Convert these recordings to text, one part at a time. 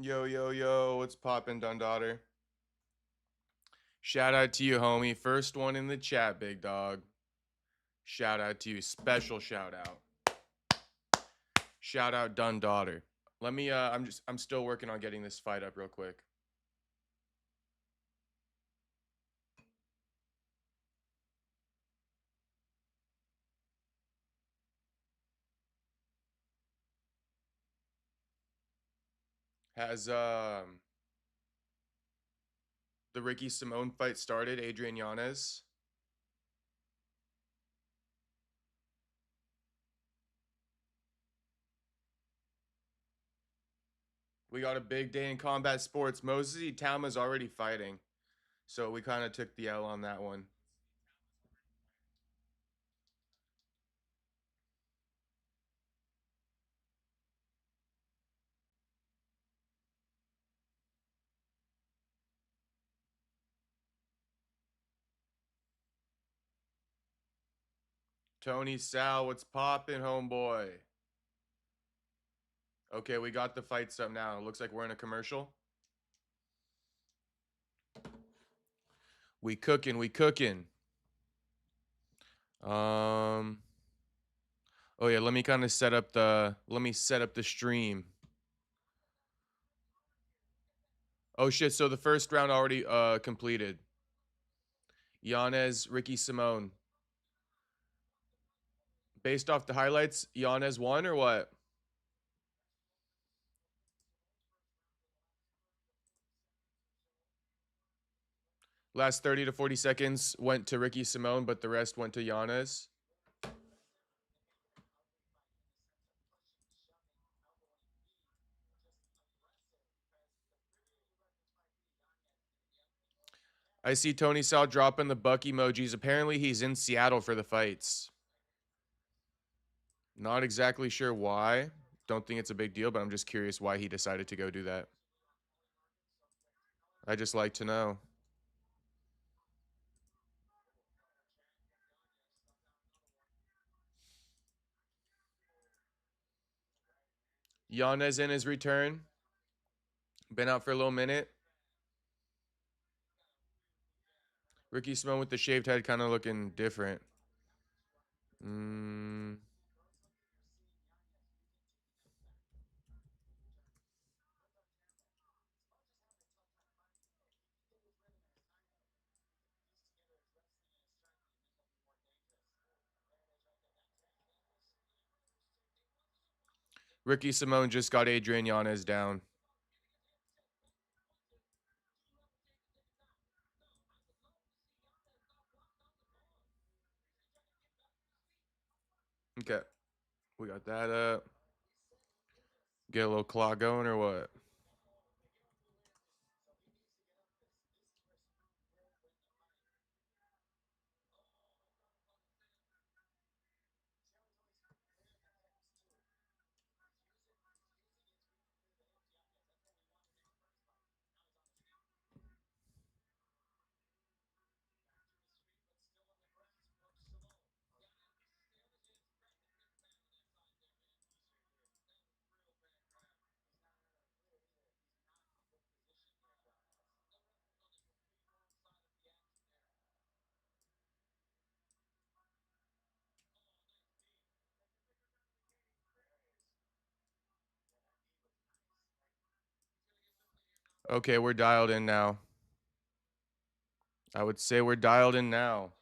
Yo, yo, yo, what's poppin', Dundaughter? Shout out to you, homie. First one in the chat, big dog. Shout out to you. Special shout out. Shout out, Dundaughter. I'm still working on getting this fight up real quick. Has the Ricky Simone fight started, Adrian Yanez? We got a big day in combat sports. Moses Itama's already fighting, so we kind of took the L on that one. Tony Sal, what's poppin', homeboy? Okay, we got the fights up now. Looks like we're in a commercial. We cooking, we cooking. Um Oh yeah, let me kind of set up the stream. Oh shit, so the first round already completed. Yanez, Ricky Simone. Based off the highlights, Yanez won or what? Last 30 to 40 seconds went to Ricky Simone, but the rest went to Yanez. I see Tony Sal dropping the buck emojis. Apparently he's in Seattle for the fights. Not exactly sure why. Don't think it's a big deal, but I'm just curious why he decided to go do that. I just like to know. Yanez in his return. Been out for a little minute. Ricky Simone with the shaved head kind of looking different. Mm. Ricky Simone just got Adrian Yanez down. Okay. We got that up. Get a little clock going or what? Okay, we're dialed in now. I would say we're dialed in now.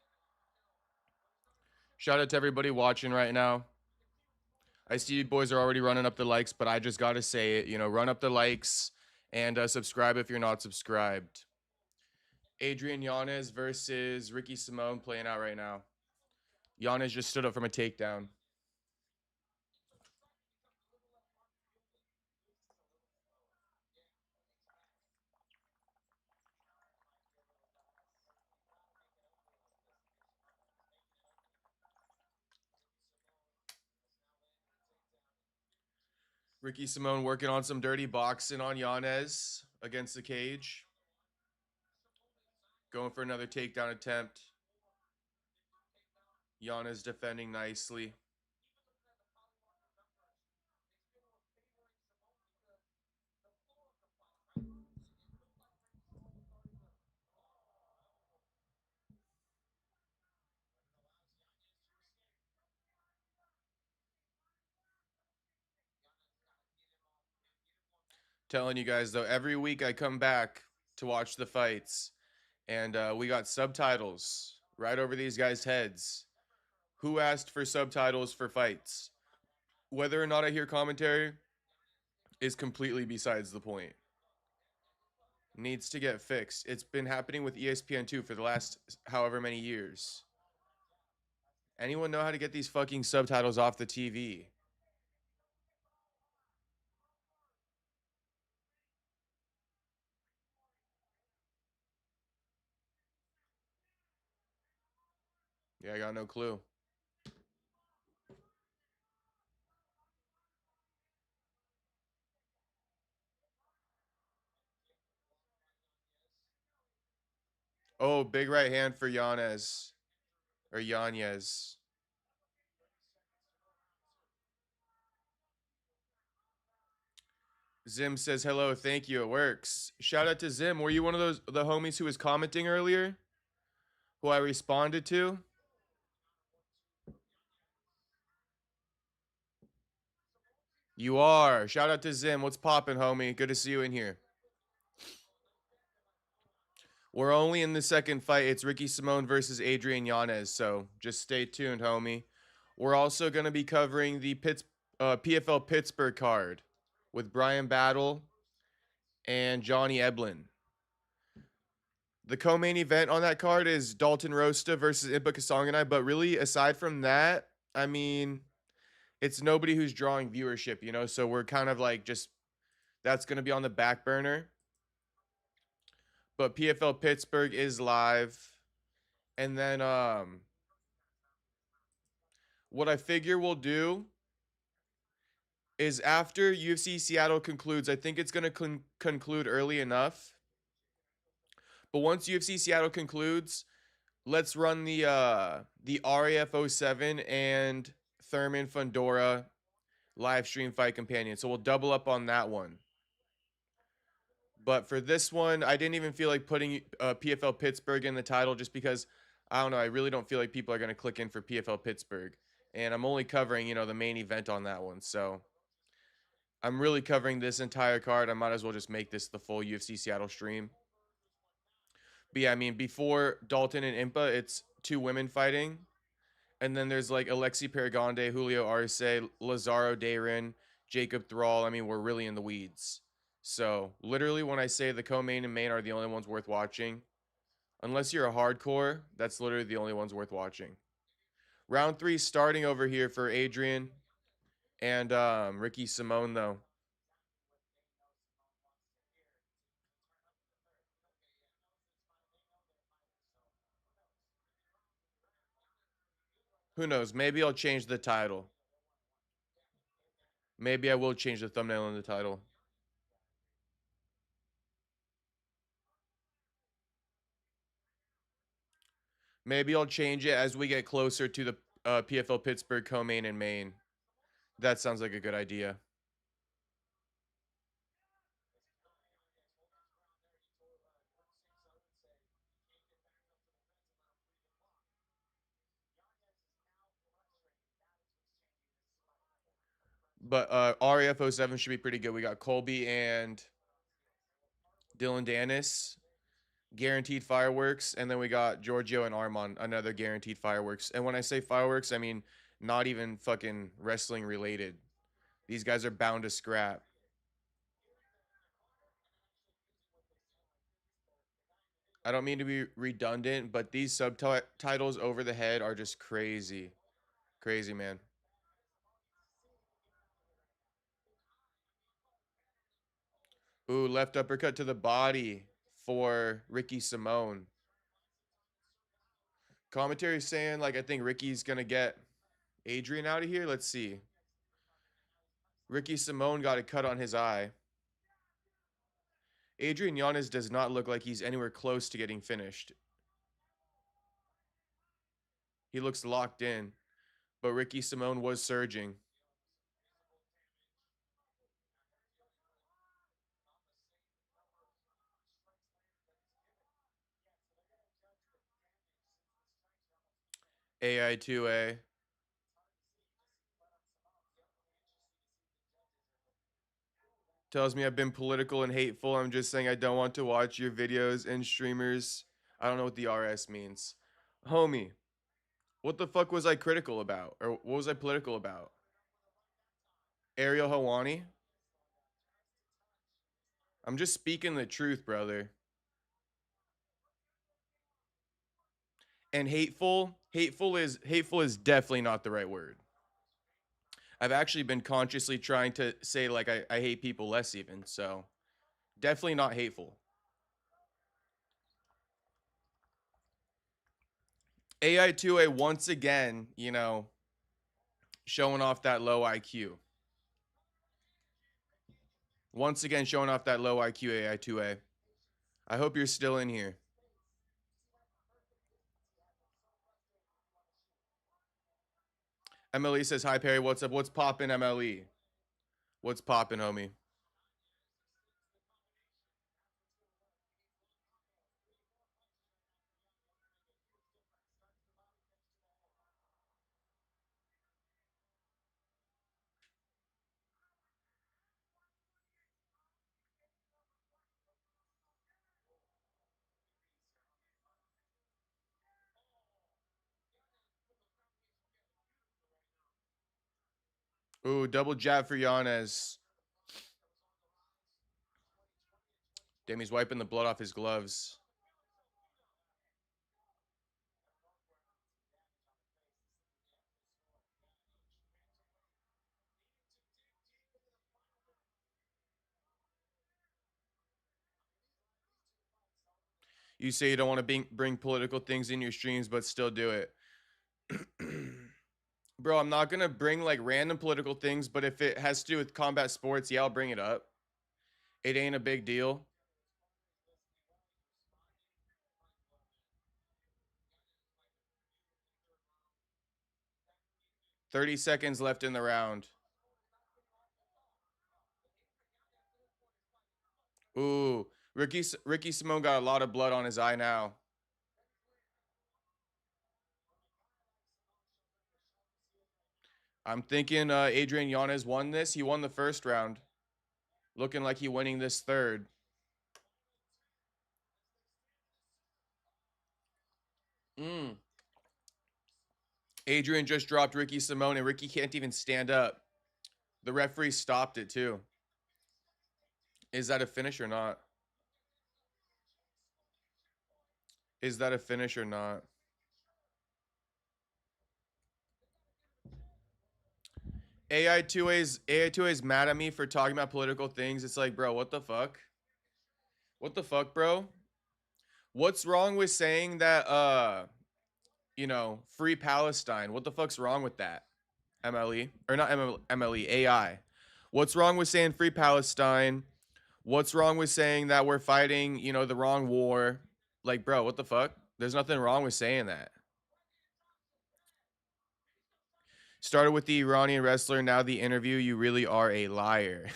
Shout out to everybody watching right now. I see you boys are already running up the likes, but I just got to say it. Run up the likes and subscribe if you're not subscribed. Adrian Yanez versus Ricky Simone playing out right now. Yanez just stood up from a takedown. Ricky Simone working on some dirty boxing on Yanez against the cage. Going for another takedown attempt. Yanez defending nicely. Telling you guys though, every week I come back to watch the fights, and we got subtitles right over these guys' heads. Who asked for subtitles for fights? Whether or not I hear commentary is completely besides the point. Needs to get fixed. It's been happening with ESPN2 for the last however many years. Anyone know how to get these fucking subtitles off the TV? Yeah, I got no clue. Oh, big right hand for Yanez. Or Yanez. Zim says hello, thank you, it works. Shout out to Zim. Were you one of the homies who was commenting earlier? Who I responded to? You are. Shout out to Zim. What's poppin', homie? Good to see you in here. We're only in the second fight. It's Ricky Simone versus Adrian Yanez, so just stay tuned, homie. We're also going to be covering the PFL Pittsburgh card with Brian Battle and Johnny Eblin. The co-main event on that card is Dalton Rosta versus Impa Kasanganay, but really, aside from that, I mean, it's nobody who's drawing viewership, you know? So we're kind of like just, that's going to be on the back burner. But PFL Pittsburgh is live. And then what I figure we'll do is after UFC Seattle concludes, I think it's going to conclude early enough. But once UFC Seattle concludes, let's run the RAF 07 and Thurman Fundora live stream fight companion. So we'll double up on that one. But for this one, I didn't even feel like putting PFL Pittsburgh in the title just because, I don't know, I really don't feel like people are going to click in for PFL Pittsburgh. And I'm only covering, the main event on that one. So I'm really covering this entire card. I might as well just make this the full UFC Seattle stream. But yeah, I mean, before Dalton and Impa, it's two women fighting. And then there's like Alexi Paragonde, Julio Arce, Lazaro Dayrin, Jacob Thrall. I mean, we're really in the weeds. So literally when I say the co-main and main are the only ones worth watching, unless you're a hardcore, that's literally the only ones worth watching. Round 3 starting over here for Adrian and Ricky Simone, though. Who knows? Maybe I'll change the title. Maybe I will change the thumbnail and the title. Maybe I'll change it as we get closer to the PFL Pittsburgh co-main and main. That sounds like a good idea. But RAF 07 should be pretty good. We got Colby and Dylan Dennis, guaranteed fireworks. And then we got Giorgio and Armand, another guaranteed fireworks. And when I say fireworks, I mean not even fucking wrestling related. These guys are bound to scrap. I don't mean to be redundant, but these subtitles over the head are just crazy. Crazy, man. Ooh, left uppercut to the body for Ricky Simone. Commentary saying, like, I think Ricky's going to get Adrian out of here. Let's see. Ricky Simone got a cut on his eye. Adrian Yanez does not look like he's anywhere close to getting finished. He looks locked in, but Ricky Simone was surging. AI2A. Tells me I've been political and hateful. I'm just saying I don't want to watch your videos and streamers. I don't know what the RS means. Homie, what the fuck was I critical about? Or what was I political about? Ariel Hawani? I'm just speaking the truth, brother. And hateful is definitely not the right word. I've actually been consciously trying to say like I hate people less even, so definitely not hateful. AI2A once again, showing off that low IQ. Once again showing off that low IQ AI2A. I hope you're still in here. MLE says, "Hi Perry, what's up? What's poppin', MLE? What's poppin', homie?" Ooh, double jab for Yanez. Damn, he's wiping the blood off his gloves. You say you don't want to bring political things in your streams, but still do it. Bro, I'm not gonna bring like random political things, but if it has to do with combat sports, yeah, I'll bring it up. It ain't a big deal. 30 seconds left in the round. Ooh, Ricky Simone got a lot of blood on his eye now. I'm thinking Adrian Yanez won this. He won the first round. Looking like he winning this third. Mm. Adrian just dropped Ricky Simone, and Ricky can't even stand up. The referee stopped it too. Is that a finish or not? Is that a finish or not? AI2A's mad at me for talking about political things. It's like, bro, what the fuck? What the fuck, bro? What's wrong with saying that free Palestine? What the fuck's wrong with that? MLE or not MLE AI. What's wrong with saying free Palestine? What's wrong with saying that we're fighting, the wrong war? Like, bro, what the fuck? There's nothing wrong with saying that. Started with the Iranian wrestler, now the interview. You really are a liar.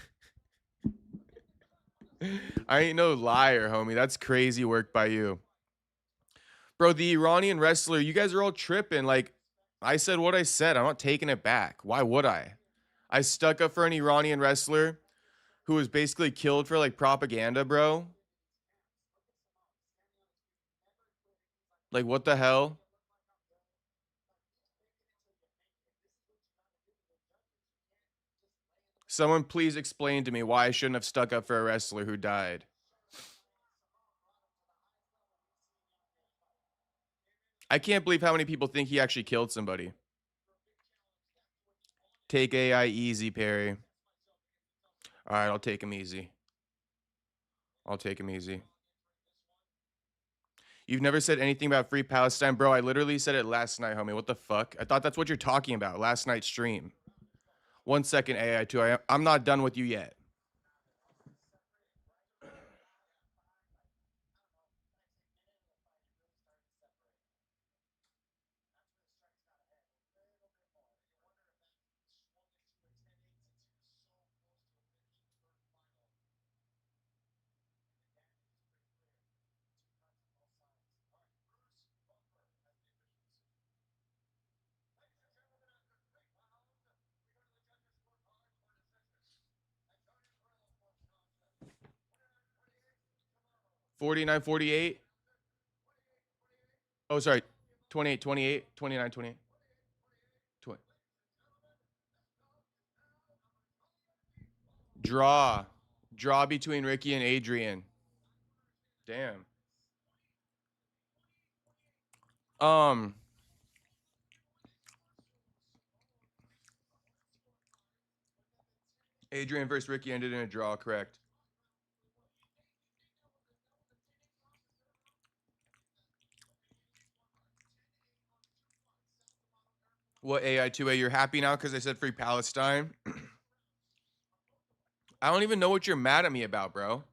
I ain't no liar, homie. That's crazy work by you. Bro, the Iranian wrestler, you guys are all tripping. Like, I said what I said. I'm not taking it back. Why would I? I stuck up for an Iranian wrestler who was basically killed for like propaganda, bro. Like, what the hell? Someone please explain to me why I shouldn't have stuck up for a wrestler who died. I can't believe how many people think he actually killed somebody. Take AI easy, Perry. All right, I'll take him easy. I'll take him easy. You've never said anything about free Palestine, bro. I literally said it last night, homie. What the fuck? I thought that's what you're talking about. Last night's stream. 1 second, AI two. I'm not done with you yet. 49, 48. Oh, sorry. 28, 28, 29, 28. 20. Draw. Draw between Ricky and Adrian. Damn. Um, Adrian versus Ricky ended in a draw, correct. What AI2A? You're happy now because I said free Palestine? I don't even know what you're mad at me about, bro.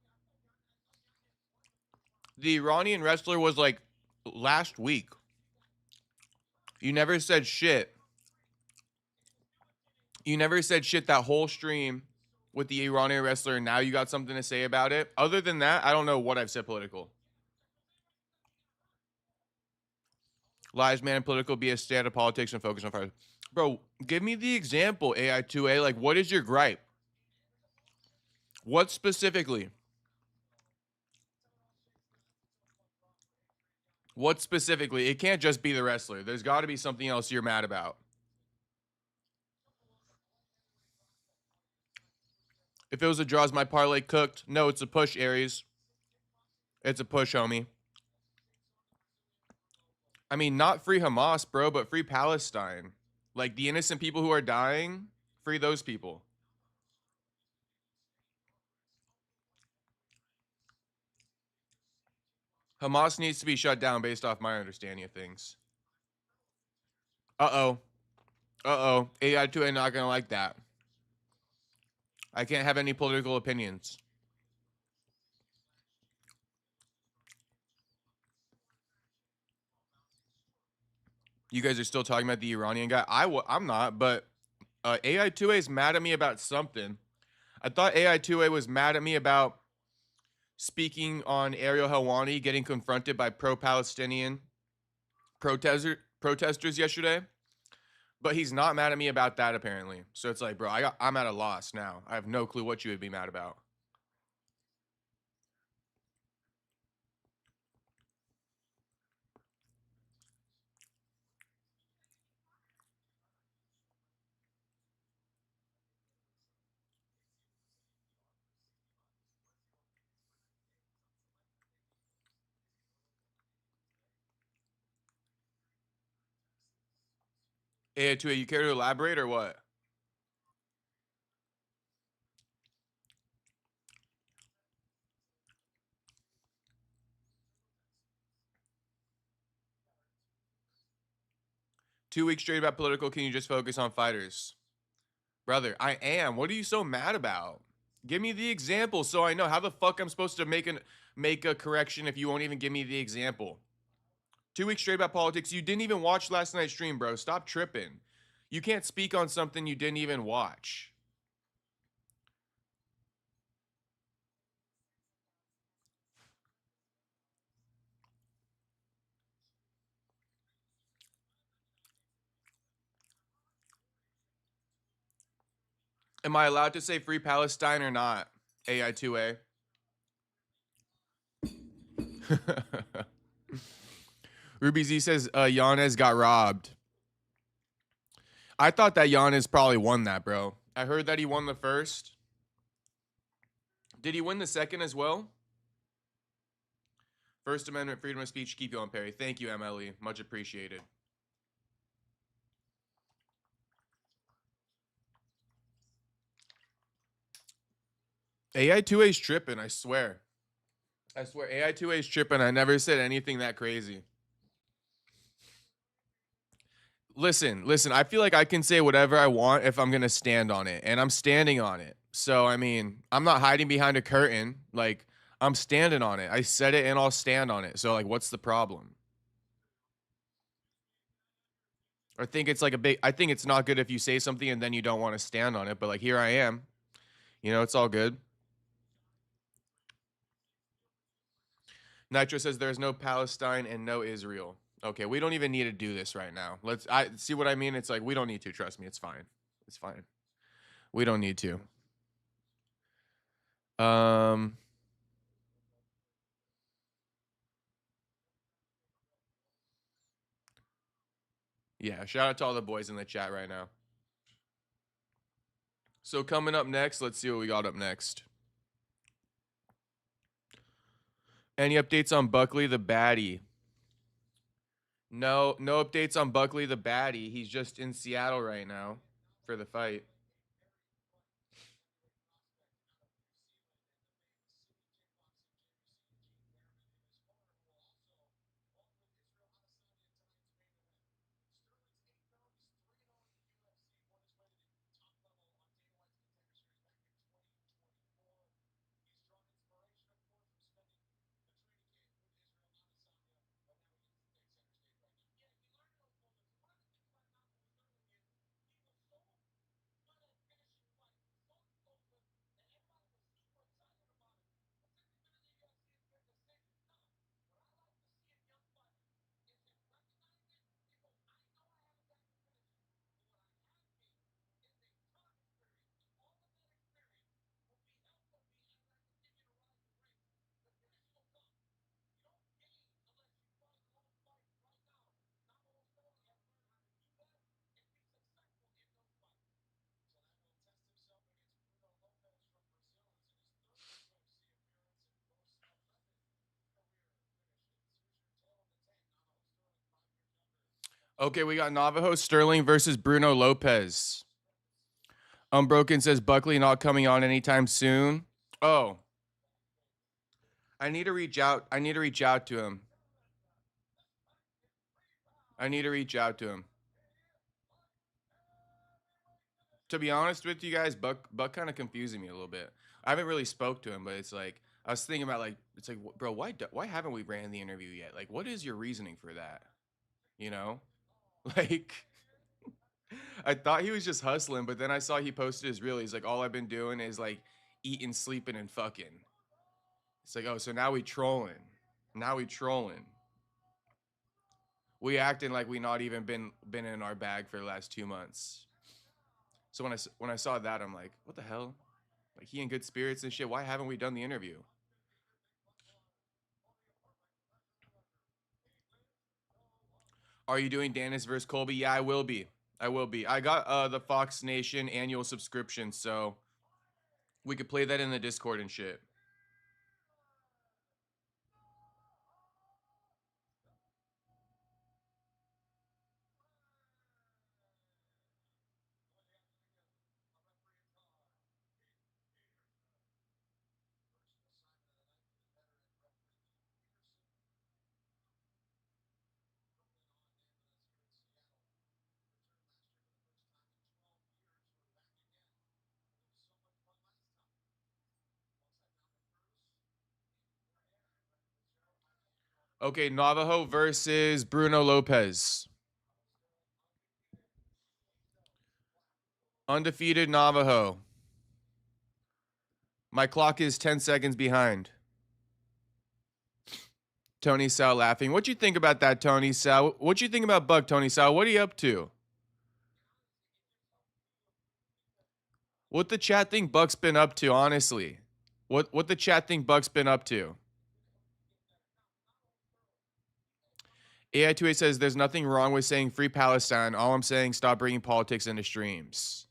The Iranian wrestler was like last week. You never said shit. You never said shit that whole stream with the Iranian wrestler, and now you got something to say about it. Other than that, I don't know what I've said political. Lies, man, political BS, stay out of politics and focus on fire. Bro, give me the example, AI2A. Like, what is your gripe? What specifically? What specifically? It can't just be the wrestler. There's got to be something else you're mad about. If it was a draw, is my parlay cooked? No, it's a push, Aries. It's a push, homie. I mean, not free Hamas, bro, but free Palestine. Like, the innocent people who are dying, free those people. Hamas needs to be shut down based off my understanding of things. Uh-oh. Uh-oh. AI2A not gonna like that. I can't have any political opinions. You guys are still talking about the Iranian guy? I'm not, but AI2A is mad at me about something. I thought AI2A was mad at me about speaking on Ariel Helwani getting confronted by pro-Palestinian protesters yesterday. But he's not mad at me about that, apparently. So it's like, bro, I'm at a loss now. I have no clue what you would be mad about. Hey, Tua, you care to elaborate or what? Two weeks straight about political. Can you just focus on fighters? Brother, I am. What are you so mad about? Give me the example so I know how the fuck I'm supposed to make a correction if you won't even give me the example. 2 weeks straight about politics. You didn't even watch last night's stream, bro. Stop tripping. You can't speak on something you didn't even watch. Am I allowed to say free Palestine or not? AI2A. Ruby Z says Yanez got robbed. I thought that Yanez probably won that, bro. I heard that he won the first. Did he win the second as well? First Amendment, freedom of speech, keep you on, Perry. Thank you, MLE. Much appreciated. AI2A is tripping, I swear. I swear, AI2A is tripping. I never said anything that crazy. Listen. I feel like I can say whatever I want if I'm going to stand on it, and I'm standing on it. So, I mean, I'm not hiding behind a curtain. Like, I'm standing on it. I said it, and I'll stand on it. So, like, what's the problem? I think it's like I think it's not good if you say something and then you don't want to stand on it. But, like, here I am. You know, it's all good. Nitro says there's no Palestine and no Israel. Okay, we don't even need to do this right now. I see what I mean. It's like we don't need to. Trust me, it's fine. It's fine. We don't need to. Um, Yeah, shout out to all the boys in the chat right now. So coming up next, let's see what we got up next. Any updates on Buckley the baddie? No updates on Buckley the baddie. He's just in Seattle right now for the fight. Okay, we got Navajo Sterling versus Bruno Lopez. Unbroken says Buckley not coming on anytime soon. Oh, I need to reach out. I need to reach out to him. I need to reach out to him. To be honest with you guys, Buck kind of confusing me a little bit. I haven't really spoke to him, but it's like I was thinking about like it's like bro, why haven't we ran the interview yet? Like, what is your reasoning for that? You know, like I thought he was just hustling, but then I saw he posted his reel. He's like, all I've been doing is like eating, sleeping, and fucking. It's like, oh, so now we trolling. Now we trolling. We acting like we not even been in our bag for the last 2 months. So when I saw that, I'm like, what the hell? Like he in good spirits and shit. Why haven't we done the interview? Are you doing Dennis versus Colby? Yeah, I will be. I will be. I got the Fox Nation annual subscription, so we could play that in the Discord and shit. Okay, Navajo versus Bruno Lopez. Undefeated Navajo. My clock is 10 seconds behind. Tony Sal laughing. What you think about that, Tony Sal? What you think about Buck, Tony Sal? What are you up to? What the chat think Buck's been up to, honestly? What the chat think Buck's been up to? AI2A says there's nothing wrong with saying free Palestine. All I'm saying, stop bringing politics into streams.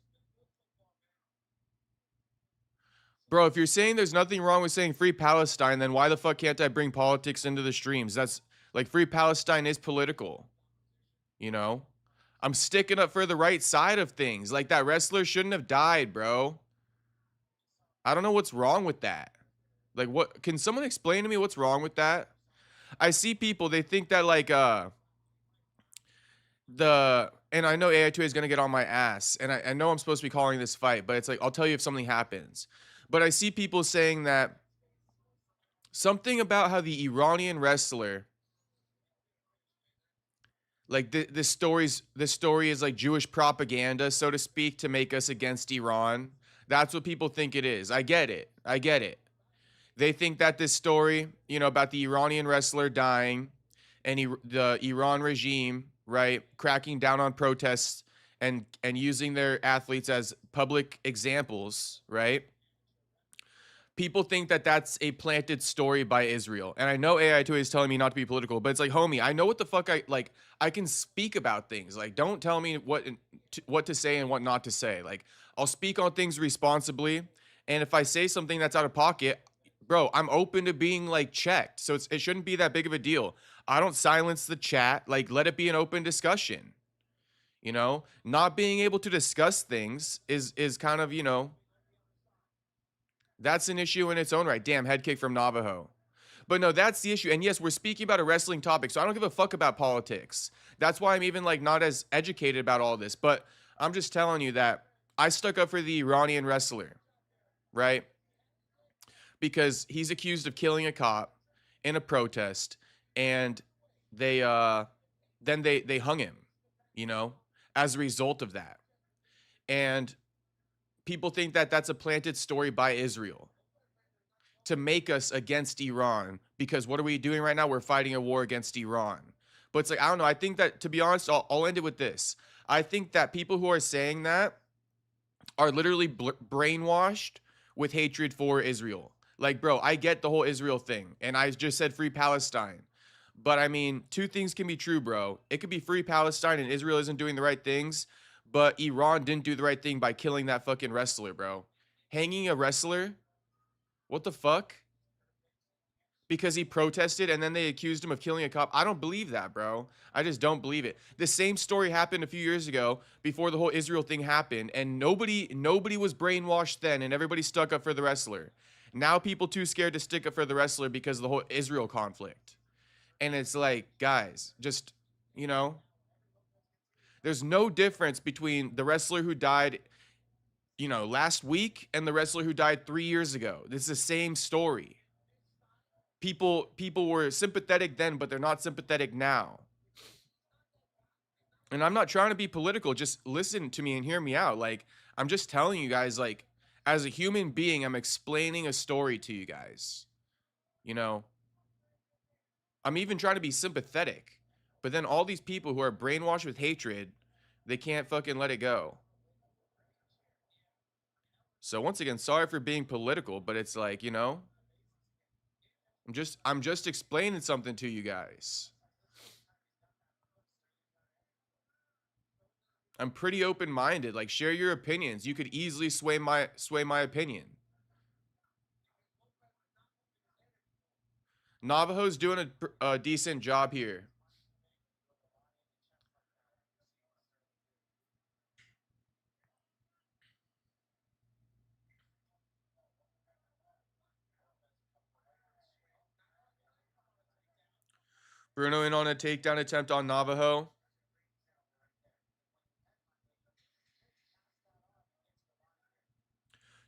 Bro, if you're saying there's nothing wrong with saying free Palestine, then why the fuck can't I bring politics into the streams? That's like free Palestine is political. You know? I'm sticking up for the right side of things. Like that wrestler shouldn't have died, bro. I don't know what's wrong with that. Like what can someone explain to me what's wrong with that? I see people, they think that like the and I know AI2 is gonna get on my ass, and I know I'm supposed to be calling this fight, but it's like I'll tell you if something happens. But I see people saying that something about how the Iranian wrestler, like this story is like Jewish propaganda, so to speak, to make us against Iran. That's what people think it is. I get it. I get it. They think that this story, you know, about the Iranian wrestler dying and the Iran regime, right, cracking down on protests and using their athletes as public examples, right? people think that that's a planted story by Israel. And I know AI2 is telling me not to be political, but it's like, homie, I know what the fuck I like. I can speak about things. Like, don't tell me what to say and what not to say. Like, I'll speak on things responsibly. And if I say something that's out of pocket, bro, I'm open to being like checked. So it shouldn't be that big of a deal. I don't silence the chat. Like, let it be an open discussion. You know, not being able to discuss things is kind of, you know, that's an issue in its own right. Damn, head kick from Navajo. But no, that's the issue. And yes, we're speaking about a wrestling topic, so I don't give a fuck about politics. That's why I'm even like not as educated about all this. But I'm just telling you that I stuck up for the Iranian wrestler, right? Because he's accused of killing a cop in a protest, and they then they hung him, you know, as a result of that. And people think that that's a planted story by Israel to make us against Iran, because what are we doing right now? We're fighting a war against Iran. But it's like, I don't know. I think that, to be honest, I'll end it with this. I think that people who are saying that are literally brainwashed with hatred for Israel. Like, bro, I get the whole Israel thing, and I just said free Palestine. But I mean, two things can be true, bro. It could be free Palestine and Israel isn't doing the right things, but Iran didn't do the right thing by killing that fucking wrestler, bro. Hanging a wrestler? What the fuck? Because he protested and then they accused him of killing a cop. I don't believe that, bro. I just don't believe it. The same story happened a few years ago before the whole Israel thing happened, and nobody was brainwashed then, and everybody stuck up for the wrestler. Now people too scared to stick up for the wrestler because of the whole Israel conflict. And it's like, guys, just, you know, there's no difference between the wrestler who died, you know, last week and the wrestler who died 3 years ago. This is the same story. People were sympathetic then, but they're not sympathetic now. And I'm not trying to be political. Just listen to me and hear me out. Like, I'm just telling you guys, like, as a human being, I'm explaining a story to you guys. You know, I'm even trying to be sympathetic. But then all these people who are brainwashed with hatred, they can't fucking let it go. So once again, sorry for being political, but it's like, you know, I'm just explaining something to you guys. I'm pretty open-minded. Like, share your opinions. You could easily sway my opinion. Navajo's doing a decent job here. Bruno in on a takedown attempt on Navajo.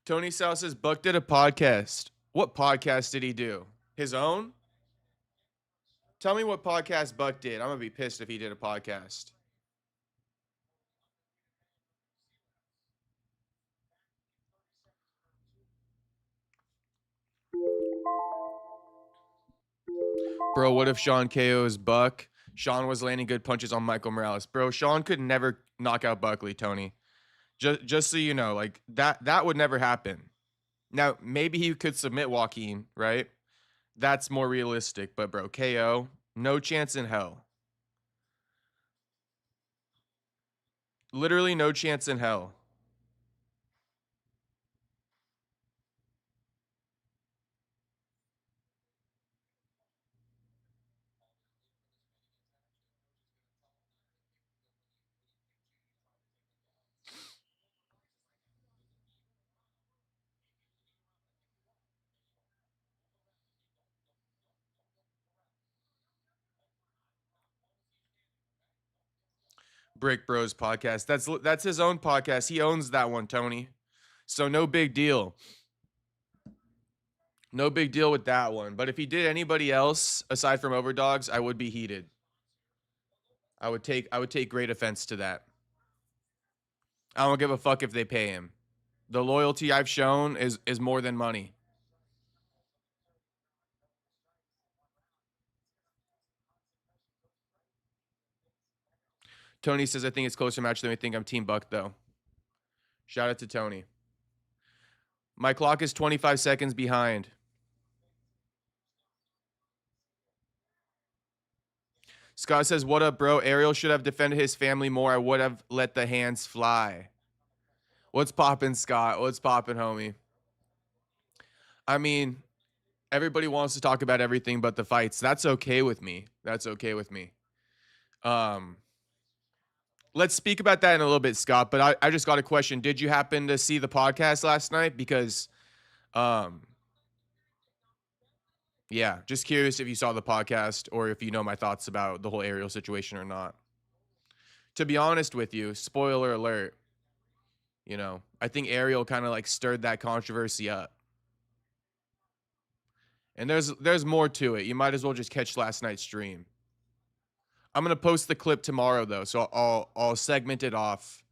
Tony Sal says Buck did a podcast. What podcast did he do? His own? Tell me what podcast Buck did. I'm gonna be pissed if he did a podcast. Bro, what if Sean KO's Buck? Sean was landing good punches on Michael Morales. Bro, Sean could never knock out Buckley, Tony. Just so you know, like that would never happen. Now, maybe he could submit Joaquin, right? That's more realistic, but bro, KO, no chance in hell. Literally no chance in hell. Brick Bros podcast. That's his own podcast. He owns that one, Tony. So no big deal. No big deal with that one. But if he did anybody else aside from Overdogs, I would be heated. I would take great offense to that. I don't give a fuck if they pay him. The loyalty I've shown is more than money. Tony says I think it's closer match than we think. I'm Team Buck though. Shout out to Tony. My clock is 25 seconds behind. Scott says, what up, bro? Ariel should have defended his family more. I would have let the hands fly. What's poppin', Scott? What's poppin', homie? I mean, everybody wants to talk about everything but the fights. That's okay with me. That's okay with me. Um, let's speak about that in a little bit, Scott. But I just got a question. Did you happen to see the podcast last night? Because, um, yeah, just curious if you saw the podcast or if you know my thoughts about the whole Ariel situation or not. To be honest with you, spoiler alert, you know, I think Ariel kind of like stirred that controversy up. And there's more to it. You might as well just catch last night's stream. I'm gonna post the clip tomorrow though, so I'll segment it off.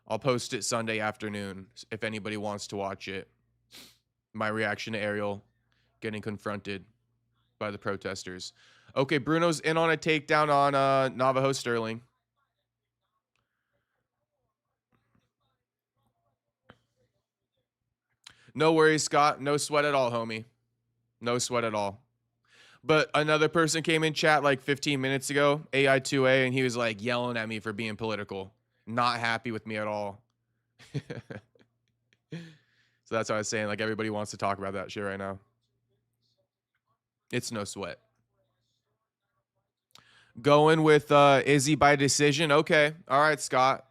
I'll post it Sunday afternoon if anybody wants to watch it. My reaction to Ariel getting confronted by the protesters. Okay, Bruno's in on a takedown on Navajo Sterling. No worries, Scott. No sweat at all, homie. No sweat at all. But another person came in chat like 15 minutes ago, AI2A, and he was like yelling at me for being political. Not happy with me at all. So that's what I was saying. Like everybody wants to talk about that shit right now. It's no sweat. Going with Izzy by decision. Okay. All right, Scott.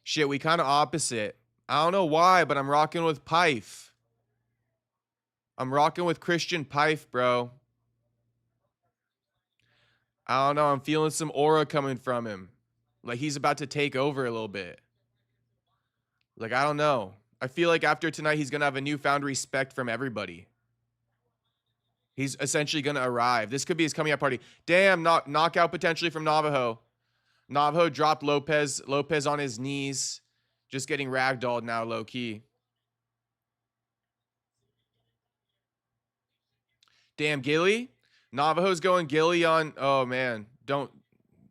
Shit, we kind of opposite. I don't know why, but I'm rocking with Pyfe. I'm rocking with Christian Pyfe, bro. I don't know. I'm feeling some aura coming from him. Like he's about to take over a little bit. Like, I don't know. I feel like after tonight, he's going to have a newfound respect from everybody. He's essentially going to arrive. This could be his coming out party. Damn, knockout potentially from Navajo. Navajo dropped Lopez. Lopez on his knees. Just getting ragdolled now, low key. Damn, Gilly. Navajo's going Gilly on. Oh, man.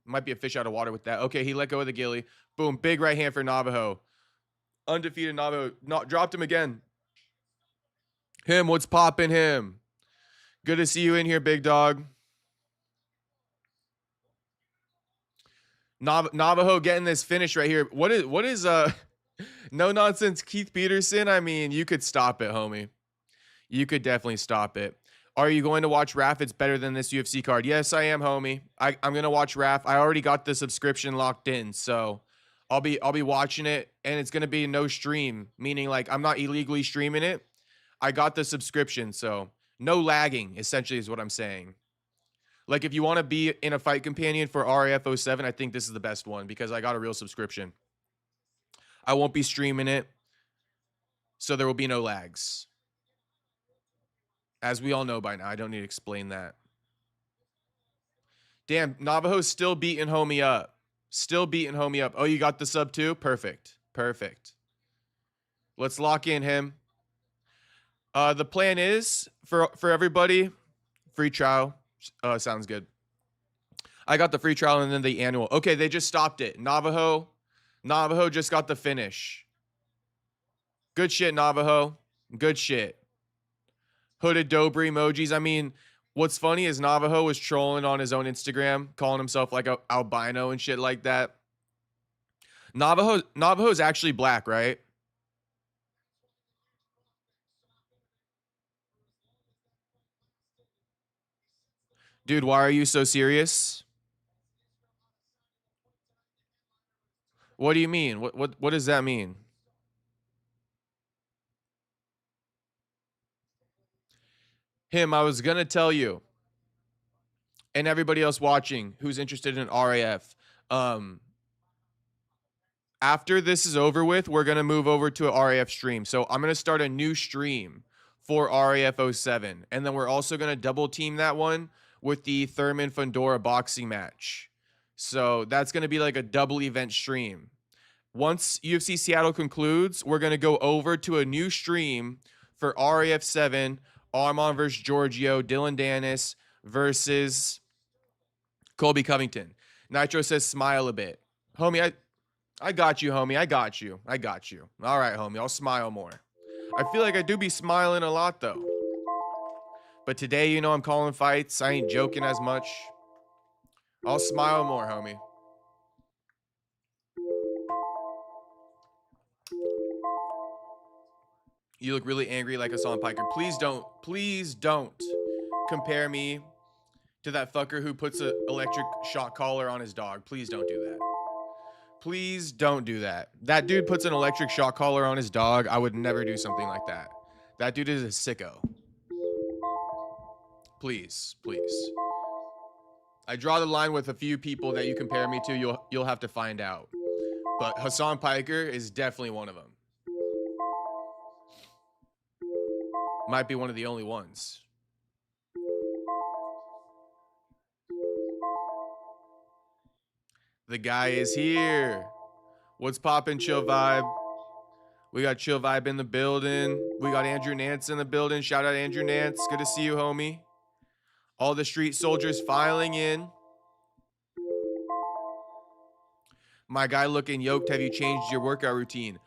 Might be a fish out of water with that. Okay, he let go of the Gilly. Boom. Big right hand for Navajo. Undefeated Navajo. Dropped him again. Him. What's popping him? Good to see you in here, big dog. Navajo getting this finish right here. What is no nonsense Keith Peterson? I mean, you could stop it, homie. You could definitely stop it. Are you going to watch Raf? It's better than this UFC card. Yes, I am, homie. I'm gonna watch Raf. I already got the subscription locked in, so I'll be watching it, and it's gonna be no stream, meaning like I'm not illegally streaming it. I got the subscription, so no lagging. Essentially, is what I'm saying. Like if you want to be in a fight companion for RAF 07, I think this is the best one because I got a real subscription. I won't be streaming it, so there will be no lags. As we all know by now, I don't need to explain that. Damn, Navajo's still beating homie up. Still beating homie up. Oh, you got the sub too? Perfect. Perfect. Let's lock in him. The plan is for everybody, free trial. Sounds good. I got the free trial and then the annual. Okay, they just stopped it. Navajo just got the finish. Good shit, Navajo. Good shit. Hooded Dobry emojis. I mean, what's funny is Navajo was trolling on his own Instagram, calling himself like a albino and shit like that. Navajo's actually black, right? Dude, why are you so serious? What do you mean? What does that mean? Him, I was gonna tell you, and everybody else watching who's interested in RAF. After this is over with, we're gonna move over to an RAF stream. So I'm gonna start a new stream for RAF 07, and then we're also gonna double team that one with the Thurman Fundora boxing match. So that's gonna be like a double event stream. Once UFC Seattle concludes, we're going to go over to a new stream for RAF 7, Armand versus Giorgio, Dylan Dennis versus Colby Covington. Nitro says smile a bit. Homie, I got you, homie. I got you. All right, homie. I'll smile more. I feel like I do be smiling a lot though. But today, you know, I'm calling fights. I ain't joking as much. I'll smile more, homie. You look really angry like Hassan Piker. Please don't compare me to that fucker who puts an electric shock collar on his dog. Please don't do that. Please don't do that. That dude puts an electric shock collar on his dog. I would never do something like that. That dude is a sicko. Please. I draw the line with a few people that you compare me to. You'll have to find out. But Hassan Piker is definitely one of them. Might be one of the only ones. The guy is here. What's poppin', Chill Vibe? We got Chill Vibe in the building. We got Andrew Nance in the building. Shout out Andrew Nance. Good to see you, homie. All the street soldiers filing in. My guy looking yoked. Have you changed your workout routine?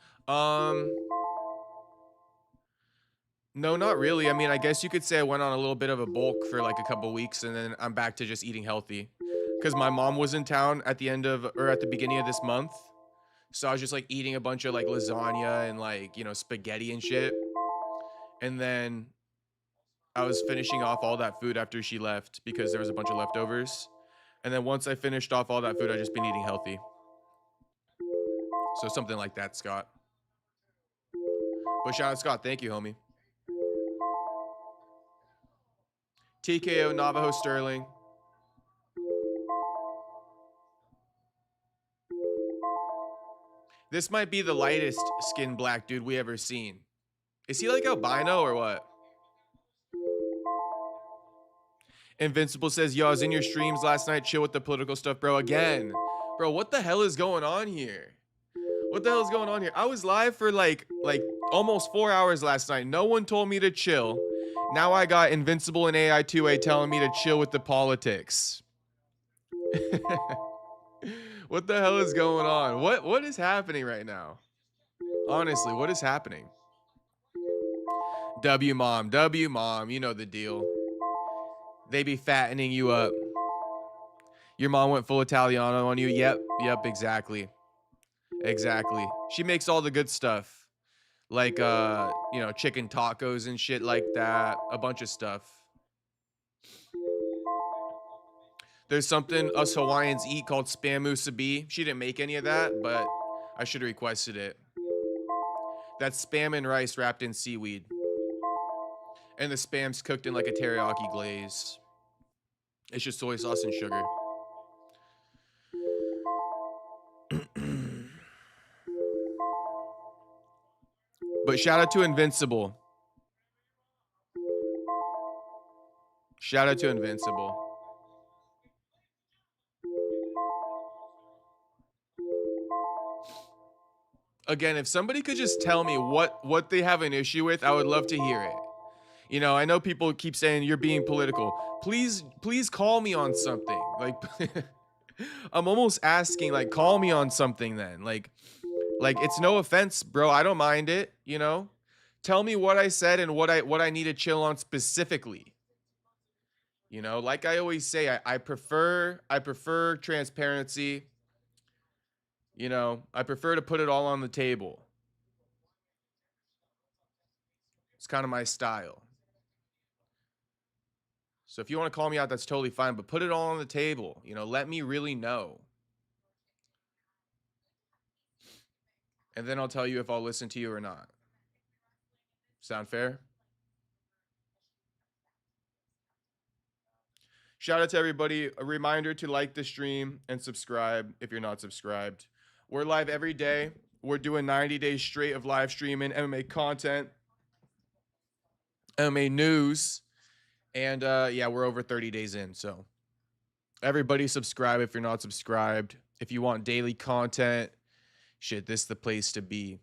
No, not really. I mean, I guess you could say I went on a little bit of a bulk for like a couple weeks and then I'm back to just eating healthy. Because my mom was in town at the beginning of this month. So I was just like eating a bunch of like lasagna and like, you know, spaghetti and shit. And then I was finishing off all that food after she left because there was a bunch of leftovers. And then once I finished off all that food, I just been eating healthy. So something like that, Scott. But shout out Scott, thank you, homie. TKO Navajo Sterling. This might be the lightest skinned black dude we ever seen. Is he like albino or what? Invincible says, yo, I was in your streams last night. Chill with the political stuff, bro. Again. Bro, what the hell is going on here? What the hell is going on here? I was live for like almost 4 hours last night. No one told me to chill. Now I got Invincible and AI2A telling me to chill with the politics. What the hell is going on? What is happening right now? Honestly, what is happening? W mom, you know the deal. They be fattening you up. Your mom went full Italiano on you. Yep, exactly. She makes all the good stuff. Like you know, chicken tacos and shit like that. A bunch of stuff. There's something us Hawaiians eat called spam musubi. She didn't make any of that, but I should have requested it. That's spam and rice wrapped in seaweed. And the spam's cooked in like a teriyaki glaze. It's just soy sauce and sugar. But shout out to Invincible. Shout out to Invincible. Again, if somebody could just tell me what they have an issue with, I would love to hear it. You know, I know people keep saying you're being political. Please call me on something. Like, I'm almost asking, like, call me on something then. Like, it's no offense, bro. I don't mind it, you know? Tell me what I said and what I need to chill on specifically. You know, like I always say, I prefer transparency. You know, I prefer to put it all on the table. It's kind of my style. So if you want to call me out, that's totally fine, but put it all on the table. You know, let me really know. And then I'll tell you if I'll listen to you or not. Sound fair? Shout out to everybody. A reminder to like the stream and subscribe if you're not subscribed. We're live every day. We're doing 90 days straight of live streaming, MMA content, MMA news. And yeah, we're over 30 days in. So everybody subscribe if you're not subscribed. If you want daily content, shit, this is the place to be.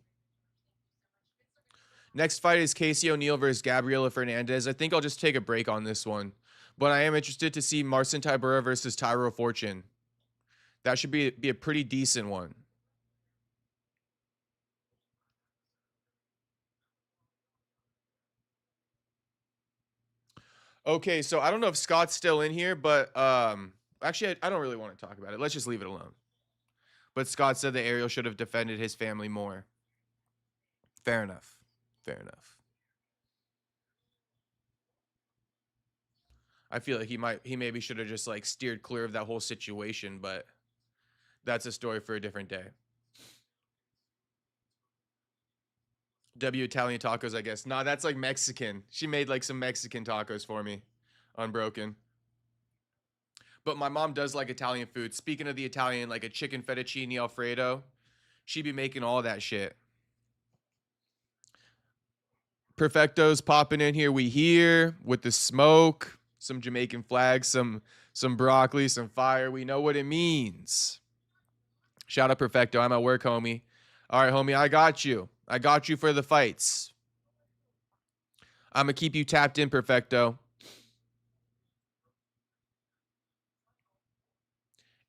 Next fight is Casey O'Neill versus Gabriela Fernandez. I think I'll just take a break on this one. But I am interested to see Marcin Tybura versus Tyro Fortune. That should be a pretty decent one. Okay, so I don't know if Scott's still in here, but actually I don't really want to talk about it. Let's just leave it alone. But Scott said that Ariel should have defended his family more. Fair enough. Fair enough. I feel like he maybe should have just like steered clear of that whole situation, but that's a story for a different day. W Italian tacos, I guess. Nah, that's like Mexican. She made like some Mexican tacos for me. Unbroken. But my mom does like Italian food. Speaking of the Italian, like a chicken fettuccine Alfredo, she be making all that shit. Perfecto's popping in here. We here with the smoke, some Jamaican flags, some broccoli, some fire. We know what it means. Shout out Perfecto. I'm at work, homie. All right, homie, I got you. I got you for the fights. I'm gonna keep you tapped in, Perfecto.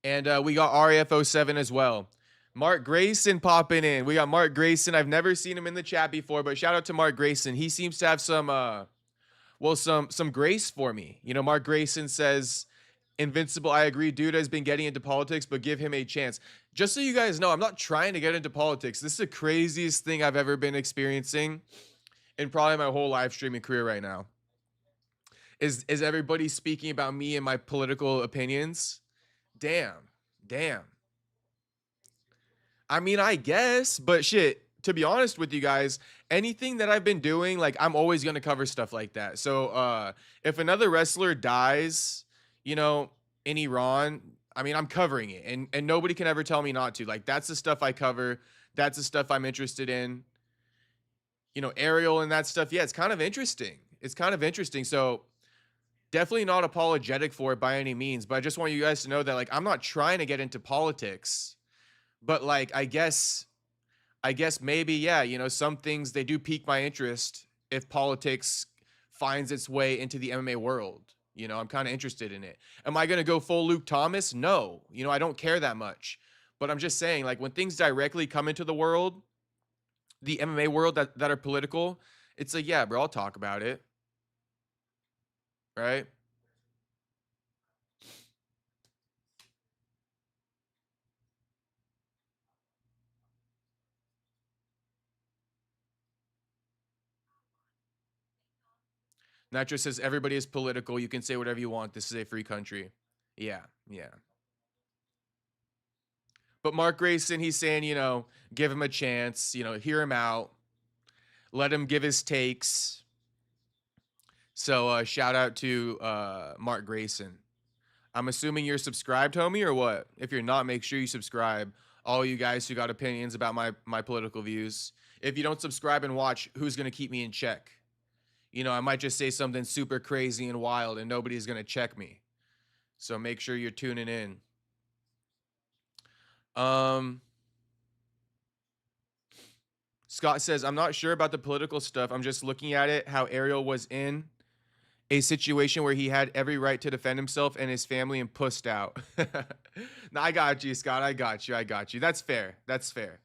And we got RAF07 as well. Mark Grayson popping in. We got Mark Grayson. I've never seen him in the chat before, but shout out to Mark Grayson. He seems to have some grace for me. You know, Mark Grayson says, Invincible, I agree. Dude has been getting into politics, but give him a chance. Just so you guys know, I'm not trying to get into politics. This is the craziest thing I've ever been experiencing in probably my whole live streaming career right now. Is everybody speaking about me and my political opinions? Damn. Damn. I mean, I guess, but shit, to be honest with you guys, anything that I've been doing, like I'm always going to cover stuff like that. So, if another wrestler dies, you know, in Iran, I mean, I'm covering it and nobody can ever tell me not to. Like that's the stuff I cover. That's the stuff I'm interested in. You know, Ariel and that stuff. Yeah, it's kind of interesting. It's kind of interesting. So, definitely not apologetic for it by any means, but I just want you guys to know that like I'm not trying to get into politics, but like I guess maybe, yeah, you know, some things they do pique my interest if politics finds its way into the MMA world. You know, I'm kind of interested in it. Am I going to go full Luke Thomas? No. You know, I don't care that much. But I'm just saying, like, when things directly come into the world, the MMA world that are political, it's like, yeah, bro, I'll talk about it. Right? Nitro says, everybody is political. You can say whatever you want. This is a free country. Yeah, yeah. But Mark Grayson, he's saying, you know, give him a chance, you know, hear him out, let him give his takes. So shout out to Mark Grayson. I'm assuming you're subscribed, homie, or what? If you're not, make sure you subscribe. All you guys who got opinions about my political views. If you don't subscribe and watch, who's gonna keep me in check? You know, I might just say something super crazy and wild, and nobody's gonna check me. So make sure you're tuning in. Um, Scott says, I'm not sure about the political stuff. I'm just looking at it how Ariel was in a situation where he had every right to defend himself and his family and pussed out. No, I got you, Scott. I got you. I got you. That's fair. That's fair.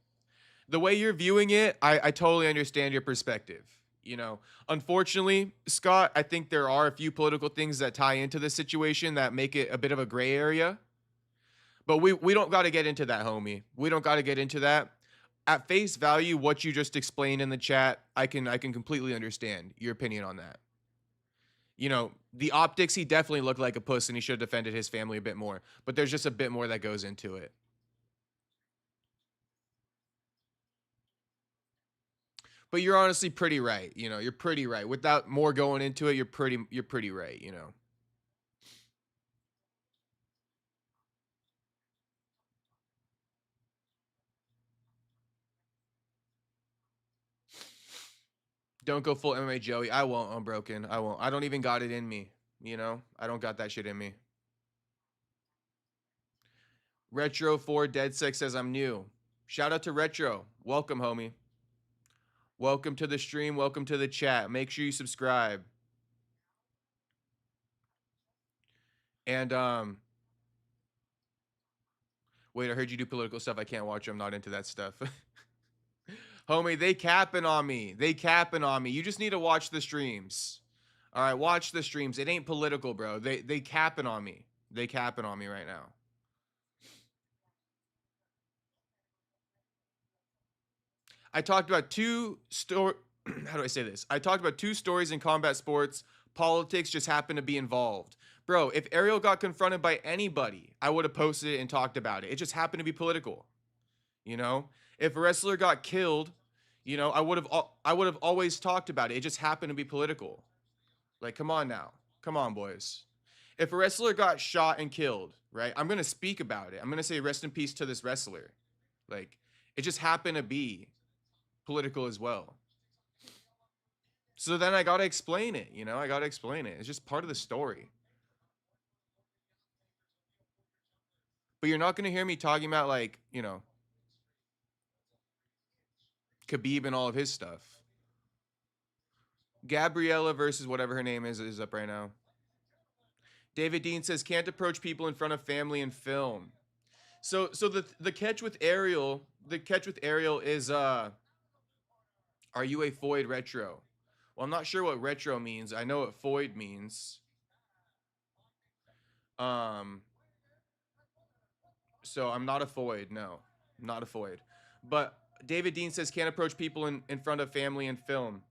The way you're viewing it, I totally understand your perspective. You know, unfortunately, Scott, I think there are a few political things that tie into this situation that make it a bit of a gray area. But we don't got to get into that, homie. We don't got to get into that. At face value, what you just explained in the chat, I can completely understand your opinion on that. You know, the optics, he definitely looked like a puss and he should have defended his family a bit more. But there's just a bit more that goes into it. But you're honestly pretty right. You know, you're pretty right. Without more going into it, you're pretty right, you know. Don't go full MMA Joey. I won't, unbroken. I won't. I don't even got it in me. You know? I don't got that shit in me. Retro 4 Dead Six says I'm new. Shout out to Retro. Welcome, homie. Welcome to the stream. Welcome to the chat. Make sure you subscribe. And wait, I heard you do political stuff. I can't watch. I'm not into that stuff. Homie, they capping on me. They capping on me. You just need to watch the streams. All right, watch the streams. It ain't political, bro. They capping on me. They capping on me right now. I talked about how do I say this? I talked about two stories in combat sports. Politics just happened to be involved. Bro, if Ariel got confronted by anybody, I would have posted it and talked about it. It just happened to be political. You know? If a wrestler got killed, I would have always talked about it. It just happened to be political. Like, come on now. Come on, boys. If a wrestler got shot and killed, right? I'm going to speak about it. I'm going to say rest in peace to this wrestler. Like, it just happened to be political as well. So then I got to explain it, I got to explain it. It's just part of the story. But you're not going to hear me talking about, like, Khabib and all of his stuff. Gabriella versus whatever her name is up right now. David Dean says can't approach people in front of family and film. So the catch with Ariel, is are you a Foyd retro? Well, I'm not sure what retro means. I know what Foyd means. Um so I'm not a Foyd, no. I'm not a Foyd. But David Dean says can't approach people in front of family and film.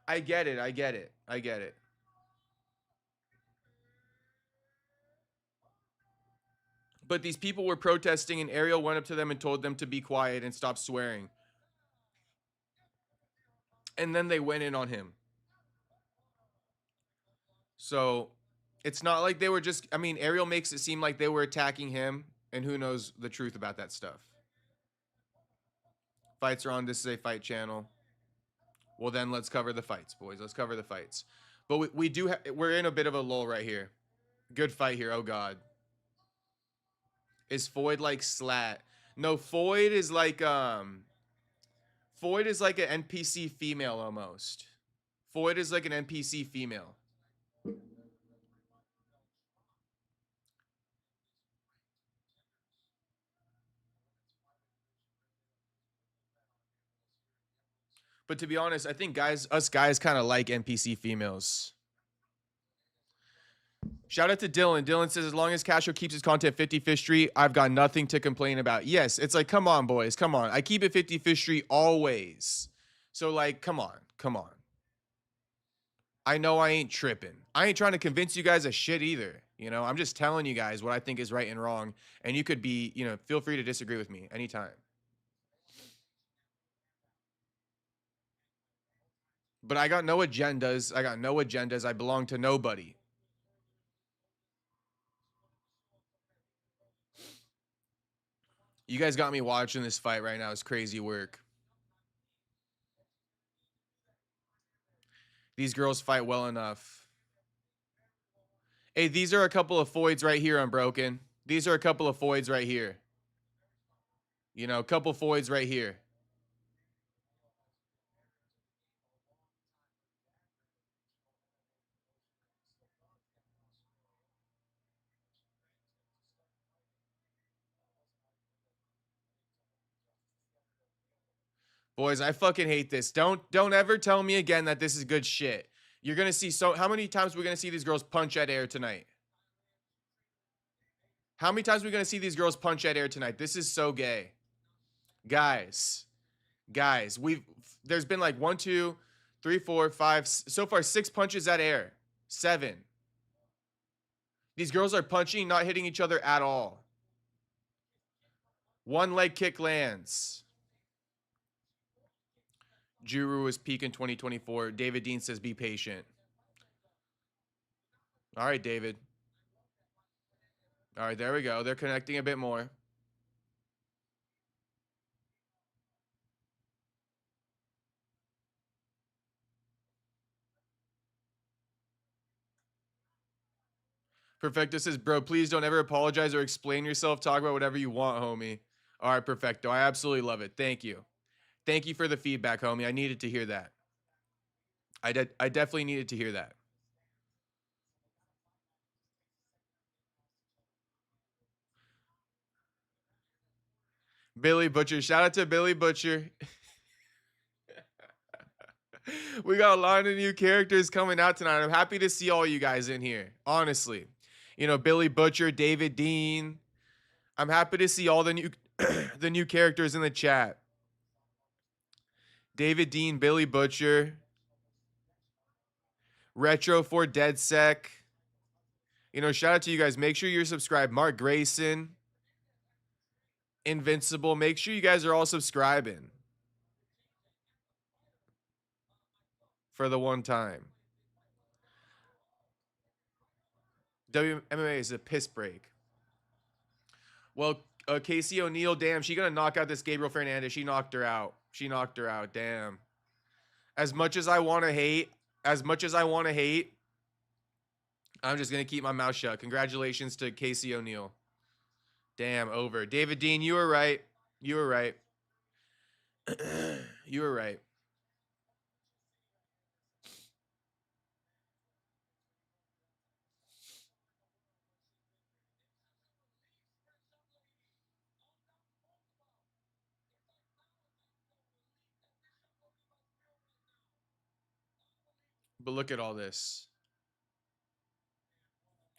I get it. I get it. I get it. But these people were protesting, and Ariel went up to them and told them to be quiet and stop swearing. And then they went in on him. So it's not like they were just, I mean, Ariel makes it seem like they were attacking him, and who knows the truth about that stuff. Fights are on. This is a fight channel. Well, then let's cover the fights, boys. Let's cover the fights. But we're in a bit of a lull right here. Good fight here. Oh, God. Is Foyd like Slat? No, Foyd is like an NPC female almost. Foyd is like an NPC female. But to be honest, I think us guys kind of like NPC females. Shout out to Dylan. Dylan says, as long as Castro keeps his content 55th Street, I've got nothing to complain about. Yes, it's like, come on, boys. Come on. I keep it 55th Street always. So, like, come on. Come on. I know I ain't tripping. I ain't trying to convince you guys of shit either. I'm just telling you guys what I think is right and wrong. And you could be, feel free to disagree with me anytime. But I got no agendas. I belong to nobody. You guys got me watching this fight right now. It's crazy work. These girls fight well enough. Hey, these are a couple of Foyds right here, Unbroken. These are a couple of Foyds right here. A couple Foyds right here. Boys, I fucking hate this. Don't ever tell me again that this is good shit. You're gonna see how many times we're gonna see these girls punch at air tonight? How many times are we gonna see these girls punch at air tonight? This is so gay. Guys, there's been like 1, 2, 3, 4, 5, so far 6 punches at air. 7. These girls are punching, not hitting each other at all. One leg kick lands. Juru is peak in 2024. David Dean says be patient. All right, David. All right, there we go. They're connecting a bit more. Perfecto says, bro, please don't ever apologize or explain yourself. Talk about whatever you want, homie. All right, Perfecto. I absolutely love it. Thank you. Thank you for the feedback, homie. I needed to hear that. I definitely needed to hear that. Billy Butcher. Shout out to Billy Butcher. We got a lot of new characters coming out tonight. I'm happy to see all you guys in here. Honestly, you know, Billy Butcher, David Dean. I'm happy to see all the new the new characters in the chat. David Dean, Billy Butcher, Retro for DeadSec. You know, shout out to you guys. Make sure you're subscribed. Mark Grayson, Invincible. Make sure you guys are all subscribing for the one time. WMMA is a piss break. Well, Casey O'Neill, damn, she gonna knock out this Gabriel Fernandez. She knocked her out. She knocked her out. Damn. As much as I want to hate, I'm just gonna keep my mouth shut. Congratulations to Casey O'Neill. Damn, over. David Dean, you were right. You were right. You were right. But look at all this.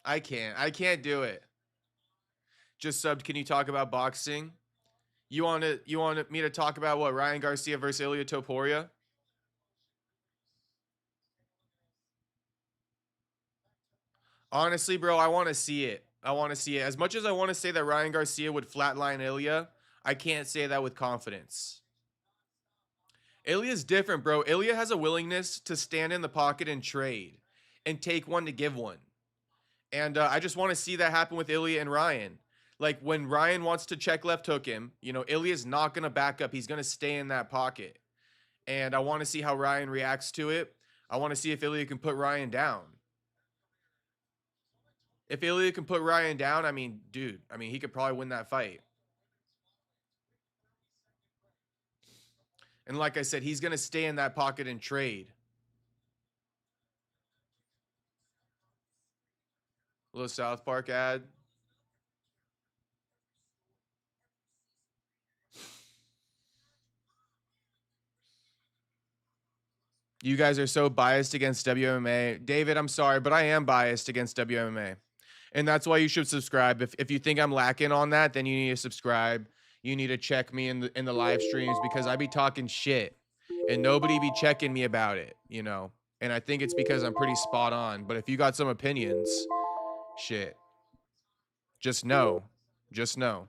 I can't. I can't do it. Just subbed. Can you talk about boxing? You want me to talk about what, Ryan Garcia versus Ilya Topuria? Honestly, bro, I want to see it. I want to see it. As much as I want to say that Ryan Garcia would flatline Ilya, I can't say that with confidence. Ilya's different, bro. Ilya has a willingness to stand in the pocket and trade and take one to give one. And I just want to see that happen with Ilya and Ryan. Like when Ryan wants to check left hook him, you know, Ilya's not going to back up. He's going to stay in that pocket. And I want to see how Ryan reacts to it. I want to see if Ilya can put Ryan down. If Ilya can put Ryan down, I mean, dude, I mean, he could probably win that fight. And like I said, he's going to stay in that pocket and trade. A little South Park ad. You guys are so biased against WMMA. David, I'm sorry, but I am biased against WMMA. And that's why you should subscribe. If you think I'm lacking on that, then you need to subscribe. You need to check me in the live streams because I be talking shit and nobody be checking me about it, you know. And I think it's because I'm pretty spot on. But if you got some opinions, shit, just know, just know,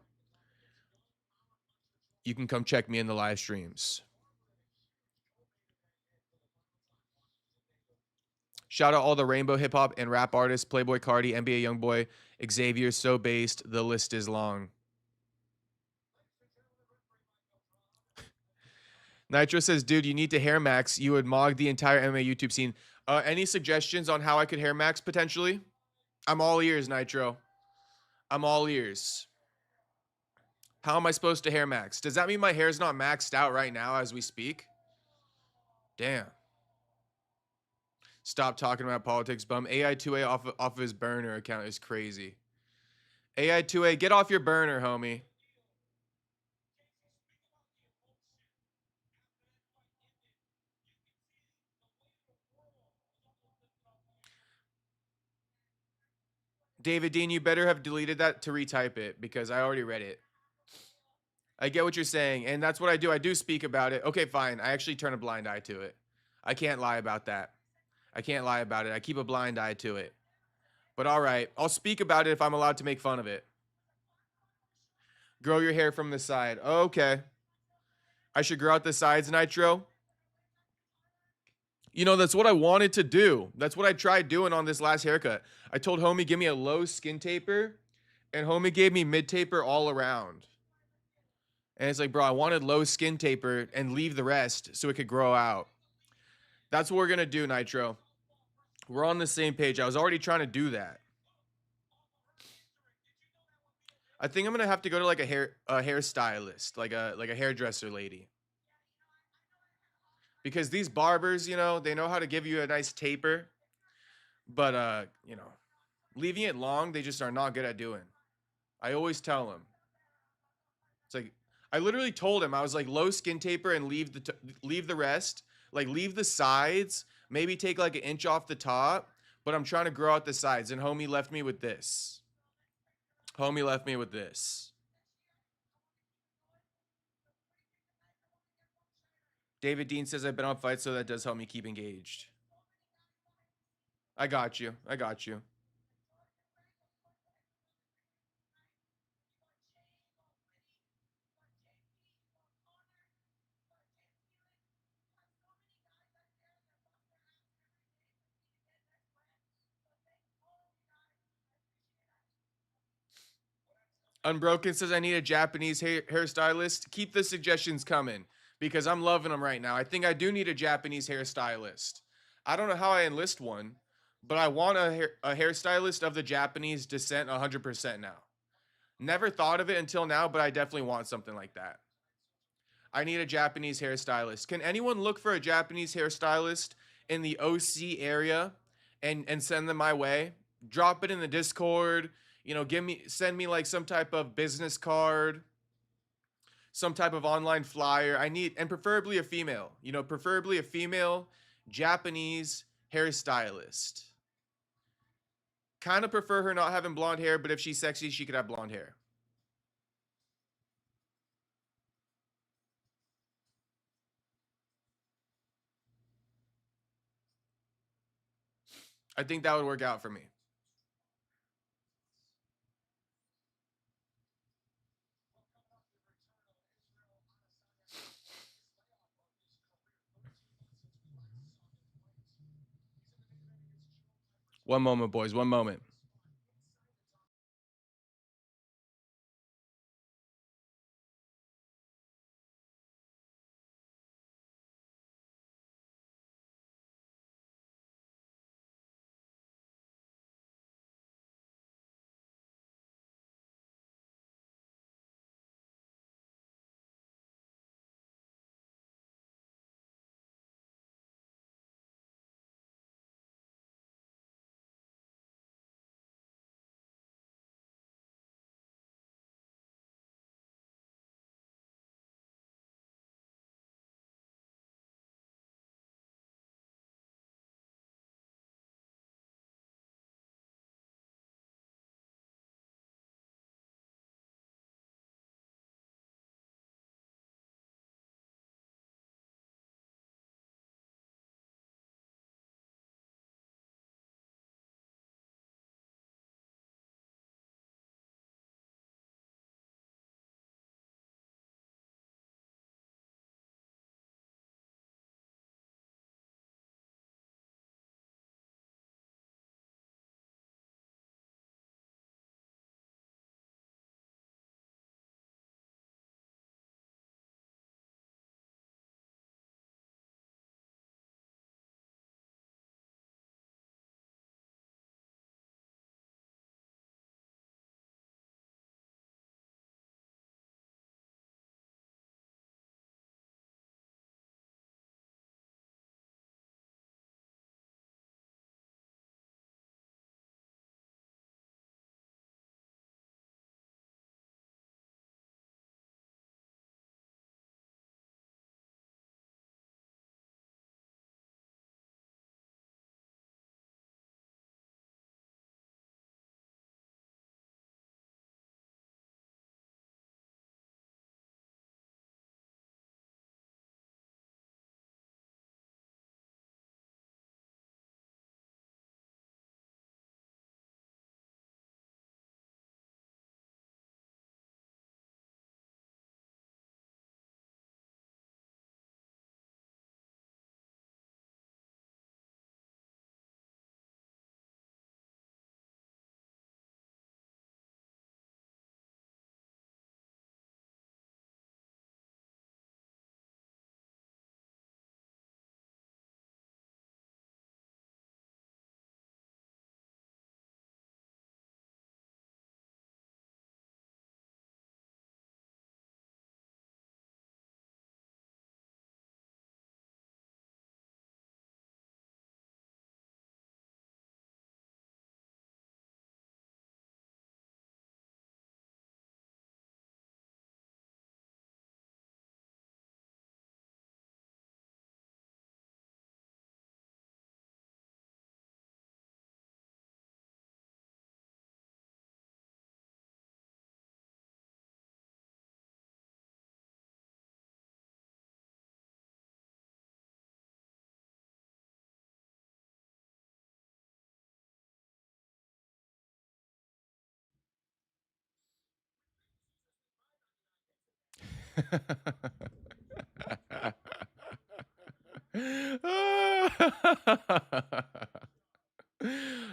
you can come check me in the live streams. Shout out all the rainbow hip hop and rap artists: Playboy Cardi, NBA Youngboy, Xavier, So Based. The list is long. Nitro says, dude, you need to hair max. You would mog the entire MMA YouTube scene. Any suggestions on how I could hair max potentially? I'm all ears, Nitro. I'm all ears. How am I supposed to hair max? Does that mean my hair's not maxed out right now as we speak? Damn. Stop talking about politics, bum. AI2A off of his burner account is crazy. AI2A, get off your burner, homie. David Dean, you better have deleted that to retype it because I already read it. I get what you're saying, and that's what I do. I do speak about it. Okay, fine. I actually turn a blind eye to it. I can't lie about that. I can't lie about it. I keep a blind eye to it. But all right, I'll speak about it if I'm allowed to make fun of it. Grow your hair from the side. Okay. I should grow out the sides, Nitro. You know, that's what I wanted to do. That's what I tried doing on this last haircut. I told homie, give me a low skin taper, and homie gave me mid taper all around. And it's like, bro, I wanted low skin taper and leave the rest so it could grow out. That's what we're going to do, Nitro. We're on the same page. I was already trying to do that. I think I'm going to have to go to like a hairstylist, like a hairdresser lady. Because these barbers, you know, they know how to give you a nice taper, but you know, leaving it long, they just are not good at doing. I always tell them. It's like I literally told him I was like low skin taper and leave the rest, Like leave the sides, maybe take like an inch off the top, but I'm trying to grow out the sides. And homie left me with this. Homie left me with this. David Dean says I've been on fights, so that does help me keep engaged. I got you. I got you. Unbroken says I need a Japanese hairstylist. Keep the suggestions coming because I'm loving them right now. I think I do need a Japanese hairstylist. I don't know how I enlist one, but I want a hairstylist of the Japanese descent 100% now. Never thought of it until now, but I definitely want something like that. I need a Japanese hairstylist. Can anyone look for a Japanese hairstylist in the OC area and send them my way? Drop it in the Discord. You know, send me like some type of business card, some type of online flyer. I need and preferably a female. You know, preferably a female Japanese hairstylist. Kind of prefer her not having blonde hair, but if she's sexy, she could have blonde hair. I think that would work out for me. One moment, boys. One moment.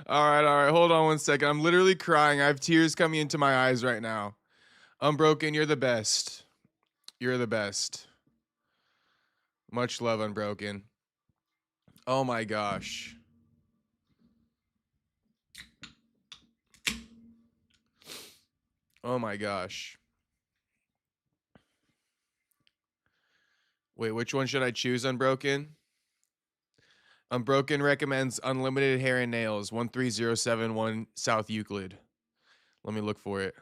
All right. Hold on one second. I'm literally crying. I have tears coming into my eyes right now. Unbroken, you're the best. You're the best. Much love, Unbroken. Oh my gosh. Oh my gosh. Wait, which one should I choose, Unbroken? Unbroken recommends unlimited hair and nails, 13071 South Euclid. Let me look for it.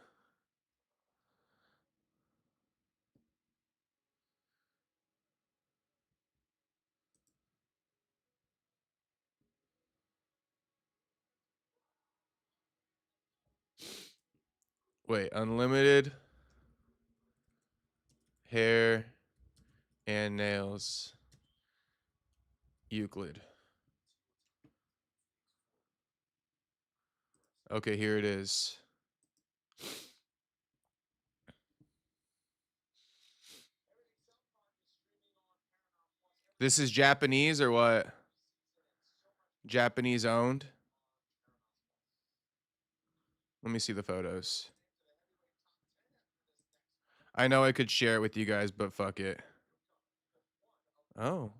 Wait, unlimited hair and nails, Euclid. Okay, here it is. This is Japanese or what? Japanese owned? Let me see the photos. I know I could share it with you guys, but fuck it. Oh.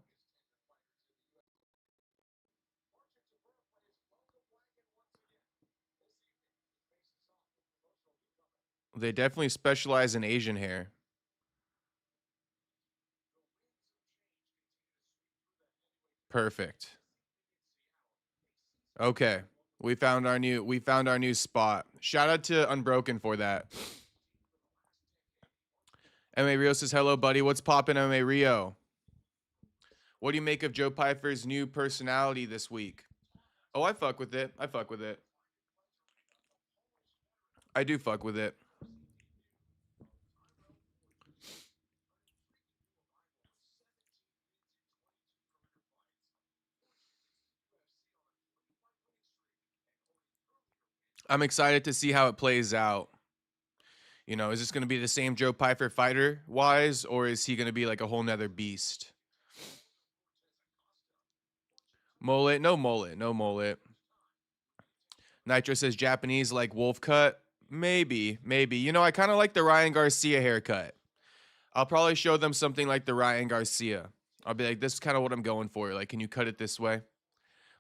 They definitely specialize in Asian hair. Perfect. Okay. We found our new spot. Shout out to Unbroken for that. MMA Rio says, hello, buddy. What's poppin', MMA Rio? What do you make of Joe Pyfer's new personality this week? Oh, I fuck with it. I fuck with it. I do fuck with it. I'm excited to see how it plays out. You know, is this going to be the same Joe Pyfer fighter wise, or is he going to be like a whole nother beast? Mullet? No mullet. No mullet. Nitro says Japanese like wolf cut. Maybe, maybe. You know, I kind of like the Ryan Garcia haircut. I'll probably show them something like the Ryan Garcia. I'll be like, this is kind of what I'm going for. Like, can you cut it this way?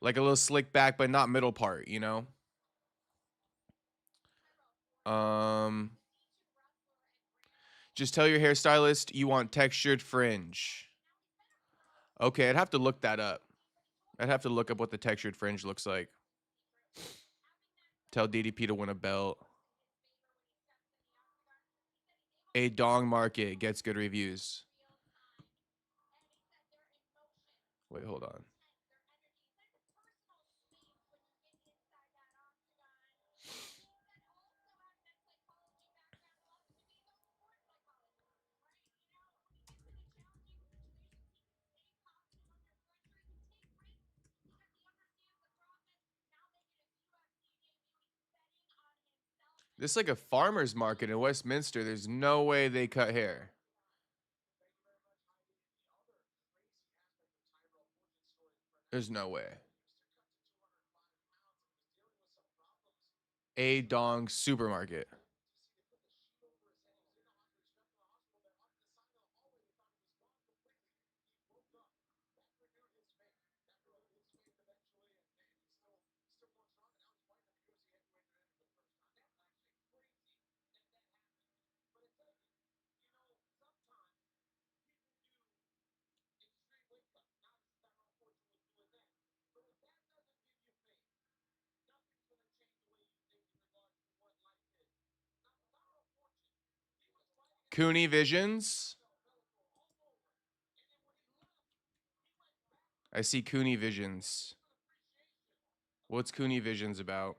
Like a little slick back, but not middle part, you know? Um, just tell your hairstylist you want textured fringe. Okay, I'd have to look that up. I'd have to look up what the textured fringe looks like. Tell DDP to win a belt. A dong market gets good reviews. Wait, hold on. This is like a farmer's market in Westminster. There's no way they cut hair. There's no way. A dong supermarket. Cooney Visions. I see Cooney Visions. What's Cooney Visions about?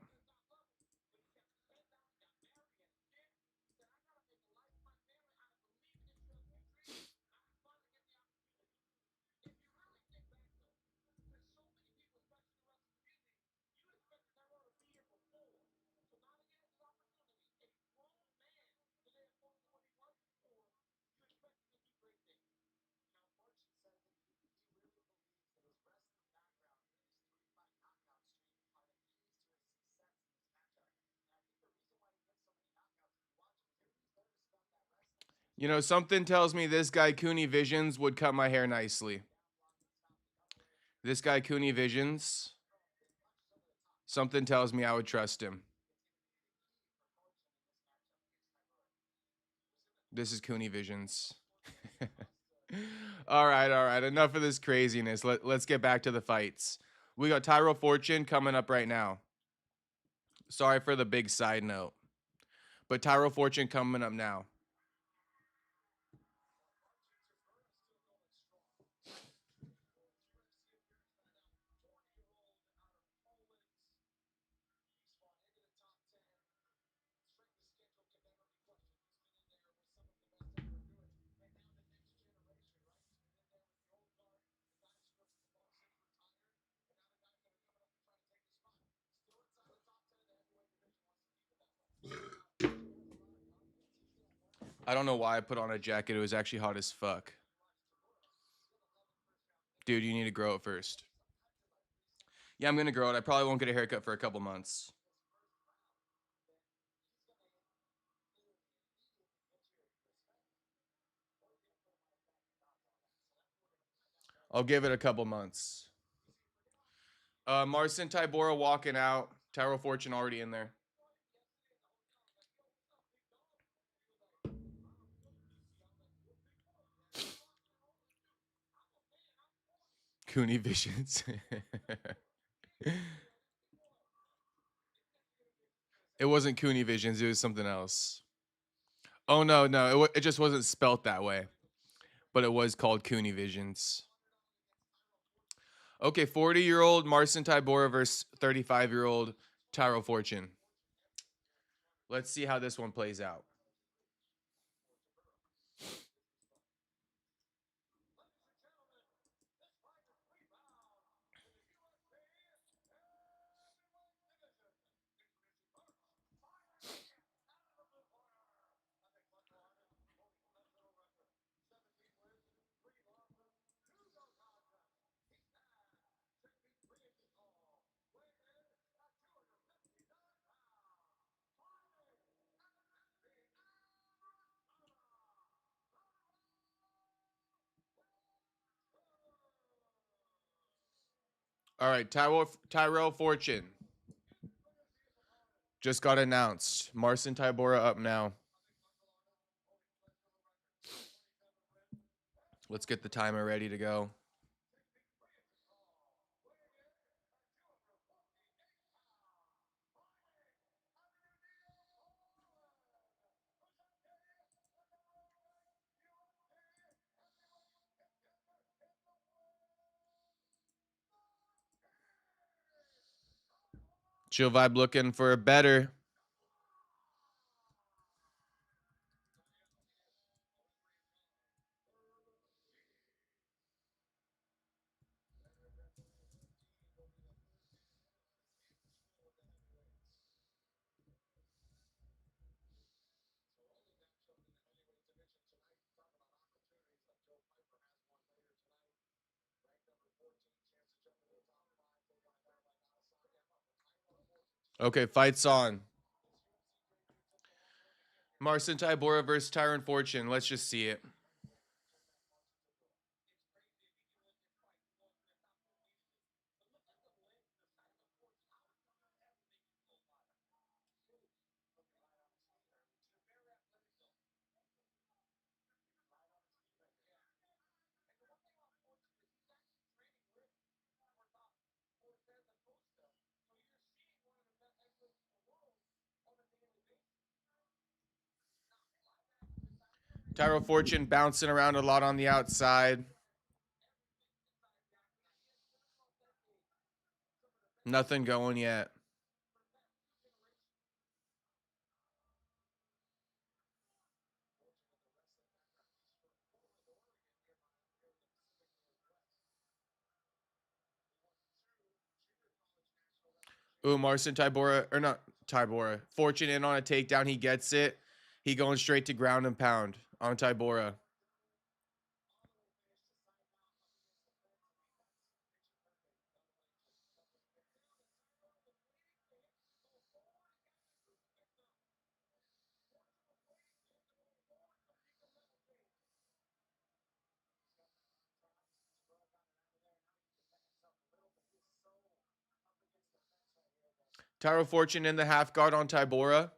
You know, something tells me this guy Cooney Visions would cut my hair nicely. This guy Cooney Visions, something tells me I would trust him. This is Cooney Visions. All right. Enough of this craziness. Let's get back to the fights. We got Tyrell Fortune coming up right now. Sorry for the big side note, but Tyrell Fortune coming up now. I don't know why I put on a jacket. It was actually hot as fuck. Dude, you need to grow it first. Yeah, I'm gonna grow it. I probably won't get a haircut for a couple months. I'll give it a couple months. Marcin Tybura walking out. Tyrell Fortune already in there. Cooney Visions. It wasn't Cooney Visions. It was something else. Oh no! It just wasn't spelt that way, but it was called Cooney Visions. Okay, 40-year-old Marcin Tybura versus 35-year-old Tyrell Fortune. Let's see how this one plays out. All right, Tyrell Fortune just got announced. Marcin Tybura up now. Let's get the timer ready to go. Chill Vibe looking for a better. Okay, fights on. Marcin Tybura versus Tyron Fortune. Let's just see it. Tyrell Fortune bouncing around a lot on the outside. Nothing going yet. Ooh, Marcin Tybura, or not Tybura. Fortune in on a takedown. He gets it. He going straight to ground and pound on Tybura. Tyro Fortune in the half guard on Tybura.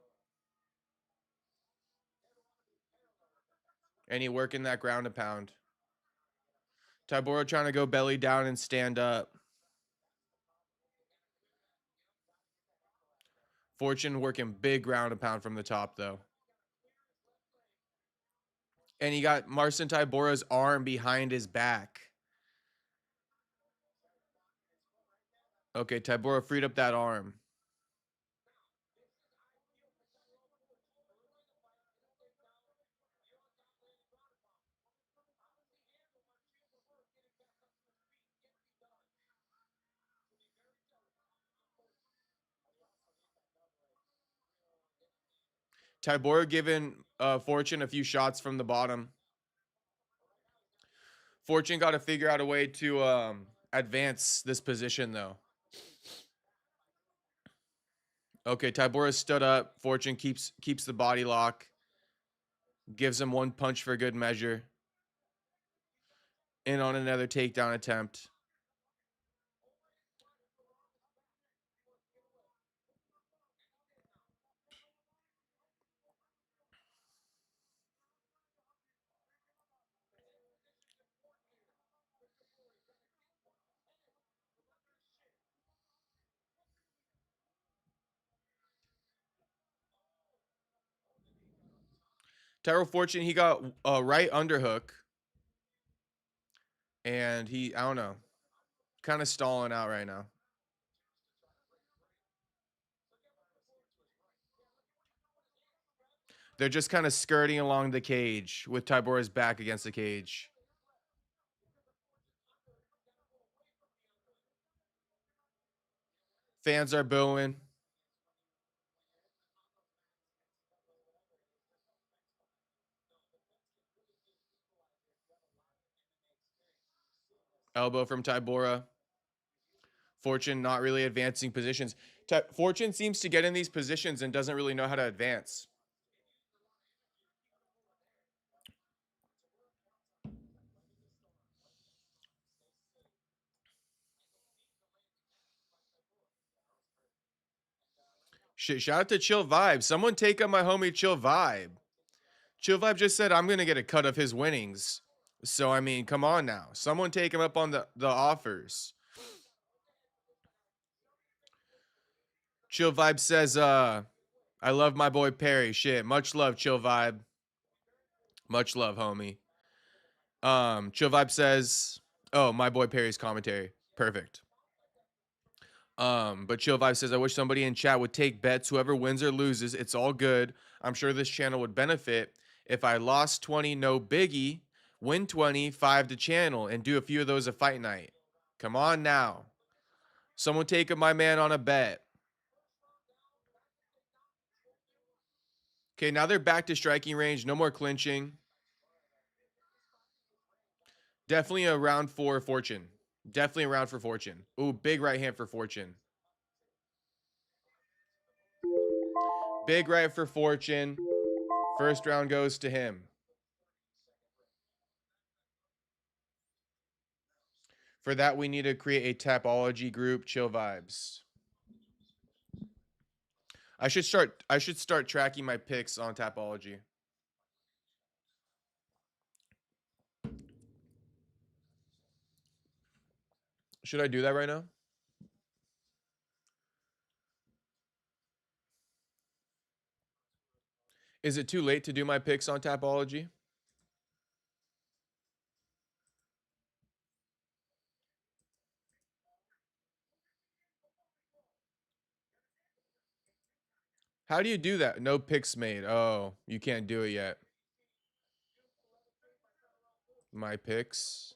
And he working that ground and pound. Tybura trying to go belly down and stand up. Fortune working big ground and pound from the top, though. And he got Marcin Tybura's arm behind his back. Okay, Tybura freed up that arm. Tybura giving Fortune a few shots from the bottom. Fortune got to figure out a way to advance this position, though. Okay, Tybura stood up. Fortune keeps the body lock. Gives him one punch for good measure. In on another takedown attempt. Tyro Fortune, he got a right underhook. And he, I don't know, kind of stalling out right now. They're just kind of skirting along the cage with Tybura's back against the cage. Fans are booing. Elbow from Tybura. Fortune not really advancing positions. Fortune seems to get in these positions and doesn't really know how to advance. Shit, shout out to Chill Vibe. Someone take up my homie Chill Vibe. Chill Vibe just said I'm going to get a cut of his winnings. So, I mean, come on now. Someone take him up on the offers. Chill Vibe says, I love my boy Perry. Shit, much love, Chill Vibe. Much love, homie. Chill Vibe says, oh, my boy Perry's commentary. Perfect. But Chill Vibe says, I wish somebody in chat would take bets. Whoever wins or loses, it's all good. I'm sure this channel would benefit if I lost 20, no biggie, win 20, 5 to channel, and do a few of those a fight night. Come on now. Someone take my man on a bet. Okay, now they're back to striking range. No more clinching. Definitely a round for Fortune. Definitely a round for Fortune. Ooh, big right hand for Fortune. Big right for Fortune. First round goes to him. For that, we need to create a Tapology group. Chill Vibes. I should start tracking my picks on Tapology. Should I do that right now? Is it too late to do my picks on Tapology? How do you do that? No picks made. Oh, you can't do it yet. My picks.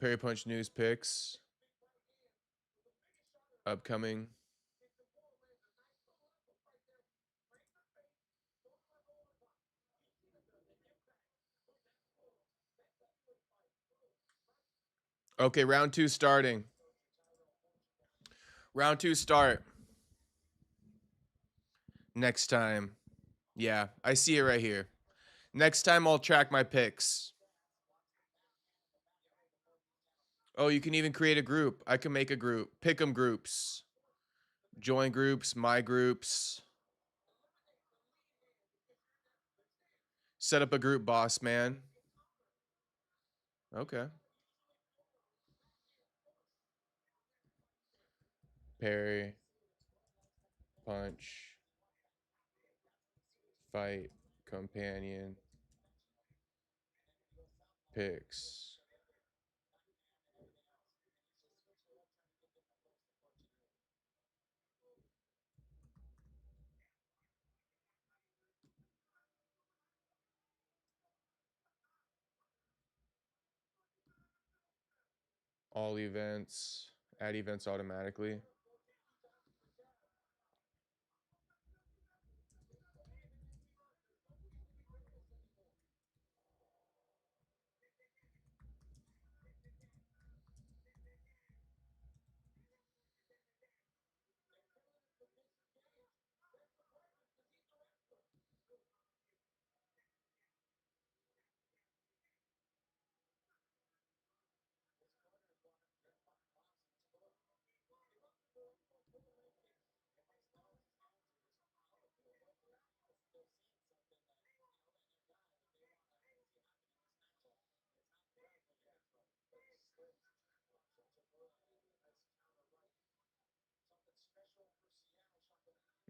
Perry Punch News picks. Upcoming. Okay, round 2 starting. Round 2 start. Next time. Yeah, I see it right here. Next time I'll track my picks. Oh, you can even create a group. I can make a group. Pick 'em groups. Join groups, my groups. Set up a group, boss man. Okay. Parry, punch, fight, companion, picks. All events. Add events automatically.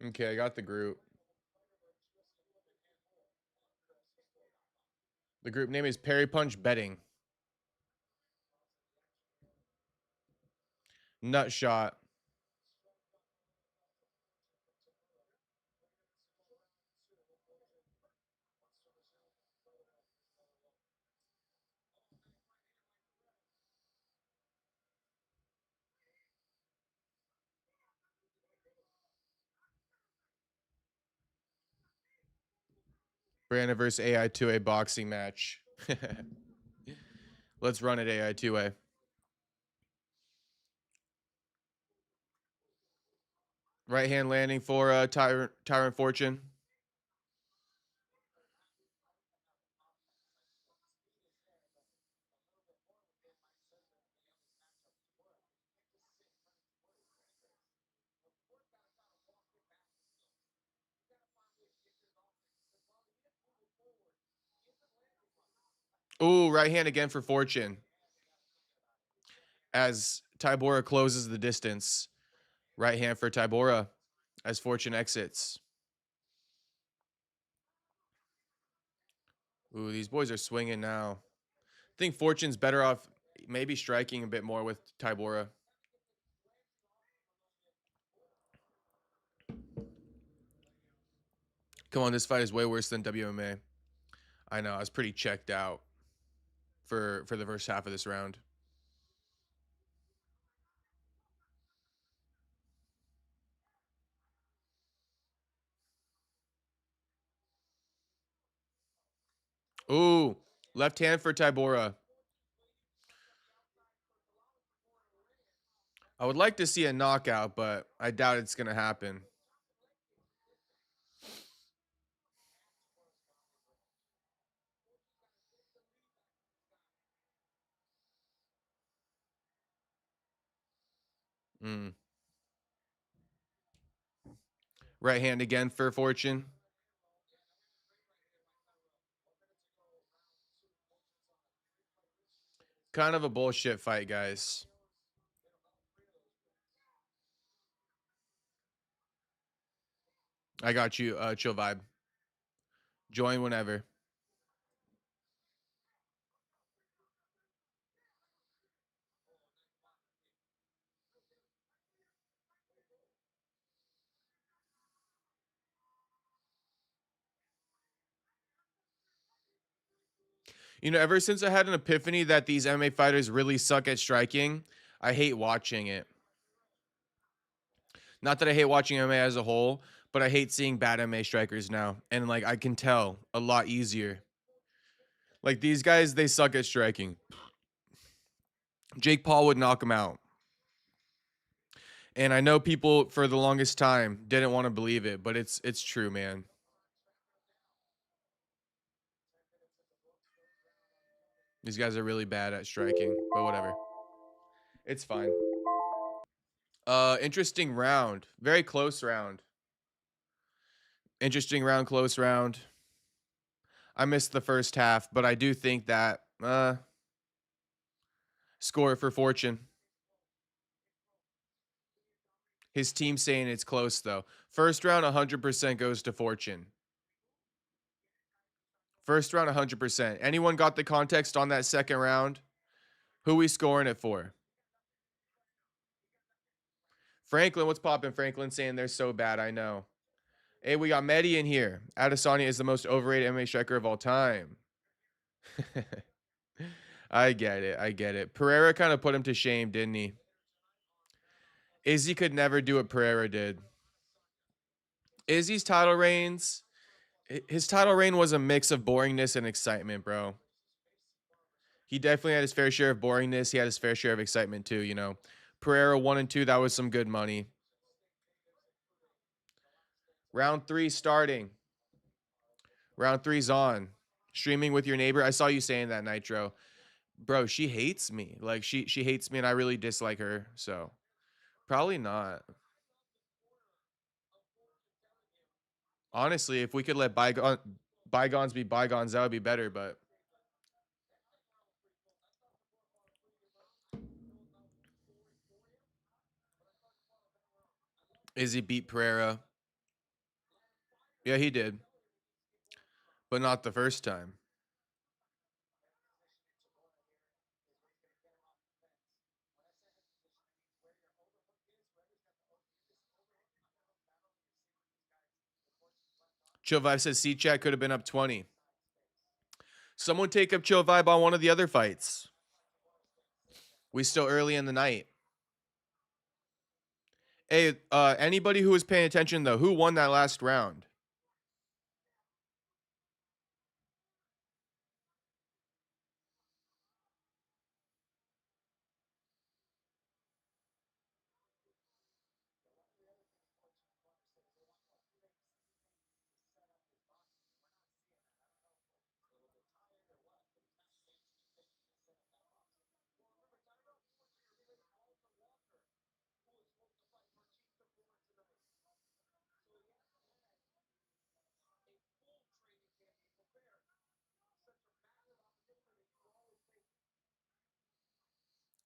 Okay, I got the group. The group name is Parry Punch Betting. Nut Shot. Brandon versus AI2A boxing match. Let's run it, AI2A. Right hand landing for Tyrant Fortune. Ooh, right hand again for Fortune. As Tybura closes the distance. Right hand for Tybura as Fortune exits. Ooh, these boys are swinging now. I think Fortune's better off maybe striking a bit more with Tybura. Come on, this fight is way worse than WMA. I know, I was pretty checked out for the first half of this round. Ooh, left hand for Tybura. I would like to see a knockout, but I doubt it's going to happen. Mm. Right hand again for Fortune. Kind of a bullshit fight, guys. I got you, chill vibe. Join whenever. You know, ever since I had an epiphany that these MMA fighters really suck at striking, I hate watching it. Not that I hate watching MMA as a whole, but I hate seeing bad MMA strikers now. And like I can tell a lot easier. Like these guys, they suck at striking. Jake Paul would knock him out. And I know people for the longest time didn't want to believe it, but it's true, man. These guys are really bad at striking, but whatever. It's fine. Interesting round. Very close round. Interesting round, close round. I missed the first half, but I do think that score it for Fortune. His team saying it's close though. First round 100% goes to Fortune. First round 100%. Anyone got the context on that second round? Who we scoring it for? Franklin, what's popping? Franklin saying they're so bad. I know. Hey, we got Mehdi in here. Adesanya is the most overrated MMA striker of all time. I get it. I get it. Pereira kind of put him to shame, didn't he? Izzy could never do what Pereira did. Izzy's title reigns, his title reign was a mix of boringness and excitement, bro. He definitely had his fair share of boringness. He had his fair share of excitement too, you know. Pereira 1 and 2, that was some good money. Round 3 starting. Round 3's on. Streaming with your neighbor. I saw you saying that, Nitro. Bro, she hates me. Like she hates me and I really dislike her. So, probably not. Honestly, if we could let bygones be bygones, that would be better, but Izzy beat Pereira. Yeah, he did, but not the first time. Chill Vibe says C chat could have been up 20. Someone take up Chill Vibe on one of the other fights. We still early in the night. Hey, anybody who was paying attention though, who won that last round?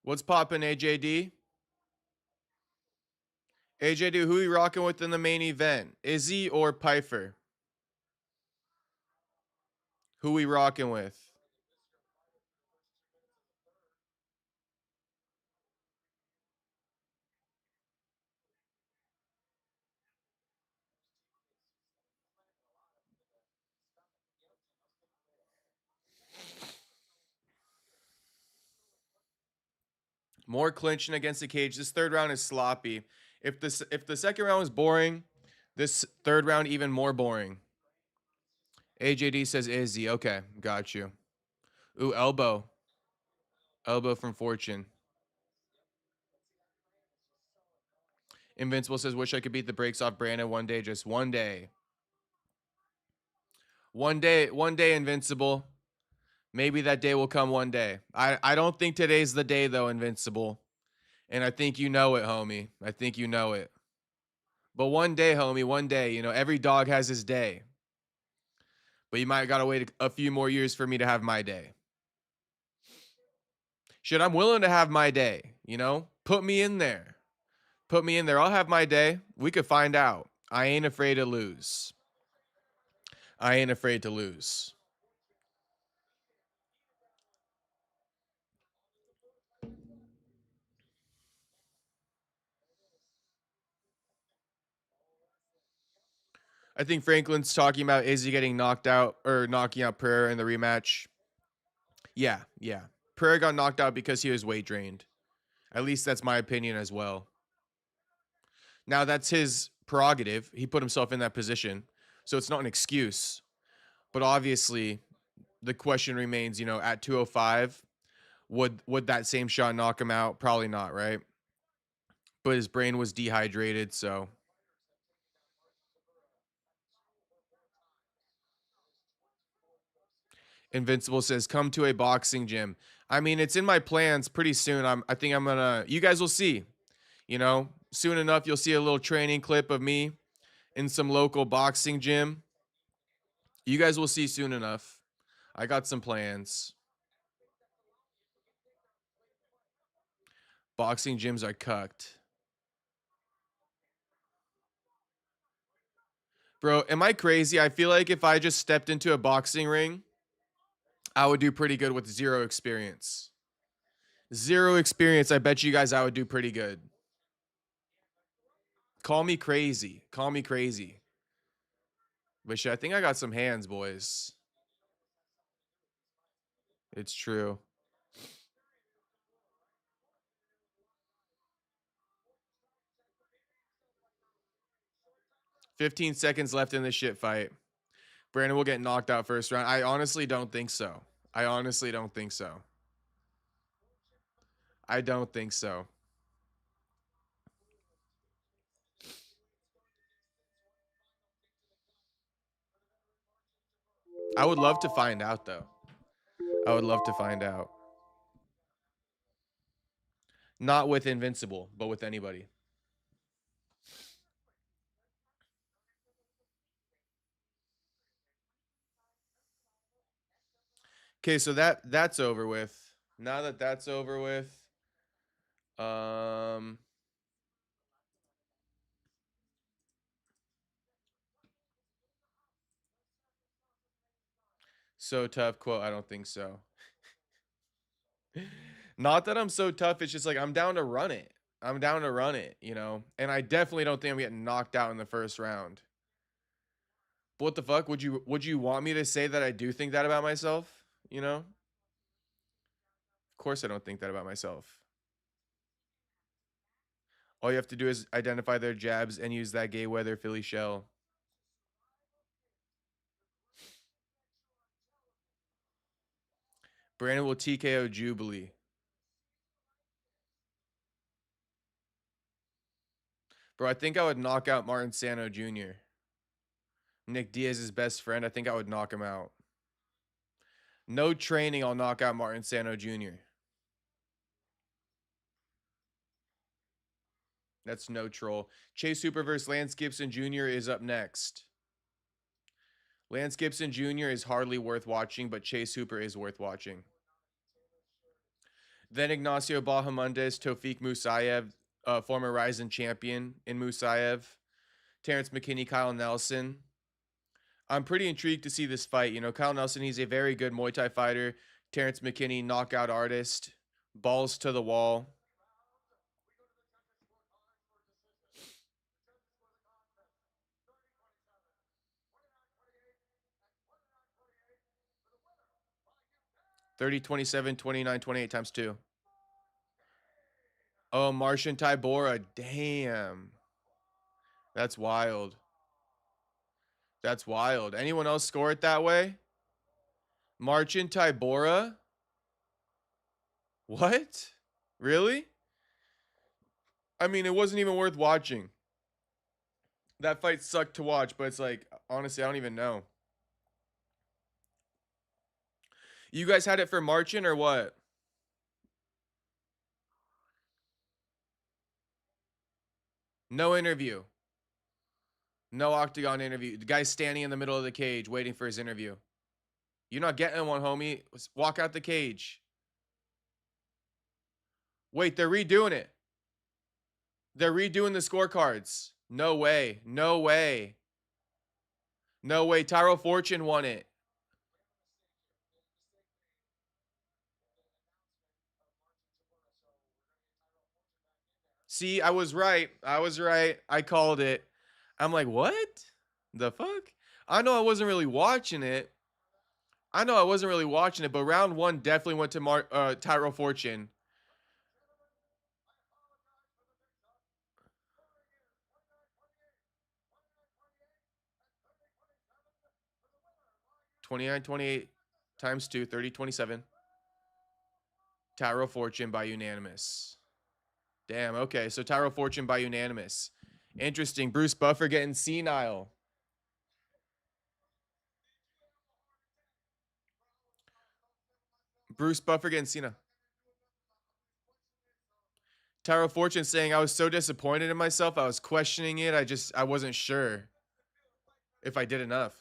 What's poppin', AJD? AJD, who you rocking with in the main event? Izzy or Pyfer? Who we rocking with? More clinching against the cage. This third round is sloppy. If the second round was boring, this third round even more boring. AJD says Izzy. Okay, got you. Ooh, elbow. Elbow from Fortune. Invincible says, wish I could beat the brakes off Brandon one day, just one day. One day, Invincible. Maybe that day will come one day. I don't think today's the day, though, Invincible. And I think you know it, homie. I think you know it. But one day, homie, one day, you know, every dog has his day. But you might got to wait a few more years for me to have my day. Shit, I'm willing to have my day, you know? Put me in there. Put me in there. I'll have my day. We could find out. I ain't afraid to lose. I ain't afraid to lose. I think Franklin's talking about Izzy getting knocked out or knocking out Pereira in the rematch. Yeah, yeah. Pereira got knocked out because he was weight drained. At least that's my opinion as well. Now that's his prerogative. He put himself in that position. So it's not an excuse. But obviously, the question remains, you know, at 205, would that same shot knock him out? Probably not, right? But his brain was dehydrated, so Invincible says, "Come to a boxing gym." I mean, it's in my plans pretty soon. I think I'm gonna. You guys will see. You know, Soon enough, you'll see a little training clip of me in some local boxing gym. You guys will see soon enough. I got some plans. Boxing gyms are cucked. Bro, am I crazy? I feel like if I just stepped into a boxing ring, I would do pretty good with zero experience. Zero experience. I bet you guys I would do pretty good. Call me crazy. Call me crazy. But shit, I think I got some hands, boys. It's true. "15 seconds left in this shit fight. Brandon will get knocked out first round." I honestly don't think so. I honestly don't think so. I don't think so. I would love to find out, though. I would love to find out. Not with Invincible, but with anybody. Okay, so that's over with. Now that that's over with, um, so tough quote. I don't think so. Not that I'm so tough. It's just like I'm down to run it. I'm down to run it, you know. And I definitely don't think I'm getting knocked out in the first round. But what the fuck would you want me to say that I do think that about myself? You know, of course I don't think that about myself. All you have to do is identify their jabs and use that gay weather Philly shell. Brandon will TKO Jubilee. Bro, I think I would knock out Martin Sano Jr. Nick Diaz's best friend. I think I would knock him out. No training, I'll knock out Martin Sano Jr. That's no troll. Chase Hooper versus Lance Gibson Jr. is up next. Lance Gibson Jr. is hardly worth watching, but Chase Hooper is worth watching. Then Ignacio Bahamondes, Tofik Musayev, former Ryzen champion in Musayev. Terrence McKinney, Kyle Nelson. I'm pretty intrigued to see this fight. You know, Kyle Nelson, he's a very good Muay Thai fighter. Terrence McKinney, knockout artist. Balls to the wall. "30, 27, 29, 28 times 2. Oh, Martian Tybora. Damn. That's wild. That's wild. Anyone else score it that way? Martian Tybora? What? Really? I mean, it wasn't even worth watching. That fight sucked to watch, but it's like, honestly, I don't even know. You guys had it for Martian or what? No interview. No octagon interview. The guy's standing in the middle of the cage waiting for his interview. You're not getting one, homie. Walk out the cage. Wait, they're redoing it. They're redoing the scorecards. No way. No way. No way. Tyro Fortune won it. See, I was right. I was right. I called it. I'm like, what? The fuck? I know I wasn't really watching it. I know I wasn't really watching it, but round one definitely went to Tyro Fortune. 29, 28 times 2, 30, 27. Tyro Fortune by unanimous. Damn, okay. So Tyro Fortune by unanimous. Interesting. Bruce Buffer getting senile. Bruce Buffer getting senile. Tyro Fortune saying, I was so disappointed in myself. I was questioning it. I wasn't sure if I did enough.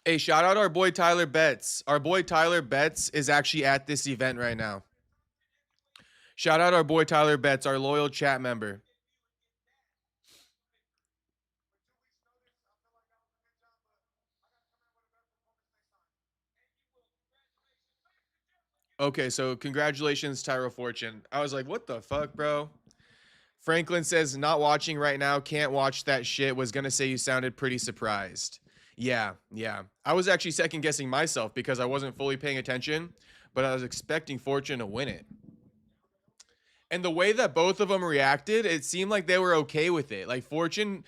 Hey, shout out our boy Tyler Betts. Our boy Tyler Betts is actually at this event right now. Shout out our boy Tyler Betts, our loyal chat member. Okay, so congratulations, Tyro Fortune. I was like, what the fuck, bro? Franklin says, not watching right now. Can't watch that shit. Was going to say you sounded pretty surprised. Yeah, yeah. I was actually second guessing myself because I wasn't fully paying attention, but I was expecting Fortune to win it. And the way that both of them reacted, it seemed like they were okay with it. Like Fortune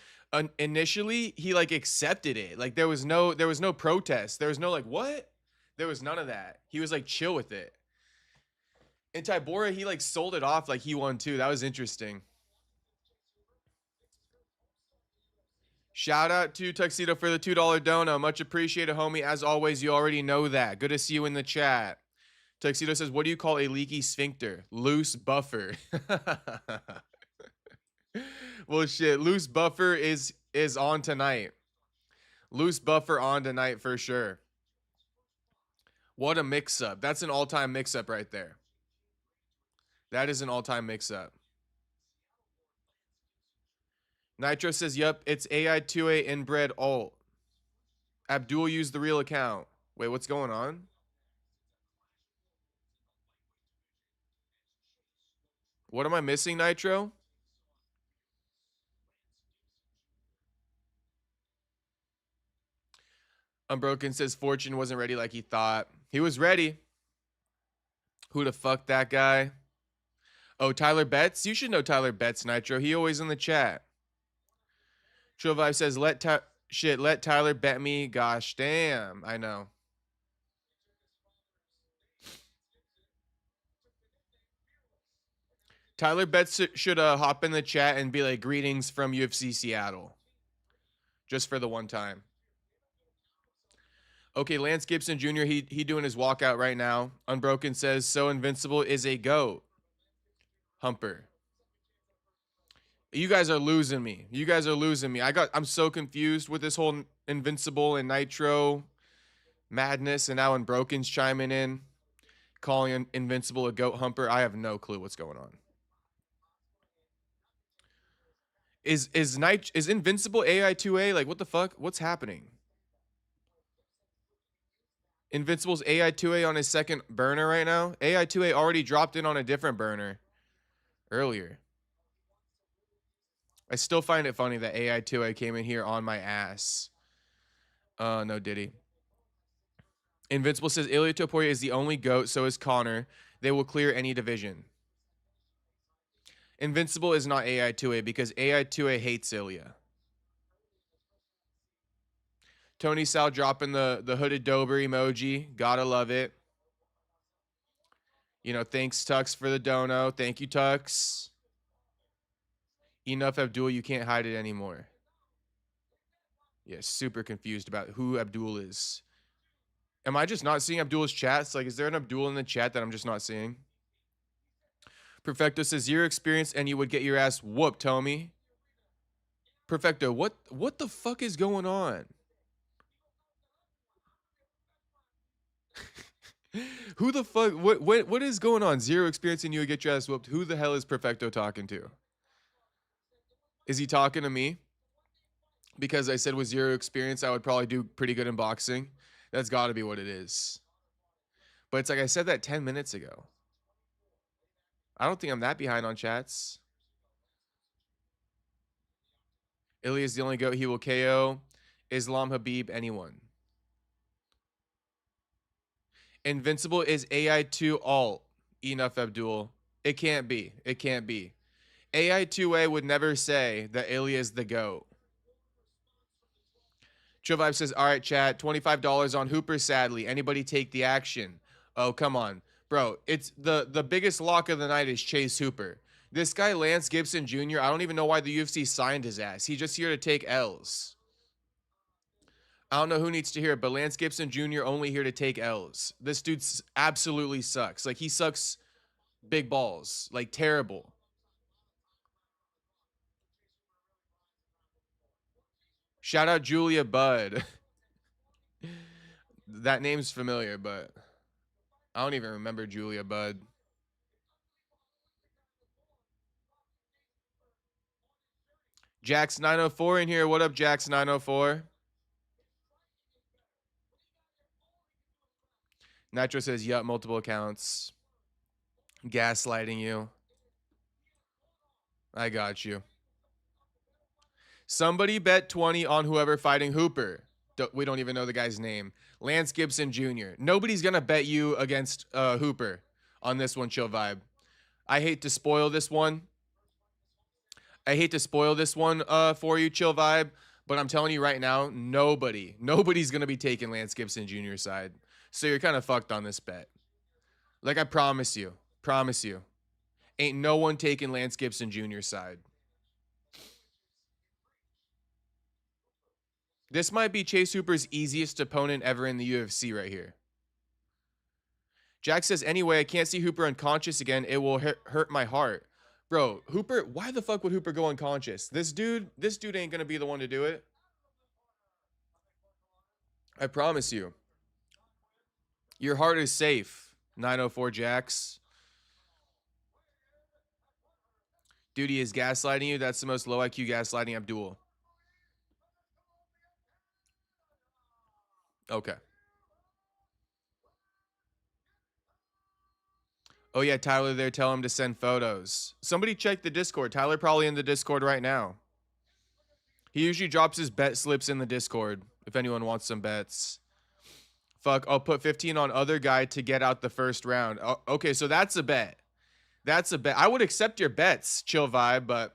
initially, he like accepted it. Like there was no protest. There was no like what? There was none of that. He was like chill with it. And Tybora, he like sold it off like he won too. That was interesting. Shout out to Tuxedo for the $2 dono. Much appreciated, homie. As always, you already know that. Good to see you in the chat. Tuxedo says, what do you call a leaky sphincter? Loose buffer. Well, shit. Loose buffer is on tonight. Loose buffer on tonight for sure. What a mix-up. That's an all-time mix-up right there. That is an all-time mix-up. Nitro says, yep, it's AI2A inbred alt. Abdul used the real account. Wait, what's going on? What am I missing, Nitro? Unbroken says Fortune wasn't ready like he thought. He was ready. Who the fuck that guy? Oh, Tyler Betts? You should know Tyler Betts, Nitro. He always in the chat. Chill Vibe says, let Tyler bet me. Gosh, damn. I know. Tyler Betts should hop in the chat and be like, greetings from UFC Seattle. Just for the one time. Okay, Lance Gibson Jr., he doing his walkout right now. Unbroken says, so Invincible is a GOAT. Humper. You guys are losing me. You guys are losing me. I'm so confused with this whole Invincible and Nitro madness, and now Unbroken's chiming in, calling Invincible a GOAT humper. I have no clue what's going on. Is Invincible AI2A? Like, what the fuck? What's happening? Invincible's AI2A on his second burner right now. AI2A already dropped in on a different burner earlier. I still find it funny that AI2A came in here on my ass. No diddy. Invincible says Ilya Topuria is the only GOAT, so is Connor. They will clear any division. Invincible is not AI2A because AI2A hates Ilya. Tony Sal dropping the hooded Dober emoji. Gotta love it. You know, thanks Tux for the dono. Thank you, Tux. Enough Abdul, you can't hide it anymore. Yeah, super confused about who Abdul is. Am I just not seeing Abdul's chats? Like, is there an Abdul in the chat that I'm just not seeing? Perfecto says, zero experience and you would get your ass whooped, homie. Perfecto, what the fuck is going on? Who the fuck? What is going on? Zero experience and you would get your ass whooped. Who the hell is Perfecto talking to? Is he talking to me? Because I said with zero experience, I would probably do pretty good in boxing. That's got to be what it is. But it's like I said that 10 minutes ago. I don't think I'm that behind on chats. Ilya is the only GOAT he will KO. Islam, Habib, anyone. Invincible is AI2 alt. Enough, Abdul. It can't be. It can't be. AI2A would never say that Ilya is the GOAT. Chill Vibe says, all right, chat, $25 on Hooper, sadly. Anybody take the action? Oh, come on. Bro, it's the biggest lock of the night is Chase Hooper. This guy, Lance Gibson Jr., I don't even know why the UFC signed his ass. He's just here to take L's. I don't know who needs to hear it, but Lance Gibson Jr. only here to take L's. This dude absolutely sucks. Like, he sucks big balls. Like, terrible. Shout out Julia Budd. That name's familiar, but I don't even remember Julia Budd. Jax904 in here. What up, Jax904? Nitro says, yup, multiple accounts. Gaslighting you. I got you. Somebody bet 20 on whoever fighting Hooper. We don't even know the guy's name. Lance Gibson Jr. Nobody's going to bet you against Hooper on this one, Chill Vibe. I hate to spoil this one. For you, Chill Vibe. But I'm telling you right now, nobody's going to be taking Lance Gibson Jr.'s side. So you're kind of fucked on this bet. Like, I promise you. Ain't no one taking Lance Gibson Jr.'s side. This might be Chase Hooper's easiest opponent ever in the UFC right here. Jack says, anyway, I can't see Hooper unconscious again. It will hurt my heart. Bro, Hooper, why the fuck would Hooper go unconscious? This dude ain't going to be the one to do it. I promise you. Your heart is safe, 904 Jax. Dude, he is gaslighting you. That's the most low IQ gaslighting, Abdul. Okay. Oh, yeah, Tyler there. Tell him to send photos. Somebody check the Discord. Tyler probably in the Discord right now. He usually drops his bet slips in the Discord if anyone wants some bets. Fuck, I'll put 15 on other guy to get out the first round. Oh, okay, so that's a bet. I would accept your bets, Chill Vibe, but,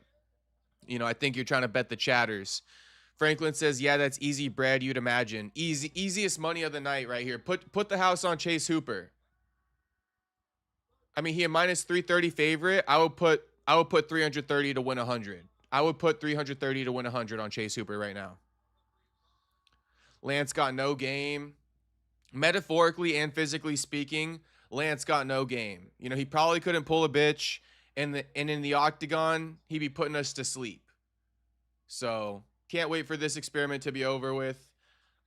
you know, I think you're trying to bet the chatters. Franklin says, yeah, that's easy bread, you'd imagine. Easiest money of the night right here. Put the house on Chase Hooper. I mean, he a minus 330 favorite. I would put 330 to win 100. I would put 330 to win 100 on Chase Hooper right now. Lance got no game. Metaphorically and physically speaking, Lance got no game. You know, he probably couldn't pull a bitch, and in the octagon, he'd be putting us to sleep. So, can't wait for this experiment to be over with.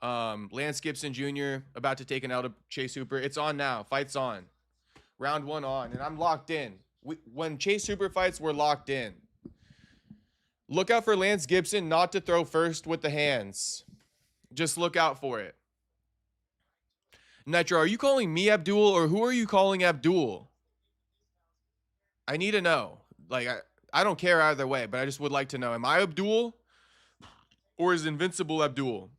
Lance Gibson Jr. about to take an out of Chase Hooper. It's on now. Fight's on. Round 1 on, and I'm locked in. When Chase Hooper fights, we're locked in. Look out for Lance Gibson not to throw first with the hands. Just look out for it. Nitro, are you calling me Abdul, or who are you calling Abdul? I need to know. Like, I don't care either way, but I just would like to know. Am I Abdul, or is Invincible Abdul?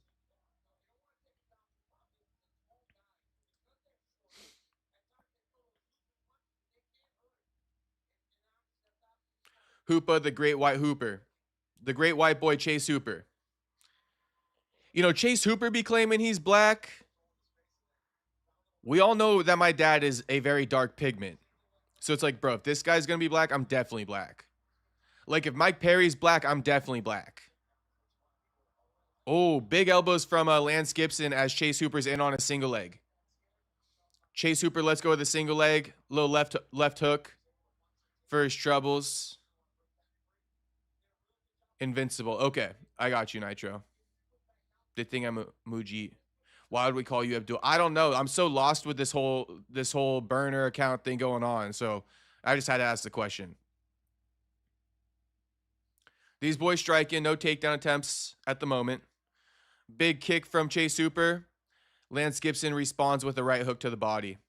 Hoopa, the great white Hooper. The great white boy Chase Hooper. You know, Chase Hooper be claiming he's black. We all know that my dad is a very dark pigment. So it's like, bro, if this guy's going to be black, I'm definitely black. Like, if Mike Perry's black, I'm definitely black. Oh, big elbows from Lance Gibson as Chase Hooper's in on a single leg. Chase Hooper, let's go with a single leg. Little left hook for his troubles. Invincible. Okay, I got you, Nitro. They think I'm a Muji. Why would we call you Abdul? I don't know. I'm so lost with this whole burner account thing going on. So I just had to ask the question. These boys striking, no takedown attempts at the moment. Big kick from Chase Hooper. Lance Gibson responds with a right hook to the body.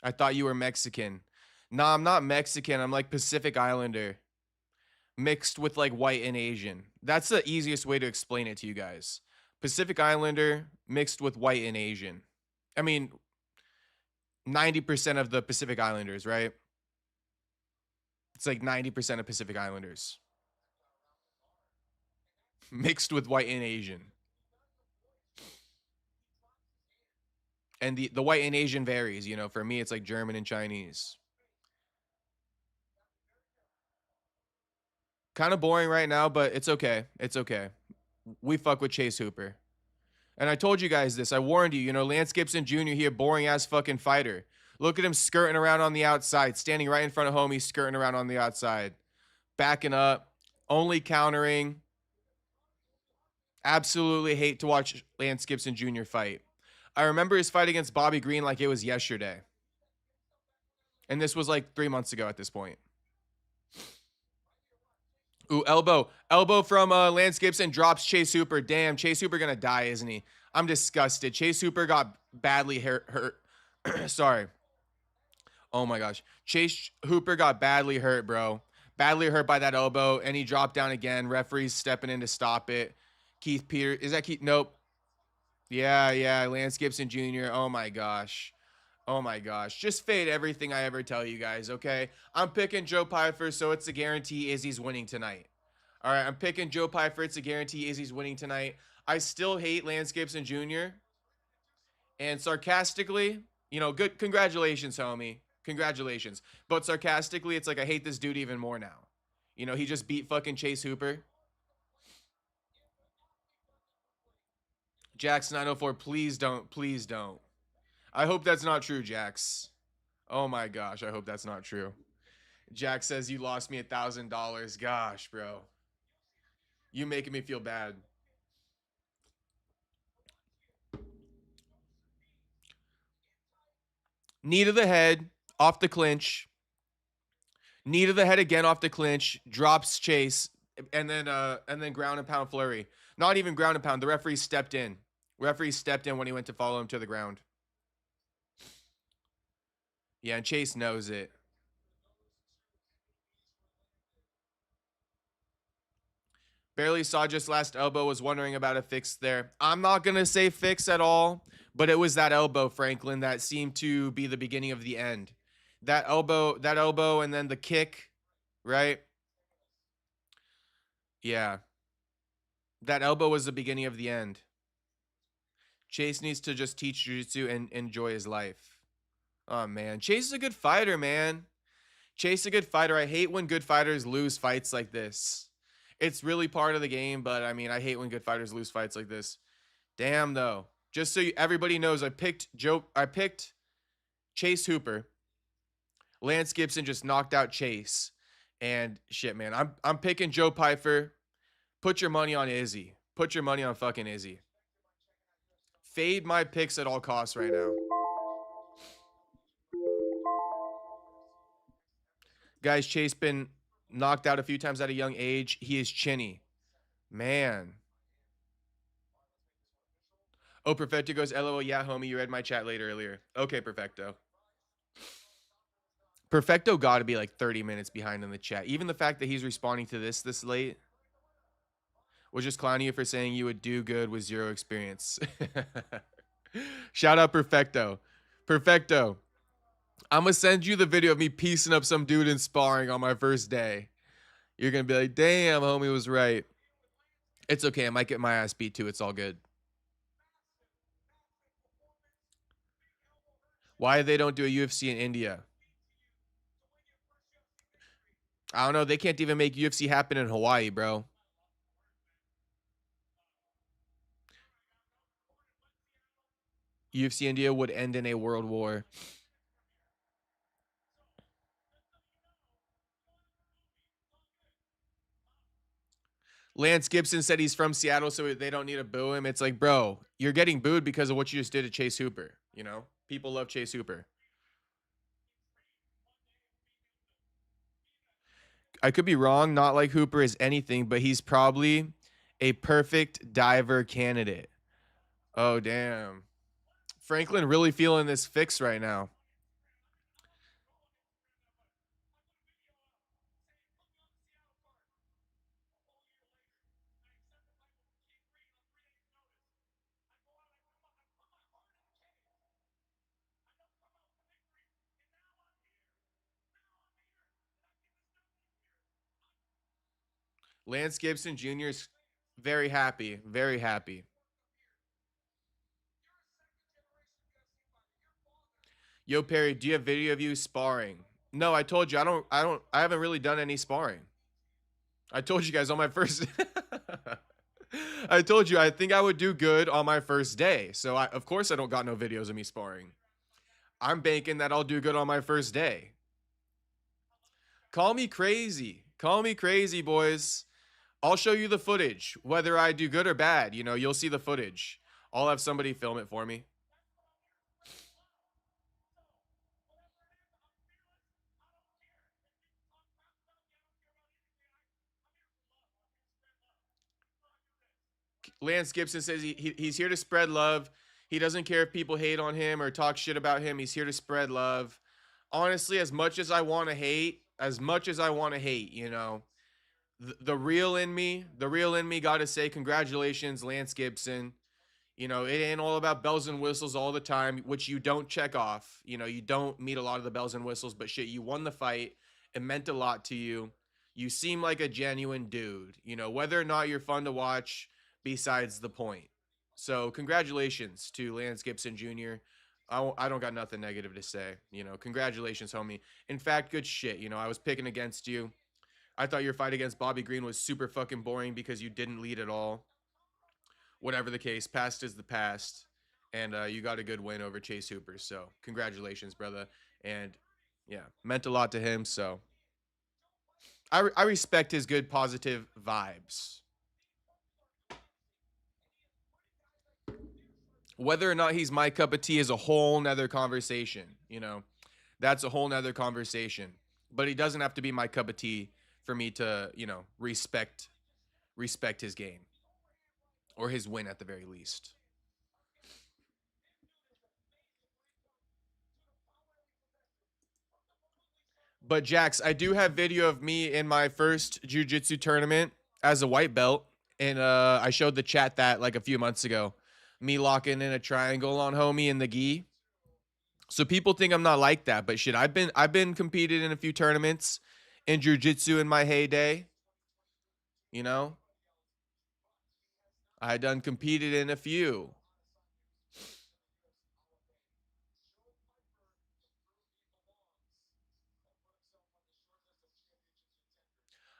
I thought you were Mexican. Nah, I'm not Mexican. I'm like Pacific Islander. Mixed with like white and Asian. That's the easiest way to explain it to you guys. Pacific Islander mixed with white and Asian. I mean, 90% of the Pacific Islanders, right? It's like 90% of Pacific Islanders. Mixed with white and Asian. And the white and Asian varies, you know. For me, it's like German and Chinese. Kind of boring right now, but it's okay. It's okay. We fuck with Chase Hooper. And I told you guys this. I warned you. You know, Lance Gibson Jr. here, boring ass fucking fighter. Look at him skirting around on the outside, standing right in front of homie, skirting around on the outside, backing up, only countering. Absolutely hate to watch Lance Gibson Jr. fight. I remember his fight against Bobby Green like it was yesterday. And this was like 3 months ago at this point. Ooh, elbow. Elbow from Lance Gibson drops Chase Hooper. Damn, Chase Hooper gonna die, isn't he? I'm disgusted. Chase Hooper got badly hurt. Sorry. Oh my gosh. Chase Hooper got badly hurt, bro. Badly hurt by that elbow, and he dropped down again. Referee's stepping in to stop it. Keith Peter. Is that Keith? Nope. Yeah. Lance Gibson Jr. Oh my gosh. Oh my gosh. Just fade everything I ever tell you guys, okay? I'm picking Joe Pyfer, so it's a guarantee Izzy's winning tonight. All right, I'm picking Joe Pyfer. It's a guarantee Izzy's winning tonight. I still hate Lance Gibson Jr. And sarcastically, you know, good. Congratulations, homie. Congratulations. But sarcastically, it's like I hate this dude even more now. You know, he just beat fucking Chase Hooper. Jax 904, please don't. Please don't. I hope that's not true, Jax. Oh my gosh, I hope that's not true. Jack says you lost me $1,000. Gosh, bro. You making me feel bad. Knee to the head, off the clinch. Knee to the head again off the clinch. Drops Chase, and then ground and pound flurry. Not even ground and pound. The referee stepped in. Referee stepped in when he went to follow him to the ground. Yeah, and Chase knows it. Barely saw just last elbow. Was wondering about a fix there. I'm not gonna say fix at all, but it was that elbow, Franklin, that seemed to be the beginning of the end. That elbow, and then the kick, right? Yeah, that elbow was the beginning of the end. Chase needs to just teach jiu-jitsu and enjoy his life. Oh man, Chase is a good fighter, man. Chase is a good fighter. I hate when good fighters lose fights like this. It's really part of the game, but I mean, I hate when good fighters lose fights like this. Damn though. Just so everybody knows, I picked Chase Hooper. Lance Gibson just knocked out Chase. And shit, man. I'm picking Joe Pyfer. Put your money on Izzy. Put your money on fucking Izzy. Fade my picks at all costs right now. Guys, Chase been knocked out a few times at a young age. He is chinny. Man. Oh, Perfecto goes, LOL, yeah, homie, you read my chat late earlier. Okay, Perfecto. Perfecto got to be like 30 minutes behind in the chat. Even the fact that he's responding to this late was just clowning you for saying you would do good with zero experience. Shout out Perfecto. Perfecto. I'm going to send you the video of me piecing up some dude in sparring on my first day. You're going to be like, damn, homie was right. It's okay. I might get my ass beat too. It's all good. Why they don't do a UFC in India? I don't know. They can't even make UFC happen in Hawaii, bro. UFC India would end in a world war. Lance Gibson said he's from Seattle, so they don't need to boo him. It's like, bro, you're getting booed because of what you just did to Chase Hooper. You know, people love Chase Hooper. I could be wrong. Not like Hooper is anything, but he's probably a perfect diver candidate. Oh, damn. Franklin really feeling this fix right now. Lance Gibson Jr. is very happy. Very happy. Yo, Perry, do you have video of you sparring? No, I told you I haven't really done any sparring. I told you guys on my first. I told you I think I would do good on my first day. So of course I don't got no videos of me sparring. I'm banking that I'll do good on my first day. Call me crazy. Call me crazy, boys. I'll show you the footage, whether I do good or bad. You know, you'll see the footage. I'll have somebody film it for me. Lance Gibson says he's here to spread love. He doesn't care if people hate on him or talk shit about him. He's here to spread love. Honestly, as much as I want to hate, you know, the real in me got to say congratulations, Lance Gibson. You know, it ain't all about bells and whistles all the time, which you don't check off. You know, you don't meet a lot of the bells and whistles, but shit, you won the fight. It meant a lot to you. You seem like a genuine dude. You know, whether or not you're fun to watch, besides the point. So, congratulations to Lance Gibson Jr. I don't got nothing negative to say. You know, congratulations, homie. In fact, good shit. You know, I was picking against you. I thought your fight against Bobby Green was super fucking boring because you didn't lead at all. Whatever the case, past is the past, and you got a good win over Chase Hooper. So congratulations, brother. And yeah, meant a lot to him. So I respect his good positive vibes. Whether or not he's my cup of tea is a whole nother conversation. You know, that's a whole nother conversation. But he doesn't have to be my cup of tea for me to, you know, respect his game or his win at the very least. But Jax, I do have video of me in my first jiu-jitsu tournament as a white belt, and I showed the chat that like a few months ago. Me locking in a triangle on homie in the gi. So people think I'm not like that, but shit, I've been competed in a few tournaments in jiu-jitsu in my heyday. You know, I done competed in a few.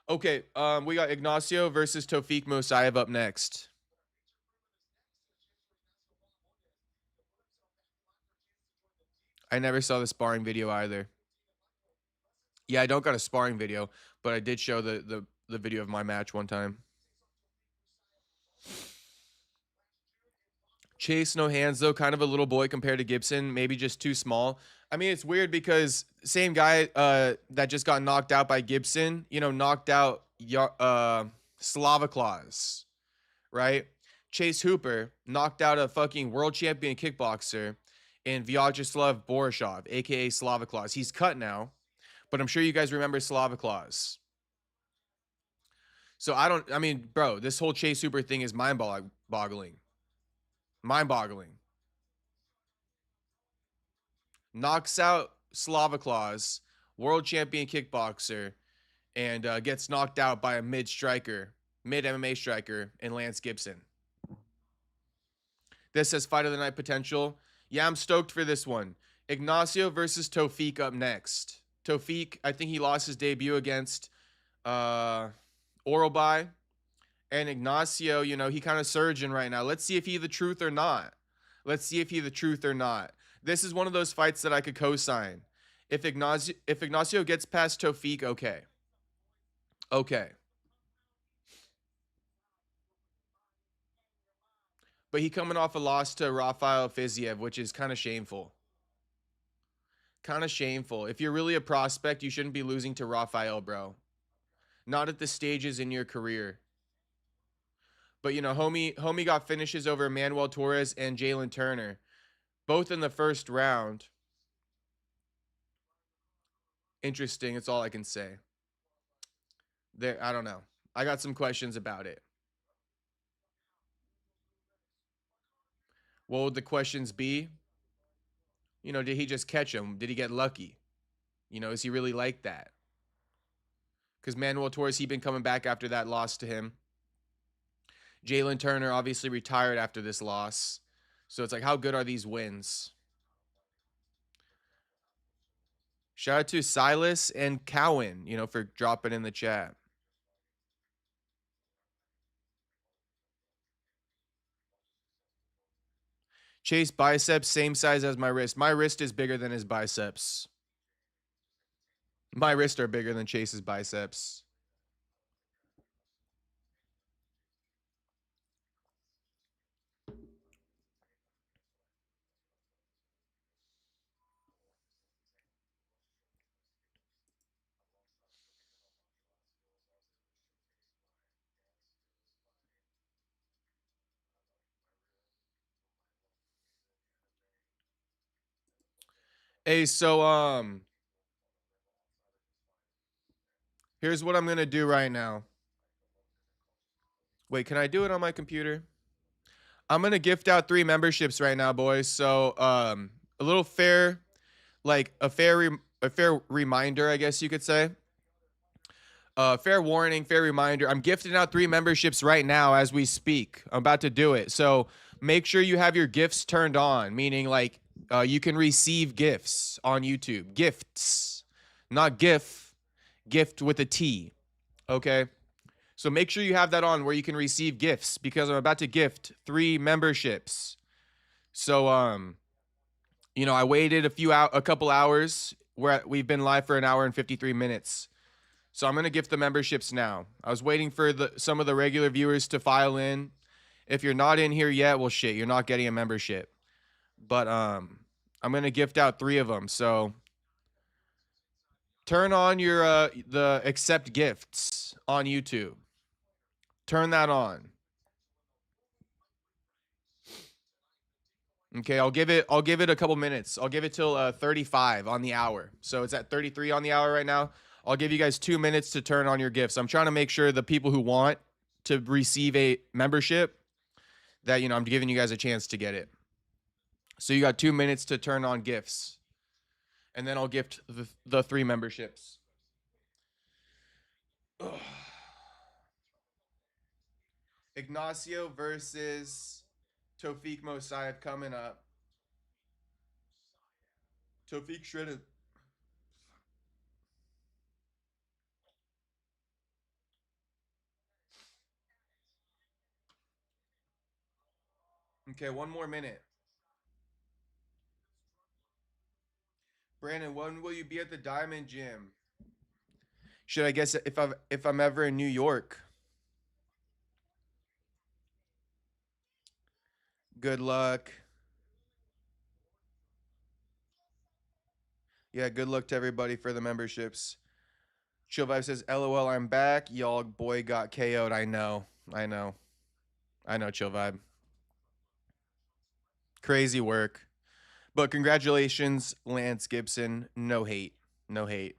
Okay, we got Ignacio versus Tofik Mosayev up next. I never saw the sparring video either. Yeah, I don't got a sparring video, but I did show the video of my match one time. Chase no hands though, kind of a little boy compared to Gibson, maybe just too small. I mean, it's weird because same guy that just got knocked out by Gibson, you know, knocked out Slava Claus, right? Chase Hooper knocked out a fucking world champion kickboxer in Vyacheslav Borisov, aka Slava Claus. He's cut now, but I'm sure you guys remember Slava Claus. So I mean, bro, this whole Chase Hooper thing is boggling. Mind boggling. Knocks out Slava Claus, world champion kickboxer, and gets knocked out by a mid MMA striker in Lance Gibson. This says fight of the night potential. Yeah, I'm stoked for this one. Ignacio versus Tofik up next. Tofik, I think he lost his debut against uh, Oralby. And Ignacio, you know, he kind of surging right now. Let's see if he the truth or not. Let's see if he the truth or not. This is one of those fights that I could co-sign. If Ignacio gets past Tofik, okay. Okay. But he coming off a loss to Rafael Fiziev, which is kind of shameful. Kind of shameful. If you're really a prospect, you shouldn't be losing to Rafael, bro. Not at the stages in your career. But you know, homie got finishes over Manuel Torres and Jalen Turner, both in the first round. Interesting. It's all I can say. There, I don't know. I got some questions about it. What would the questions be? You know, did he just catch him? Did he get lucky? You know, is he really like that? Because Manuel Torres, he been coming back after that loss to him. Jalen Turner obviously retired after this loss. So it's like, how good are these wins? Shout out to Silas and Cowan, you know, for dropping in the chat. Chase biceps, same size as my wrist. My wrist is bigger than his biceps. My wrists are bigger than Chase's biceps. Hey, so here's what I'm gonna do right now. Wait, can I do it on my computer? I'm gonna gift out 3 memberships right now, boys. So a little fair, like a fair reminder, I guess you could say. Fair warning, fair reminder. I'm gifting out 3 memberships right now as we speak. I'm about to do it. So make sure you have your gifts turned on, meaning like you can receive gifts on YouTube. Gifts, not GIF, gift with a T. Okay. So make sure you have that on where you can receive gifts because I'm about to gift 3 memberships. So I waited a couple hours. We've been live for an hour and 53 minutes. So I'm gonna gift the memberships now. I was waiting for some of the regular viewers to file in. If you're not in here yet, well, shit, you're not getting a membership. But I'm gonna gift out 3 of them. So turn on your the accept gifts on YouTube. Turn that on. Okay, I'll give it a couple minutes. I'll give it till 35 on the hour. So it's at 33 on the hour right now. I'll give you guys 2 minutes to turn on your gifts. I'm trying to make sure the people who want to receive a membership that I'm giving you guys a chance to get it. So you got 2 minutes to turn on gifts. And then I'll gift the 3 memberships. Ugh. Ignacio versus Tofik Mosayev coming up. Tofik shredded. Okay, 1 more minute. Brandon, when will you be at the Diamond Gym? Should I guess if I'm ever in New York? Good luck. Yeah, good luck to everybody for the memberships. Chill Vibe says, LOL, I'm back. Y'all boy got KO'd. I know. I know. I know, Chill Vibe. Crazy work. But congratulations, Lance Gibson. No hate. No hate.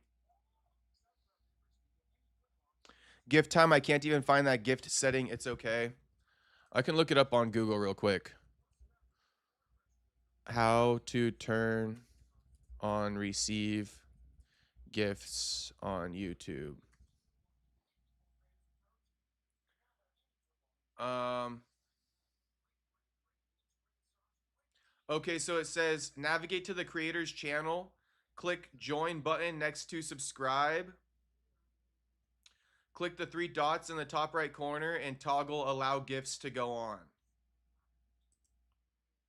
Gift time. I can't even find that gift setting. It's okay. I can look it up on Google real quick. How to turn on receive gifts on YouTube. Um Okay, so it says navigate to the creator's channel, click join button next to subscribe, click the 3 dots in the top right corner, and toggle allow gifts to go on.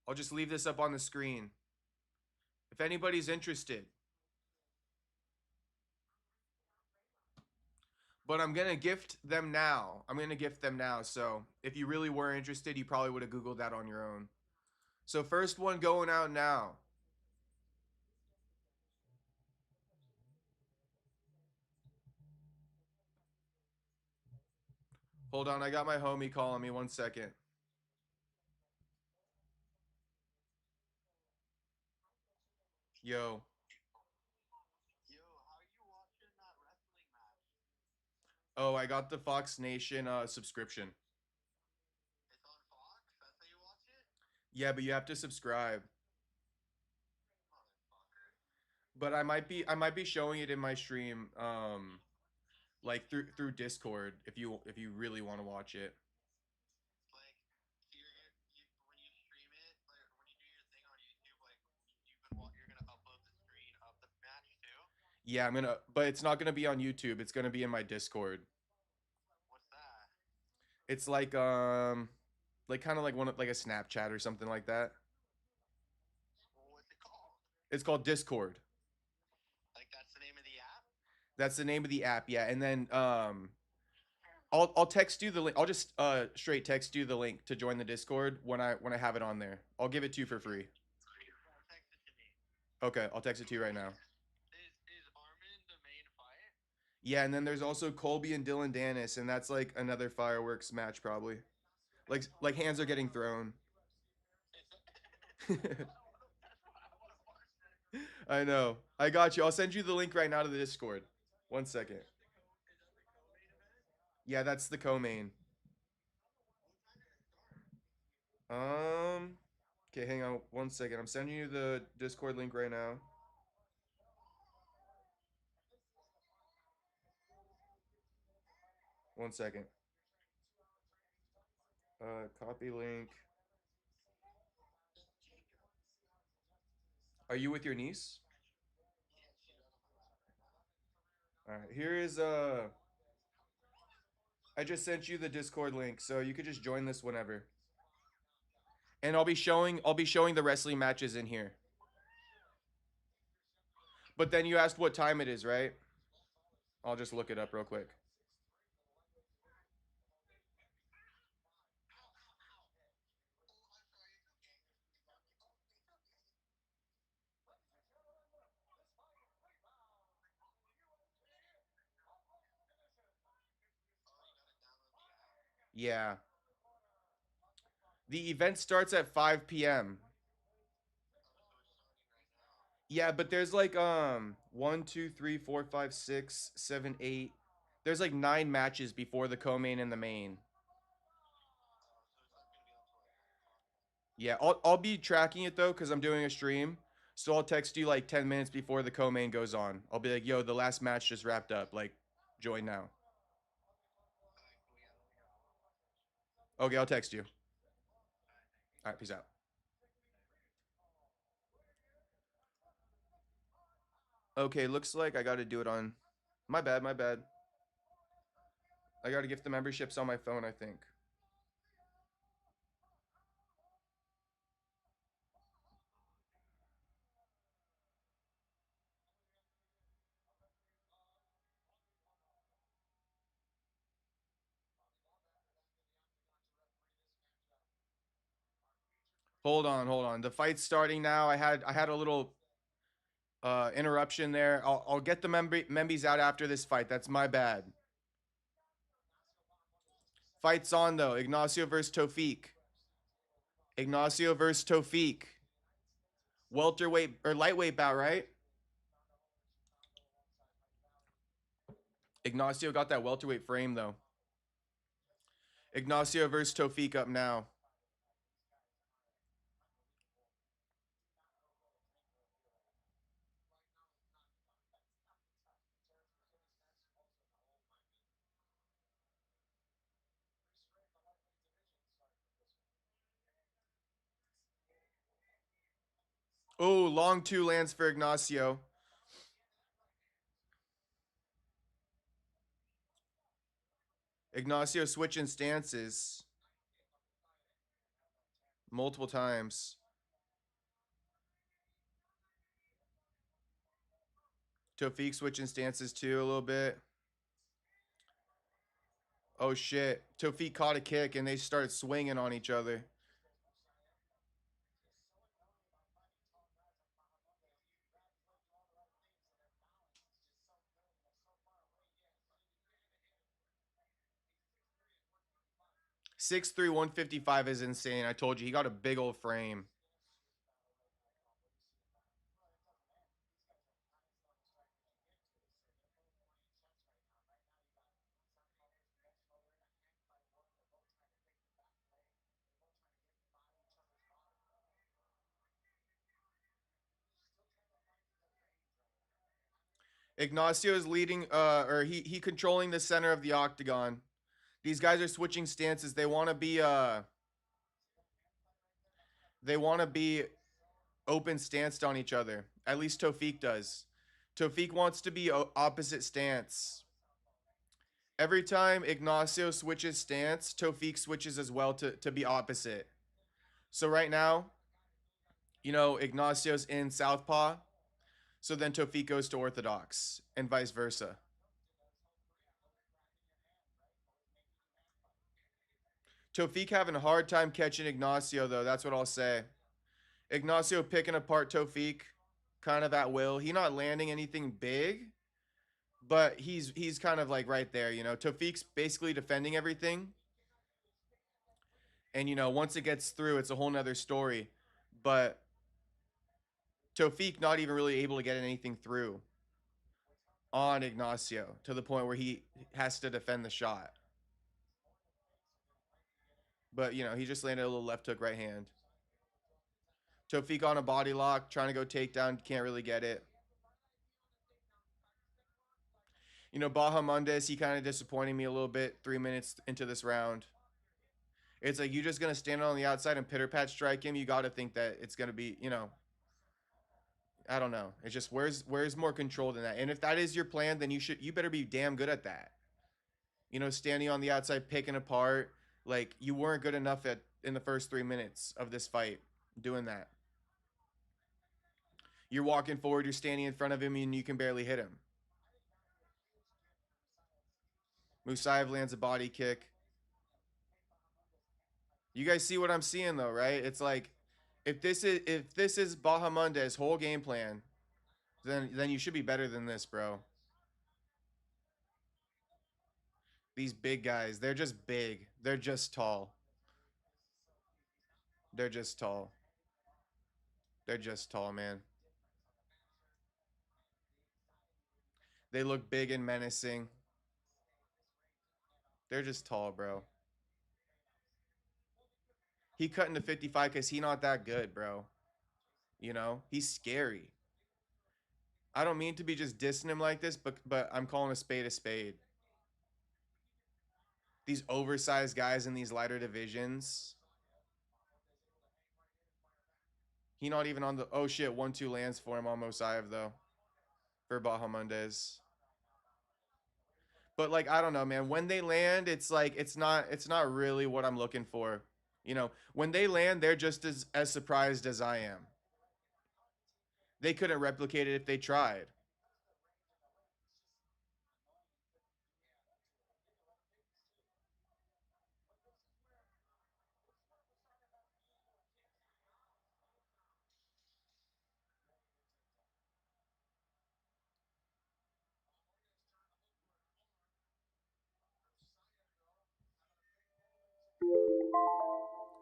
I'll just leave this up on the screen. If anybody's interested. But I'm going to gift them now. I'm going to gift them now. So if you really were interested, you probably would have Googled that on your own. So first one going out now. Hold on, I got my homie calling me. 1 second. Yo. Oh, I got the Fox Nation subscription. Yeah, but you have to subscribe. But I might be showing it in my stream like through Discord if you really want to watch it. Yeah, but it's not gonna be on YouTube. It's gonna be in my Discord. It's like kind of like like a Snapchat or something like that. It's called Discord. Like that's the name of the app. That's the name of the app. Yeah, and then I'll text you the link. I'll just straight text you the link to join the Discord when I have it on there. I'll give it to you for free. Yeah, text it to me. Okay, I'll text it to you right now. Is Armin the main fight? Yeah, and then there's also Colby and Dylan Dennis, and that's like another fireworks match probably. Like hands are getting thrown. I know. I got you. I'll send you the link right now to the Discord. One second. Yeah, that's the co-main. Um. Okay, hang on one second. I'm sending you the Discord link right now. One second. Copy link. Are you with your niece? Yeah, she's right on my lap right now. All right. Here is I just sent you the Discord link, so you could just join this whenever. And I'll be showing the wrestling matches in here. But then you asked what time it is, right? I'll just look it up real quick. Oh, I'm sorry. It's okay. It's okay. Oh, it's okay. Oh, you gotta download the app. Yeah. The event starts at 5 p.m. Oh, so it's starting right now. Yeah, but there's like one, two, three, four, five, six, seven, eight. There's like 9 matches before the co-main and the main. Oh, so it's not gonna be until like 1 o'clock then. Yeah, I'll be tracking it though because I'm doing a stream. So I'll text you like 10 minutes before the co-main goes on. I'll be like, "Yo, the last match just wrapped up. Like, join now." All right, cool. Yeah, let me know. Okay, I'll text you. All right, thank you. All right, peace out. Okay, looks like I got to do it on. My bad, my bad. I got to gift the memberships on my phone, I think. Hold on, hold on. The fight's starting now. I had a little interruption there. I'll get the membies out after this fight. That's my bad. Fight's on though. Ignacio versus Tofik. Ignacio versus Tofik. Welterweight or lightweight bout, right? Ignacio got that welterweight frame though. Ignacio versus Tofik up now. Oh, long two lands for Ignacio. Ignacio switching stances multiple times. Tofik switching stances too a little bit. Oh shit. Tofik caught a kick and they started swinging on each other. Six three 155 is insane. I told you he got a big old frame. Ignacio is leading or he controlling the center of the octagon. These guys are switching stances. They want to be open stanced on each other. At least Tofik does. Tofik wants to be opposite stance. Every time Ignacio switches stance, Tofik switches as well to be opposite. So right now, Ignacio's in Southpaw, so then Tofik goes to Orthodox, and vice versa. Tofik having a hard time catching Ignacio, though. That's what I'll say. Ignacio picking apart Tofik kind of at will. He not landing anything big, but he's kind of like right there. Tofik's basically defending everything, and once it gets through, it's a whole nother story. But Tofik not even really able to get anything through on Ignacio to the point where he has to defend the shot. But he just landed a little left hook right hand. Tofik on a body lock, trying to go takedown, can't really get it. Bahamondes, he kind of disappointing me a little bit 3 minutes into this round. It's like you just gonna stand on the outside and pitter pat strike him. You got to think that it's gonna be, I don't know. It's just where's more control than that. And if that is your plan, then you better be damn good at that. Standing on the outside, picking apart. Like you weren't good enough in the first 3 minutes of this fight doing that. You're walking forward, you're standing in front of him, and you can barely hit him. Musayev lands a body kick. You guys see what I'm seeing though, right? It's like if this is Bahamondes' whole game plan, then you should be better than this, bro. These big guys, they're just big. They're just tall. They're just tall. They're just tall, man. They look big and menacing. They're just tall, bro. He cut into 55 because he not that good, bro. He's scary. I don't mean to be just dissing him like this, but I'm calling a spade a spade. These oversized guys in these lighter divisions. He not even on the oh shit 1-2 lands for him on Mosayev though for Bahamondes. But like I don't know, man. When they land, it's like it's not really what I'm looking for. When they land, they're just as surprised as I am. They couldn't replicate it if they tried.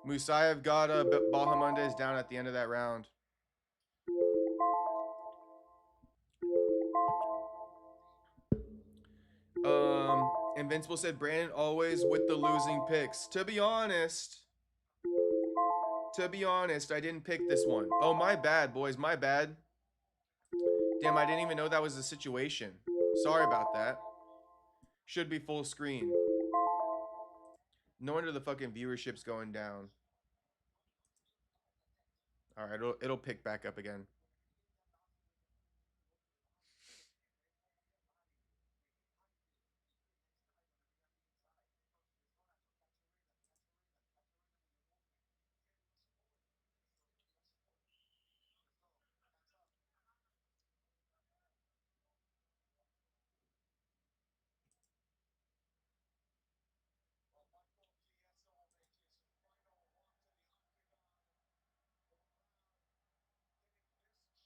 Musayev got Bahamondes down at the end of that round. Invincible said Brandon always with the losing picks. To be honest, I didn't pick this one. Oh, my bad, boys. My bad. Damn, I didn't even know that was the situation. Sorry about that. Should be full screen. No wonder the fucking viewership's going down. All right, it'll pick back up again.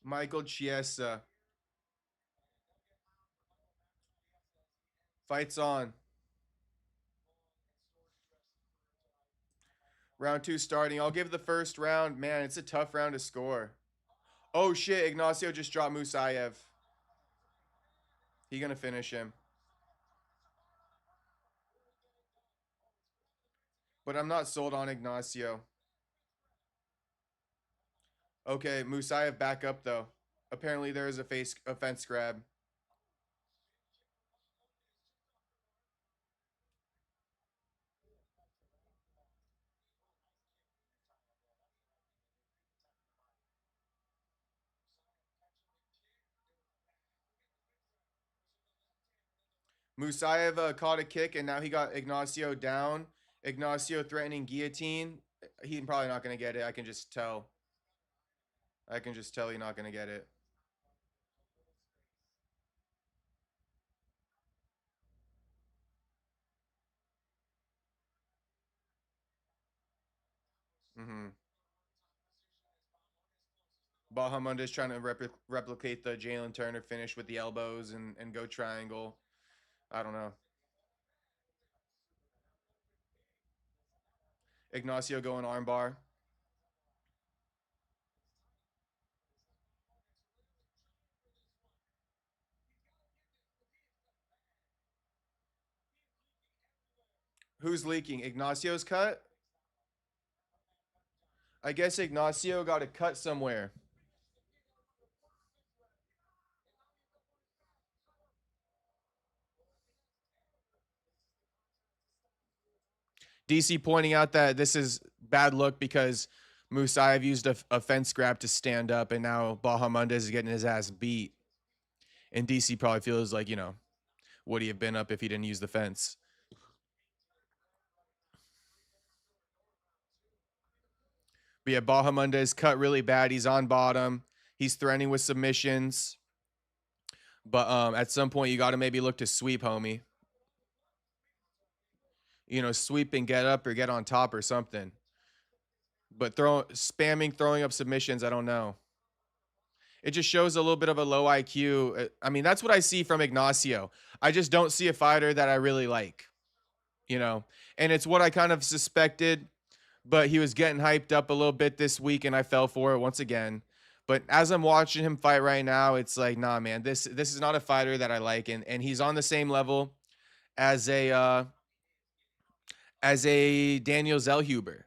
Michael Chiesa. Fights on. Round 2 starting. I'll give the first round. Man, it's a tough round to score. Oh shit, Ignacio just dropped Musayev. He gonna finish him. But I'm not sold on Ignacio. Okay, Musayev back up though. Apparently there is a fence grab. Musayev caught a kick and now he got Ignacio down. Ignacio threatening guillotine. He's probably not going to get it. I can just tell. I can just tell you're not gonna get it. Mm-hmm. Bahamunda's trying to replicate the Jalen Turner finish with the elbows and go triangle. I don't know. Ignacio going armbar. Who's leaking? Ignacio's cut? I guess Ignacio got a cut somewhere. DC pointing out that this is bad look because Musayev used a fence grab to stand up, and now Bahamundez is getting his ass beat. And DC probably feels like, would he have been up if he didn't use the fence? But yeah, Bahamundez cut really bad. He's on bottom. He's threatening with submissions. But at some point, you got to maybe look to sweep, homie. Sweep and get up or get on top or something. But throwing up submissions, I don't know. It just shows a little bit of a low IQ. I mean, that's what I see from Ignacio. I just don't see a fighter that I really like, you know. And it's what I kind of suspected, but he was getting hyped up a little bit this week, and I fell for it once again. But as I'm watching him fight right now, it's like, nah, man, this is not a fighter that I like, and he's on the same level as a Daniel Zellhuber.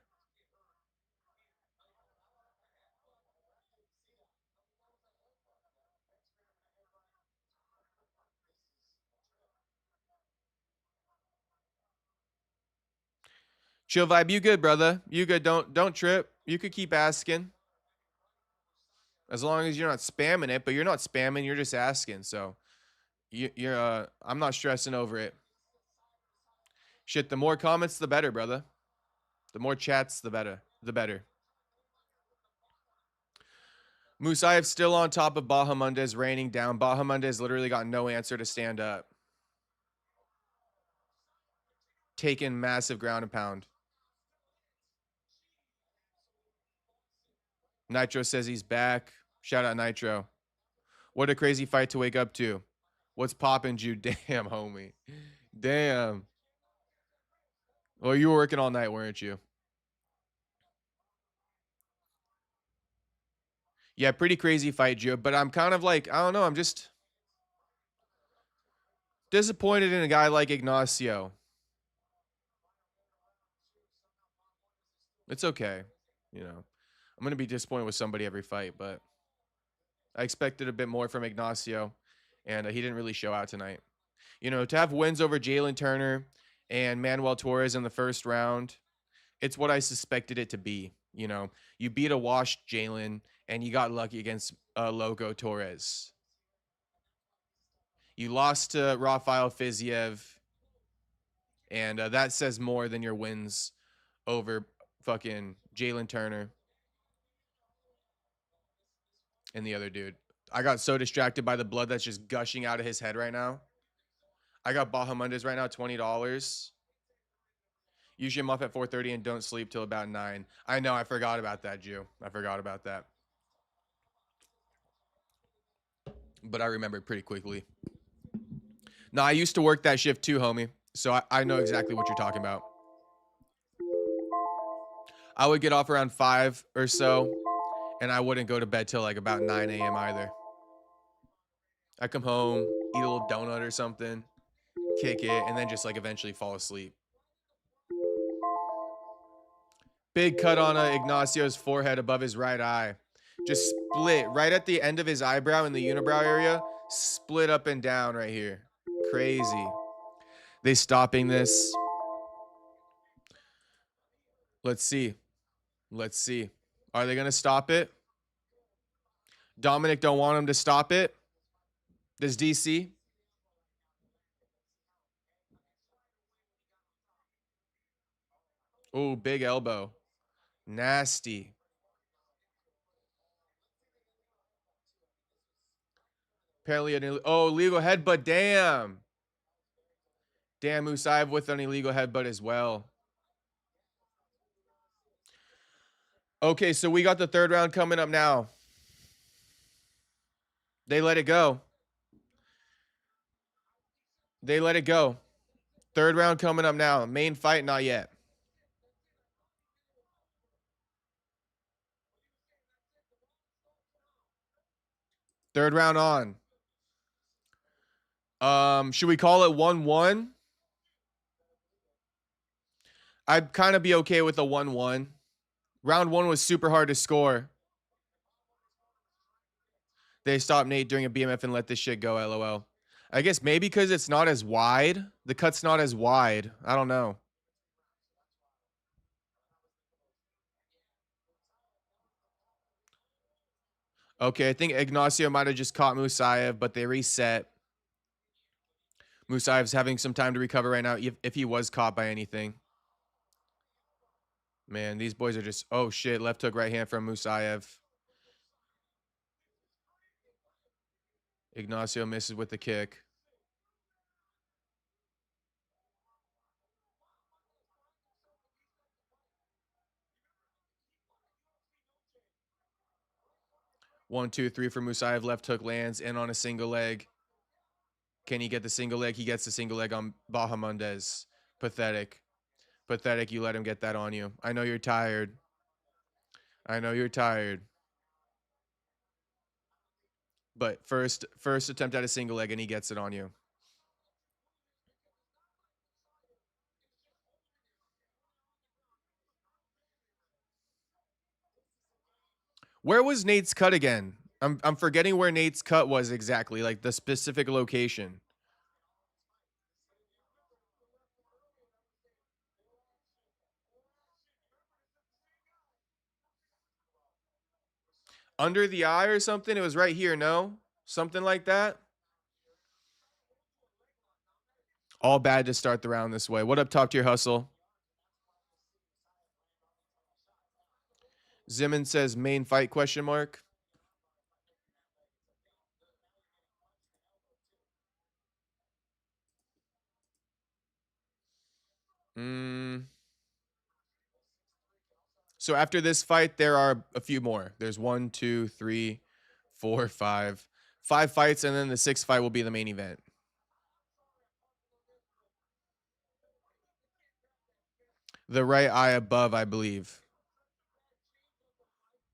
Chill vibe, you good, brother? You good? Don't trip. You could keep asking as long as you're not spamming it. But you're not spamming. You're just asking. So you're. I'm not stressing over it. Shit. The more comments, the better, brother. The more chats, the better. The better. Musayev still on top of Bahamundez, raining down. Bahamundez literally got no answer to stand up. Taking massive ground and pound. Nitro says he's back. Shout out Nitro. What a crazy fight to wake up to. What's poppin', Jude? Damn, homie. Damn. Well, you were working all night, weren't you? Yeah, pretty crazy fight, Joe. But I'm kind of like, I don't know. I'm just disappointed in a guy like Ignacio. It's okay. I'm going to be disappointed with somebody every fight, but I expected a bit more from Ignacio, and he didn't really show out tonight. To have wins over Jalen Turner and Manuel Torres in the first round, it's what I suspected it to be. You beat a washed Jalen, and you got lucky against Loco Torres. You lost to Rafael Fiziev, and that says more than your wins over fucking Jalen Turner and the other dude. I got so distracted by the blood that's just gushing out of his head right now. I got Bahamundez right now, $20. Usually I'm up at 4:30 and don't sleep till about 9. I know, I forgot about that, Jew. I forgot about that. But I remembered pretty quickly. No, I used to work that shift too, homie. So I know exactly what you're talking about. I would get off around 5 or so, and I wouldn't go to bed till like about 9 a.m. either. I come home, eat a little donut or something, kick it, and then just like eventually fall asleep. Big cut on Ignacio's forehead above his right eye. Just split right at the end of his eyebrow in the unibrow area. Split up and down right here. Crazy. They stopping this. Let's see. Let's see. Are they going to stop it? Dominic don't want him to stop it. Does DC? Oh, big elbow. Nasty. Apparently, illegal headbutt. Damn. Damn, Musayev with an illegal headbutt as well. Okay, so we got the third round coming up now. They let it go. They let it go. Third round coming up now. Main fight, not yet. Third round on. Should we call it 1-1? I'd kind of be okay with a 1-1. Round one was super hard to score. They stopped Nate during a BMF and let this shit go, LOL. I guess maybe because it's not as wide. The cut's not as wide. I don't know. Okay, I think Ignacio might have just caught Musayev, but they reset. Musayev's having some time to recover right now if he was caught by anything. Man, these boys are just, oh shit, left hook, right hand from Musayev. Ignacio misses with the kick. One, two, three for Musayev. Left hook lands in on a single leg. Can he get the single leg? He gets the single leg on Bahamondes. Pathetic. Pathetic. You let him get that on you. I know you're tired. I know you're tired. But first attempt at a single leg and he gets it on you. Where was Nate's cut again? I'm forgetting where Nate's cut was exactly, like the specific location. Under the eye or something? It was right here, no? Something like that? All bad to start the round this way. What up, top tier hustle? Zimmon says main fight question mark. So after this fight, there are a few more. There's 1, 2, 3, 4, 5. 5 fights, and then the 6th fight will be the main event. The right eye above, I believe.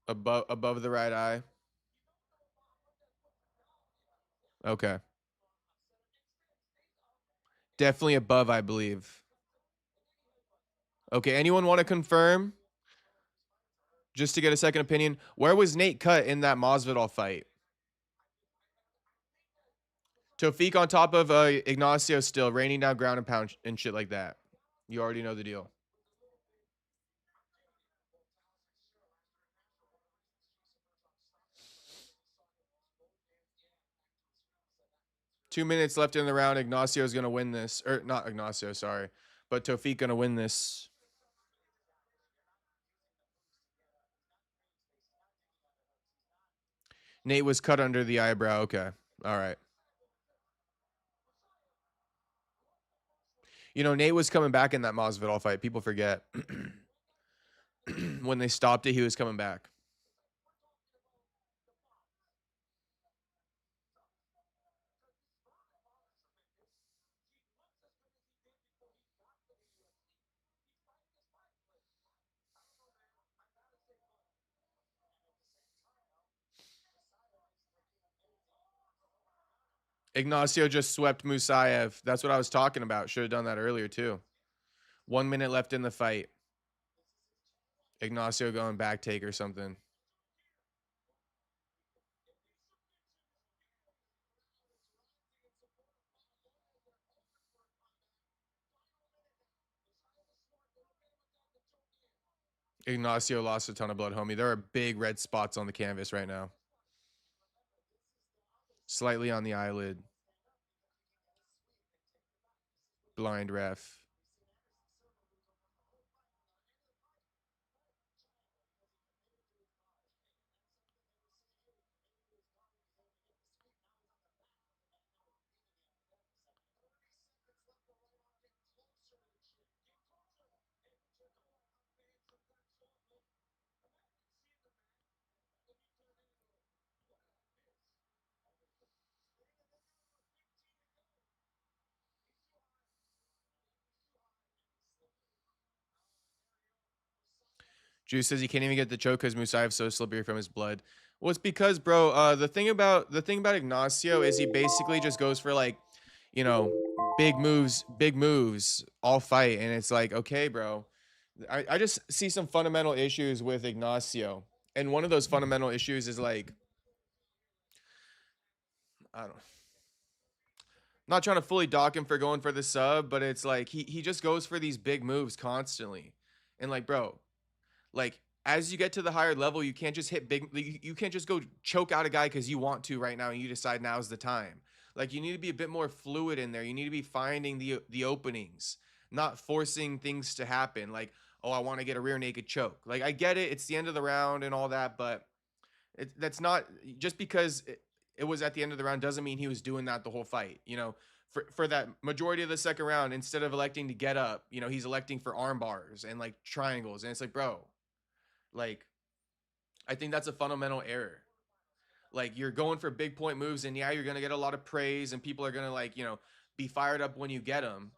Above the right eye. Okay. Definitely above, I believe. Okay, anyone want to confirm? Just to get a second opinion. Where was Nate cut in that Masvidal fight? Tofik on top of Ignacio still, raining down ground and pound and shit like that. You already know the deal. Two minutes left in the round. Ignacio is going to win this. Or not Ignacio, sorry. But Tofik going to win this. Nate was cut under the eyebrow. Okay. All right. You know, Nate was coming back in that Masvidal fight. People forget. When they stopped it, he was coming back. Ignacio just swept Musayev. That's what I was talking about. Should have done that earlier, too. 1 minute left in the fight. Ignacio going back take or something. Ignacio lost a ton of blood, homie. There are big red spots on the canvas right now. Slightly on the eyelid. Blind ref. Juice says he can't even get the choke because Musayev's so slippery from his blood. Well, it's because, bro, the thing about Ignacio is he basically just goes for like, you know, big moves, all fight, and it's like, okay, bro. I just see some fundamental issues with Ignacio, and one of those fundamental issues is like, I don't, not trying to fully dock him for going for the sub, but it's like he just goes for these big moves constantly, and like, bro, like as you get to the higher level, you can't just hit big. You can't just go choke out a guy because you want to right now, and you decide now's the time. Like you need to be a bit more fluid in there. You need to be finding the openings, not forcing things to happen. Like, oh, I want to get a rear naked choke. Like I get it, it's the end of the round and all that, but that's not just because it was at the end of the round doesn't mean he was doing that the whole fight. You know, for that majority of the second round, instead of electing to get up, you know, he's electing for arm bars and like triangles, and it's like, bro, like I think that's a fundamental error. Like you're going for big point moves, and yeah, you're gonna get a lot of praise, and people are gonna like be fired up when you get them.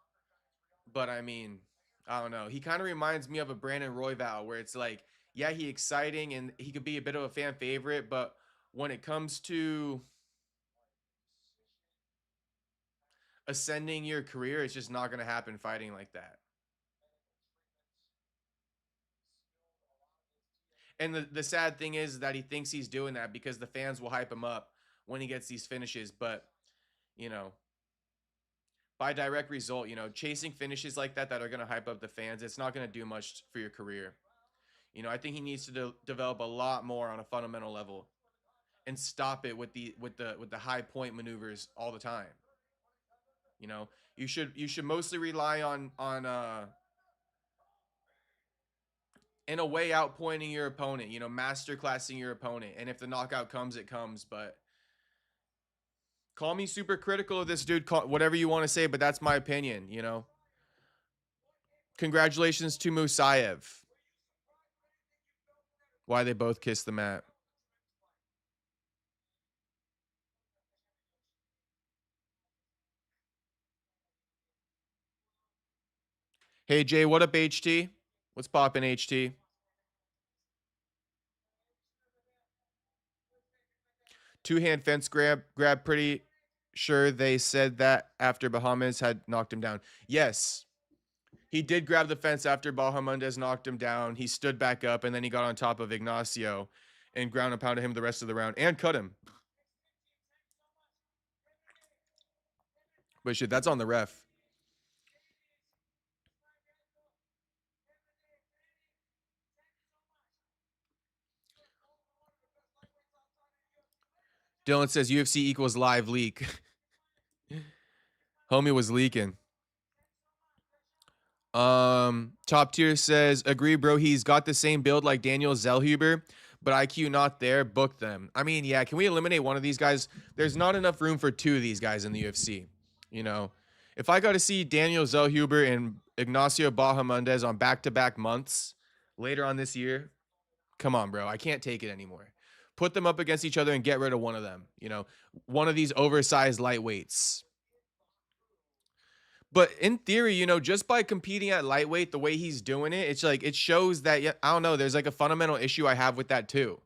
But I mean, I don't know. He kind of reminds me of a Brandon Royval, where it's like, yeah, he exciting and he could be a bit of a fan favorite, but when it comes to ascending your career, it's just not gonna happen fighting like that. And the sad thing is that he thinks he's doing that because the fans will hype him up when he gets these finishes. But you know, by direct result, chasing finishes like that are going to hype up the fans, it's not going to do much for your career. I think he needs to develop a lot more on a fundamental level and stop it with the high point maneuvers all the time. You should mostly rely on in a way outpointing your opponent, master classing your opponent. And if the knockout comes, it comes. But call me super critical of this dude, whatever you want to say, but that's my opinion. Congratulations to Musayev. Why they both kissed the mat. Hey Jay, what up HT? What's poppin' HT? Two-hand fence grab pretty sure they said that after Bahamas had knocked him down. Yes. He did grab the fence after Bahamondes knocked him down. He stood back up and then he got on top of Ignacio and ground and pounded him the rest of the round and cut him. But shit, that's on the ref. Dylan says UFC equals live leak. Homie was leaking. Top tier says, agree, bro. He's got the same build like Daniel Zellhuber, but IQ not there. Book them. I mean, yeah, can we eliminate one of these guys? There's not enough room for two of these guys in the UFC. If I got to see Daniel Zellhuber and Ignacio Bahamondes on back-to-back months later on this year, come on, bro. I can't take it anymore. Put them up against each other and get rid of one of them. One of these oversized lightweights. But in theory, just by competing at lightweight the way he's doing it, it's like it shows that, yeah, I don't know, there's like a fundamental issue I have with that too.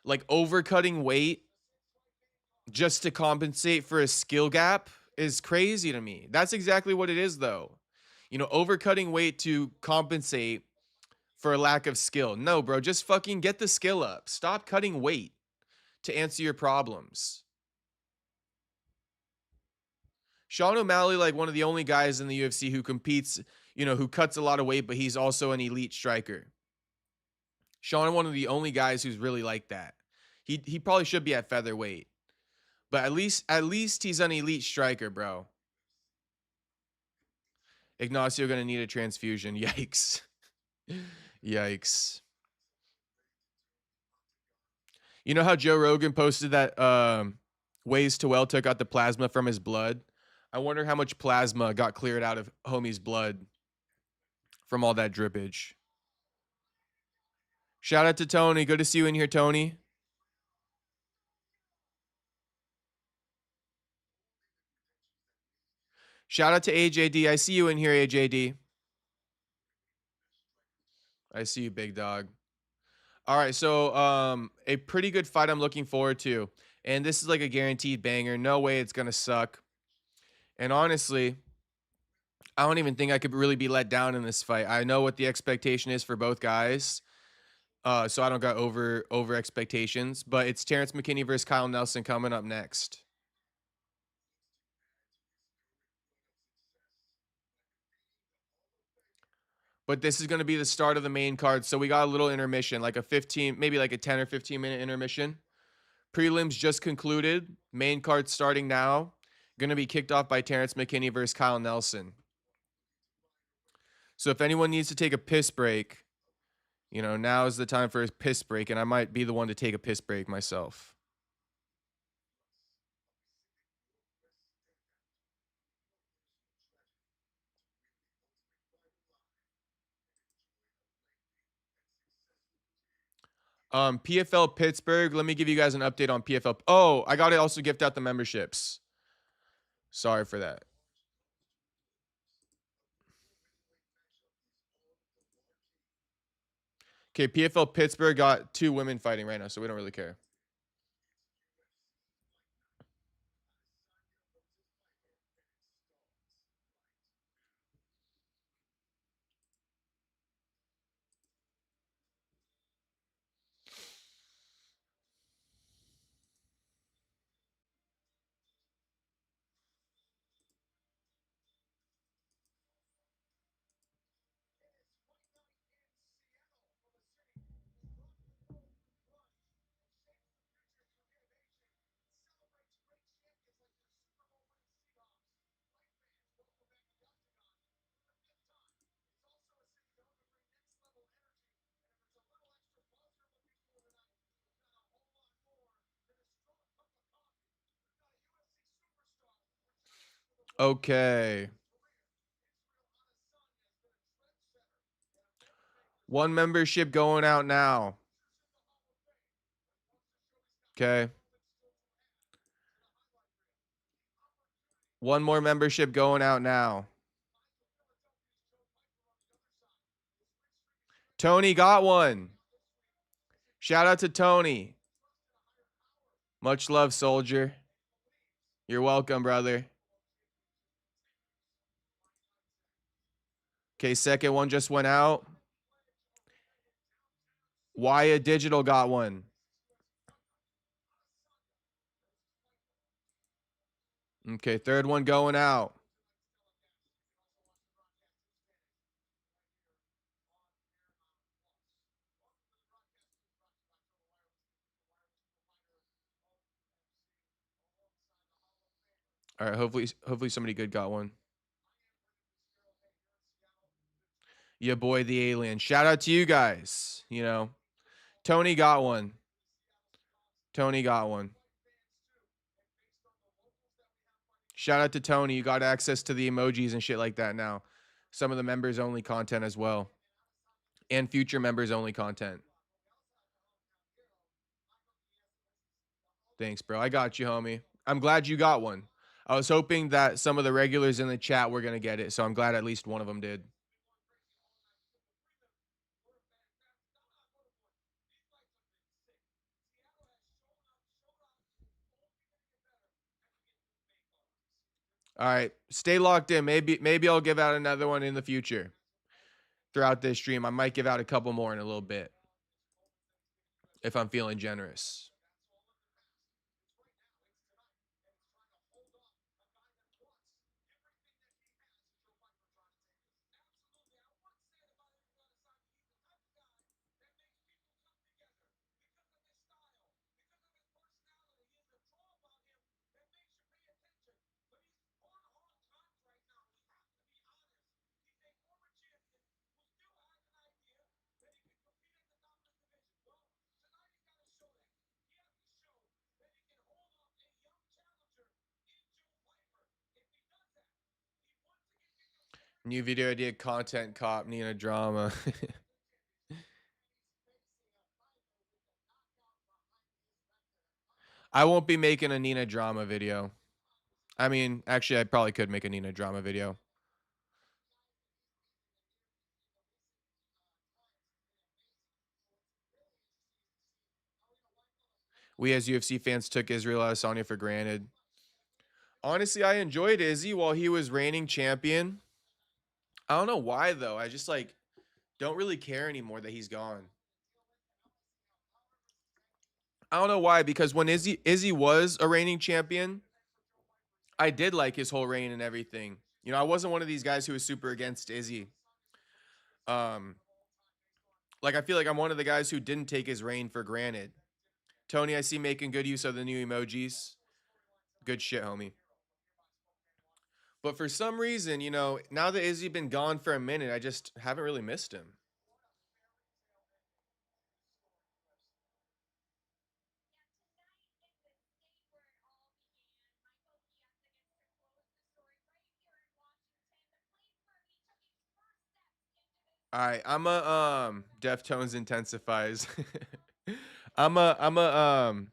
Like overcutting weight just to compensate for a skill gap is crazy to me. That's exactly what it is though. Overcutting weight to compensate for a lack of skill. No, bro, just fucking get the skill up. Stop cutting weight to answer your problems. Sean O'Malley, like one of the only guys in the UFC who competes, who cuts a lot of weight, but he's also an elite striker. Sean, one of the only guys who's really like that. He probably should be at featherweight, but at least he's an elite striker, bro. Ignacio gonna need a transfusion. Yikes. Yikes. You know how Joe Rogan posted that Ways to Well took out the plasma from his blood? I wonder how much plasma got cleared out of homie's blood from all that drippage. Shout out to Tony. Good to see you in here, Tony. Shout out to AJD. I see you in here, AJD. I see you, big dog. All right, so a pretty good fight I'm looking forward to. And this is like a guaranteed banger. No way it's gonna suck. And honestly, I don't even think I could really be let down in this fight. I know what the expectation is for both guys. So I don't got over expectations. But it's Terrence McKinney versus Kyle Nelson coming up next. But this is going to be the start of the main card. So we got a little intermission, like a 15, maybe like a 10 or 15-minute intermission. Prelims just concluded. Main card starting now. Going to be kicked off by Terrence McKinney versus Kyle Nelson. So if anyone needs to take a piss break, you know, now is the time for a piss break, and I might be the one to take a piss break myself. PFL Pittsburgh. Let me give you guys an update on PFL. Oh, I got to also gift out the memberships. Sorry for that. Okay, PFL Pittsburgh got 2 women fighting right now, so we don't really care. Okay. 1 membership going out now. Okay. 1 more membership going out now. Tony got one. Shout out to Tony. Much love, soldier. You're welcome, brother. Okay, second one just went out. Wyatt Digital got one. Okay, third one going out. All right, hopefully somebody good got one. Yeah, boy, the alien. Shout out to you guys. You know, Tony got one. Tony got one. Shout out to Tony. You got access to the emojis and shit like that now. Some of the members only content as well. And future members only content. Thanks, bro. I got you, homie. I'm glad you got one. I was hoping that some of the regulars in the chat were going to get it, so I'm glad at least one of them did. All right, stay locked in. Maybe I'll give out another one in the future. Throughout this stream, I might give out a couple more in a little bit if I'm feeling generous. New video idea, content cop, Nina drama. I won't be making a Nina drama video. I mean, actually, I probably could make a Nina drama video. We as UFC fans took Israel Adesanya for granted. Honestly, I enjoyed Izzy while he was reigning champion. I don't know why though. I just like don't really care anymore that he's gone. I don't know why because when Izzy was a reigning champion, I did like his whole reign and everything. You know, I wasn't one of these guys who was super against Izzy. Um, like I feel like I'm one of the guys who didn't take his reign for granted. Tony, I see making good use of the new emojis. Good shit, homie. But for some reason, you know, now that Izzy been gone for a minute, I just haven't really missed him. All right, I'm a Deftones intensifies. I'm a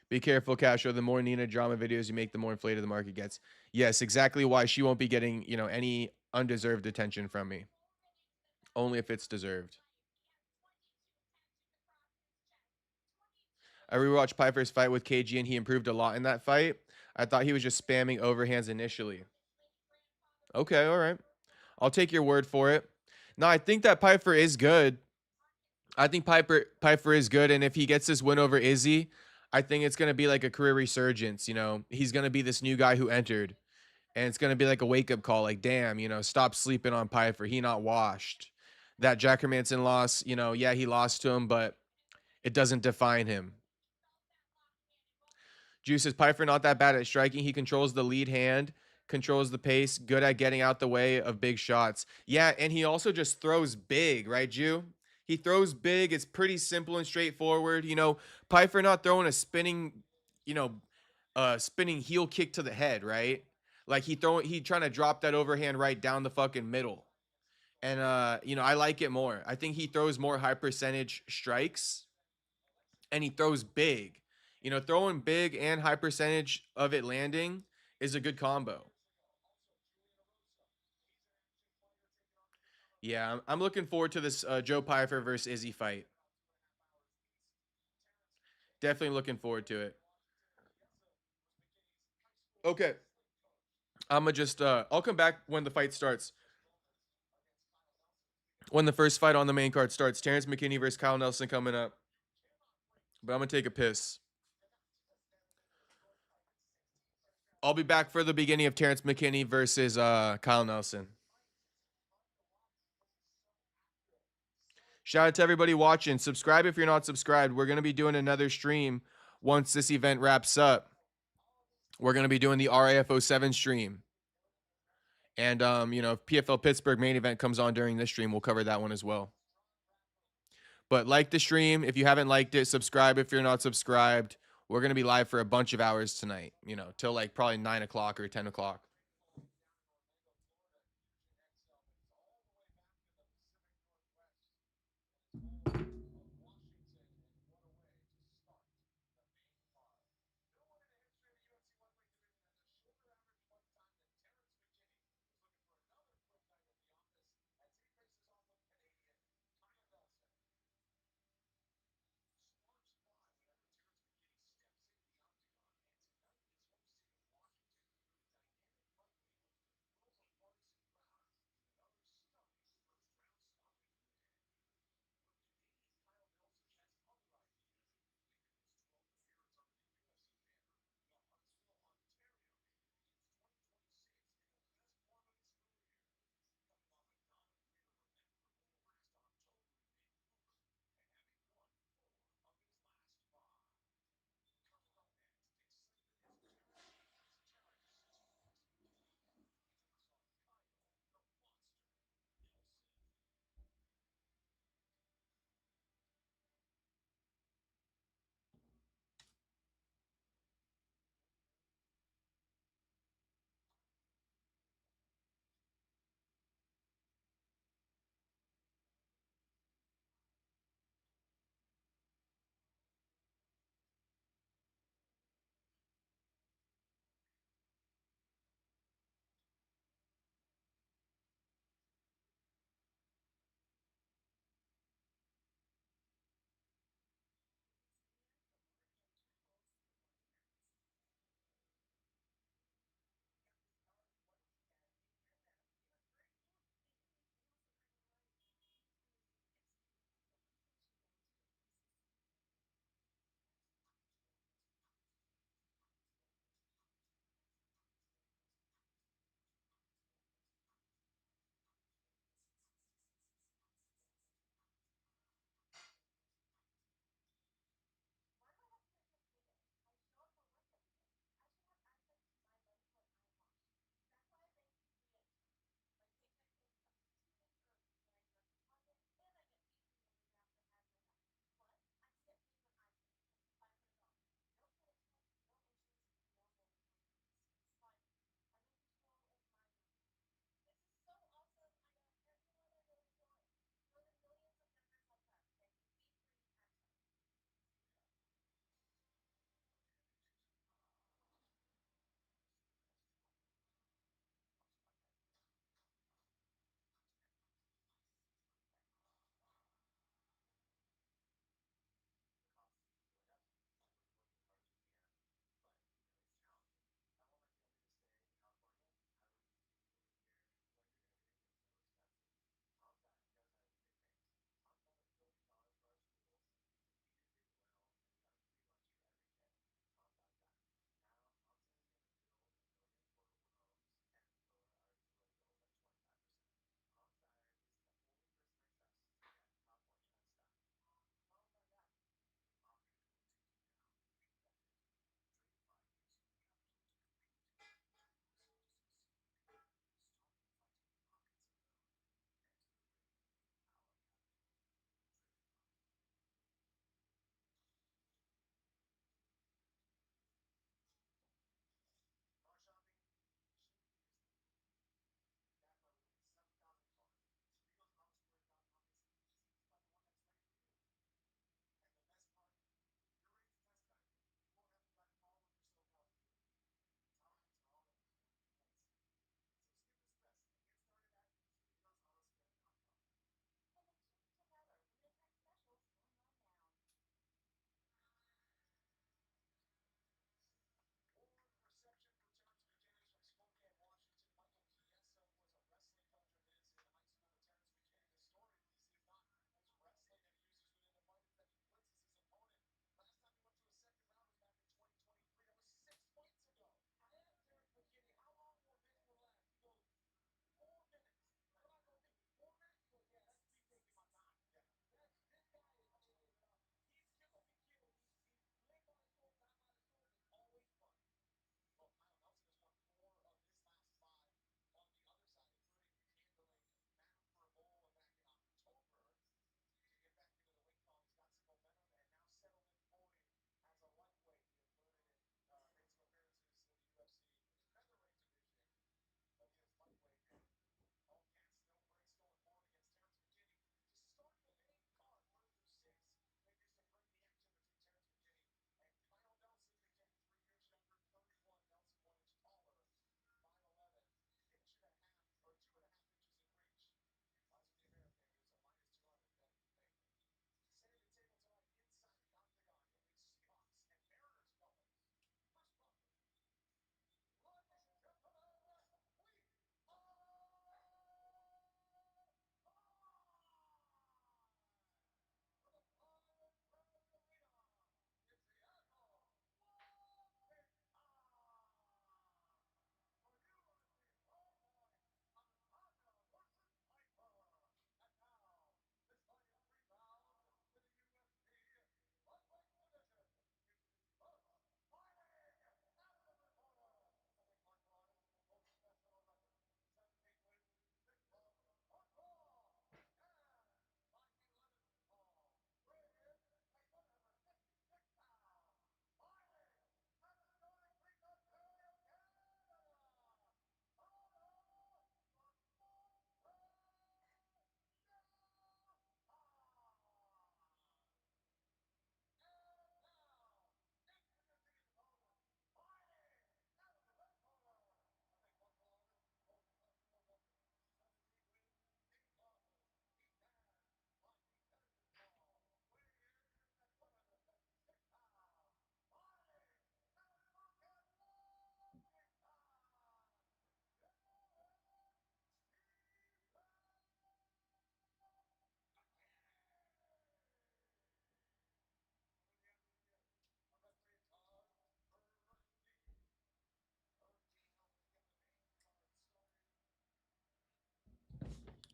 be careful, Castro. The more Nina drama videos you make, the more inflated the market gets. Yes, exactly why she won't be getting, you know, any undeserved attention from me. Only if it's deserved. I rewatched Pyfer's fight with KG and he improved a lot in that fight. I thought he was just spamming overhands initially. Okay, all right. I'll take your word for it. No, I think that Pyfer is good. I think Pyfer is good, and if he gets this win over Izzy, I think it's gonna be like a career resurgence. You know, he's gonna be this new guy who entered, and it's gonna be like a wake up call. Like, damn, you know, stop sleeping on Pyfer. He not washed. That Jack Hermanson loss, you know, yeah, he lost to him, but it doesn't define him. Juice is Pyfer not that bad at striking. He controls the lead hand, controls the pace, good at getting out the way of big shots. Yeah, and he also just throws big, right, Jew? He throws big. It's pretty simple and straightforward. You know, Pyfer not throwing a spinning, you know, spinning heel kick to the head, right? Like he trying to drop that overhand right down the fucking middle. And you know, I like it more. I think he throws more high percentage strikes and he throws big. You know, throwing big and high percentage of it landing is a good combo. Yeah, I'm looking forward to this Joe Pyfer versus Izzy fight. Definitely looking forward to it. Okay, I'm gonna just I'll come back when the fight starts. When the first fight on the main card starts, Terrence McKinney versus Kyle Nelson coming up. But I'm gonna take a piss. I'll be back for the beginning of Terrence McKinney versus Kyle Nelson. Shout out to everybody watching. Subscribe if you're not subscribed. We're gonna be doing another stream once this event wraps up. We're gonna be doing the RAF07 stream. And you know, if PFL Pittsburgh main event comes on during this stream, we'll cover that one as well. But like the stream, if you haven't liked it, subscribe if you're not subscribed. We're gonna be live for a bunch of hours tonight, you know, till like probably 9 o'clock or 10 o'clock.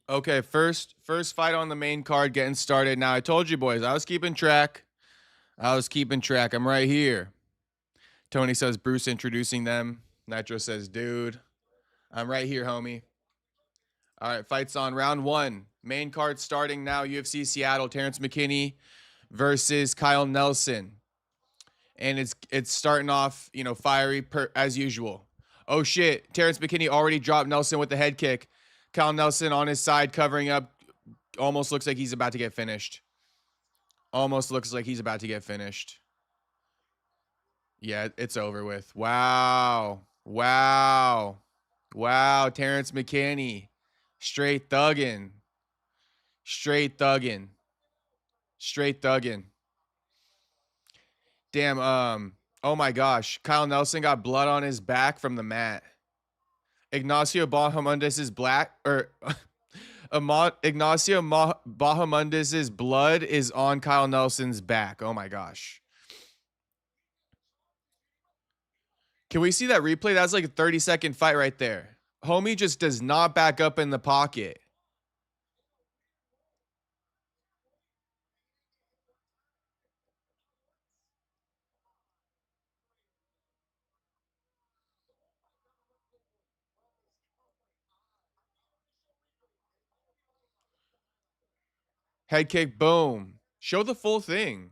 Okay, first fight on the main card getting started. Now I told you boys, I was keeping track. I was keeping track. I'm right here. Tony says Bruce introducing them. Nitro says, dude, I'm right here, homie. All right, fights on round one. Main card starting now. UFC Seattle, Terrence McKinney versus Kyle Nelson. And it's starting off, fiery as usual. Oh shit, Terrence McKinney already dropped Nelson with the head kick. Kyle Nelson on his side covering up. Almost looks like he's about to get finished. Almost looks like he's about to get finished. Yeah, it's over with. Wow. Wow. Wow. Terrence McKinney. Straight thuggin'. Straight thuggin'. Straight thuggin'. Damn, oh my gosh. Kyle Nelson got blood on his back from the mat. Ignacio Bahamundez's black or Ignacio Bahamundez's blood is on Kyle Nelson's back. Oh my gosh. Can we see that replay? That's like a 30-second fight right there. Homie just does not back up in the pocket. Head kick, boom. Show the full thing.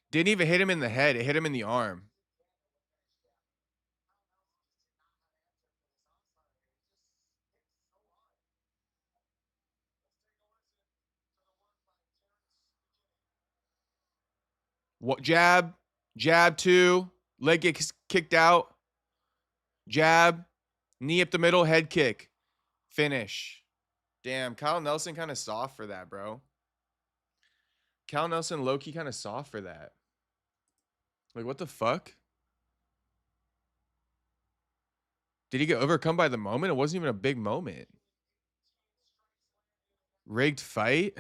Didn't even hit him in the head. It hit him in the arm. What jab? Jab two. Leg gets kicked out. Jab. Knee up the middle. Head kick. Finish. Damn, Kyle Nelson kind of soft for that, bro. Kyle Nelson low key kind of soft for that. Like, what the fuck? Did he get overcome by the moment? It wasn't even a big moment. Rigged fight?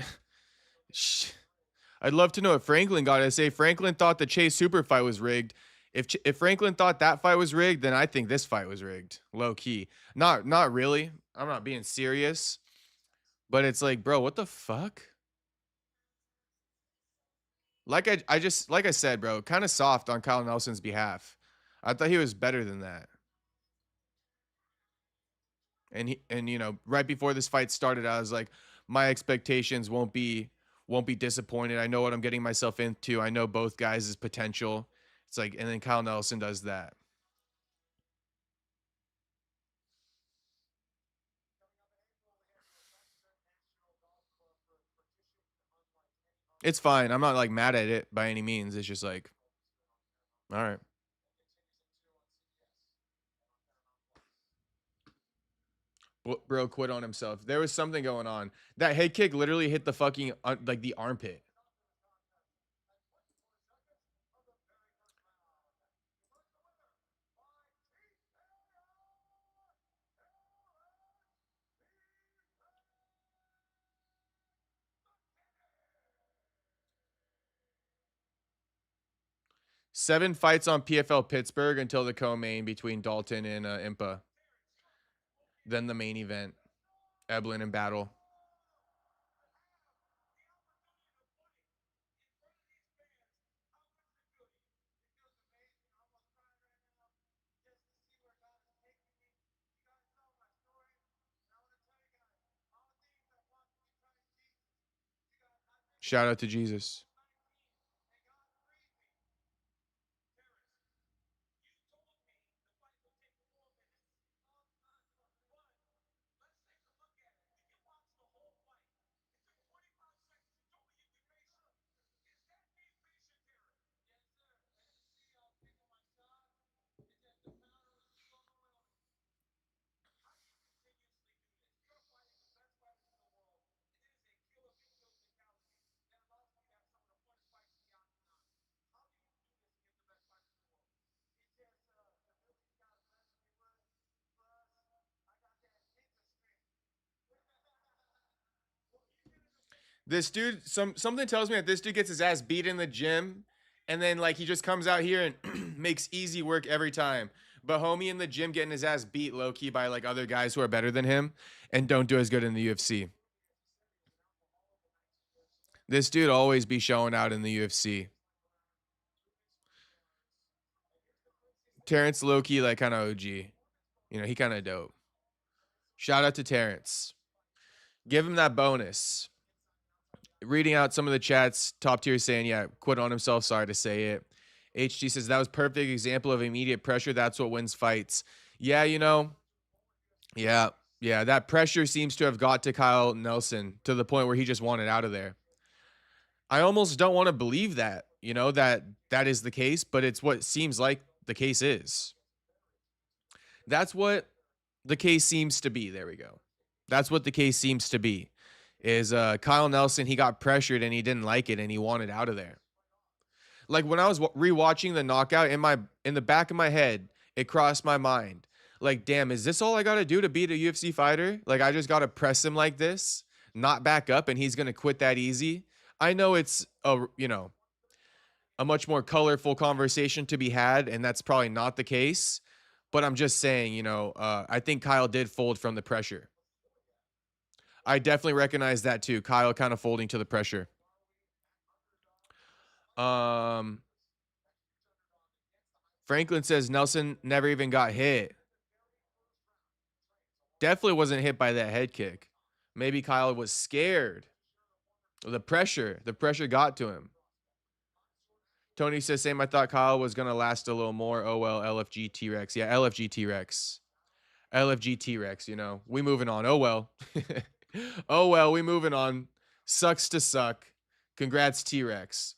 I'd love to know if Franklin got it. Say Franklin thought the Chase Super fight was rigged. If Franklin thought that fight was rigged, then I think this fight was rigged. Low key. Not really. I'm not being serious. But it's like, bro, what the fuck? Like I said, bro, kind of soft on Kyle Nelson's behalf. I thought he was better than that. And right before this fight started, I was like, my expectations won't be disappointed. I know what I'm getting myself into. I know both guys' potential. It's like, and then Kyle Nelson does that. It's fine. I'm not like mad at it by any means. It's just like, all right. Bro quit on himself. There was something going on. That head kick literally hit the fucking like the armpit. 7 fights on PFL Pittsburgh until the co-main between Dalton and Impa. Then the main event, Eblin and Battle. Shout out to Jesus. This dude, something tells me that this dude gets his ass beat in the gym, And then like he just comes out here and makes easy work every time. But homie in the gym getting his ass beat low key by like other guys who are better than him and don't do as good in the UFC. This dude always be showing out in the UFC. Terrence low key like kind of OG. You know, he kind of dope. Shout out to Terrence. Give him that bonus. Reading out some of the chats, top tier saying, yeah, quit on himself. Sorry to say it. HG says that was perfect example of immediate pressure. That's what wins fights. Yeah, you know, yeah, yeah. That pressure seems to have got to Kyle Nelson to the point where he just wanted out of there. I almost don't want to believe that, you know, that is the case, but it's what seems like the case is. That's what the case seems to be. There we go. That's what the case seems to be. Is Kyle Nelson, he got pressured and he didn't like it and he wanted out of there. Like when I was rewatching the knockout in the back of my head, it crossed my mind. Like, damn, is this all I got to do to beat a UFC fighter? Like I just got to press him like this, not back up and he's going to quit that easy. I know it's a, you know, a much more colorful conversation to be had and that's probably not the case, but I'm just saying, you know, I think Kyle did fold from the pressure. I definitely recognize that too. Kyle kind of folding to the pressure. Um, Franklin says Nelson never even got hit. Definitely wasn't hit by that head kick. Maybe Kyle was scared. The pressure got to him. Tony says, same. I thought Kyle was going to last a little more. Oh, well, LFG T Rex. Yeah, LFG T Rex. LFG T Rex, you know, we moving on. Oh, well. Oh, well, we moving on. Sucks to suck. Congrats, T Rex.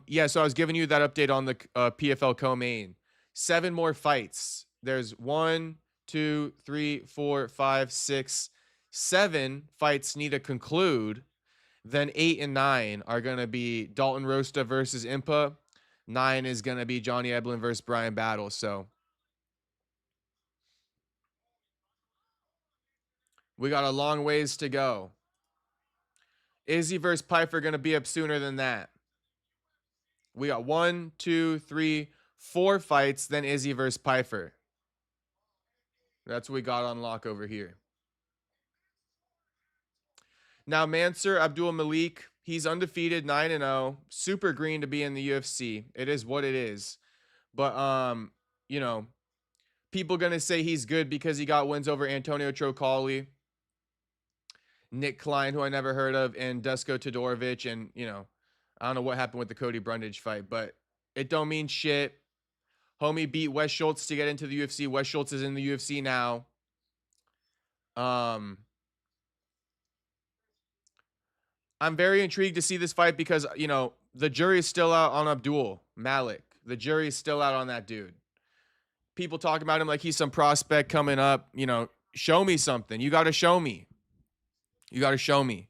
Yeah, so I was giving you that update on the PFL co-main. 7 more fights. There's 1, 2, 3, 4, 5, 6, 7 fights need to conclude. Then 8 and 9 are gonna be Dalton Rosta versus Impa. 9 is gonna be Johnny Eblen versus Brian Battle. So we got a long ways to go. Izzy versus Pyfer gonna be up sooner than that. We got 1, 2, 3, 4 fights. Then Izzy versus Pyfer. That's what we got on lock over here. Now, Mansur Abdul Malik, he's undefeated, 9-0, super green to be in the UFC. It is what it is. But you know, people gonna say he's good because he got wins over Antonio Trocali, Nick Klein, who I never heard of, and Dusko Todorovic, and you know, I don't know what happened with the Cody Brundage fight, but it don't mean shit. Homie beat Wes Schultz to get into the UFC. Wes Schultz is in the UFC now. Um, I'm very intrigued to see this fight because, you know, the jury is still out on Abdul Malik. The jury is still out on that dude. People talk about him like he's some prospect coming up. You know, show me something. You got to show me. You got to show me.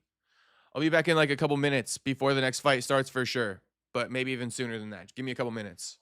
I'll be back in like a couple minutes before the next fight starts for sure, but maybe even sooner than that. Give me a couple minutes.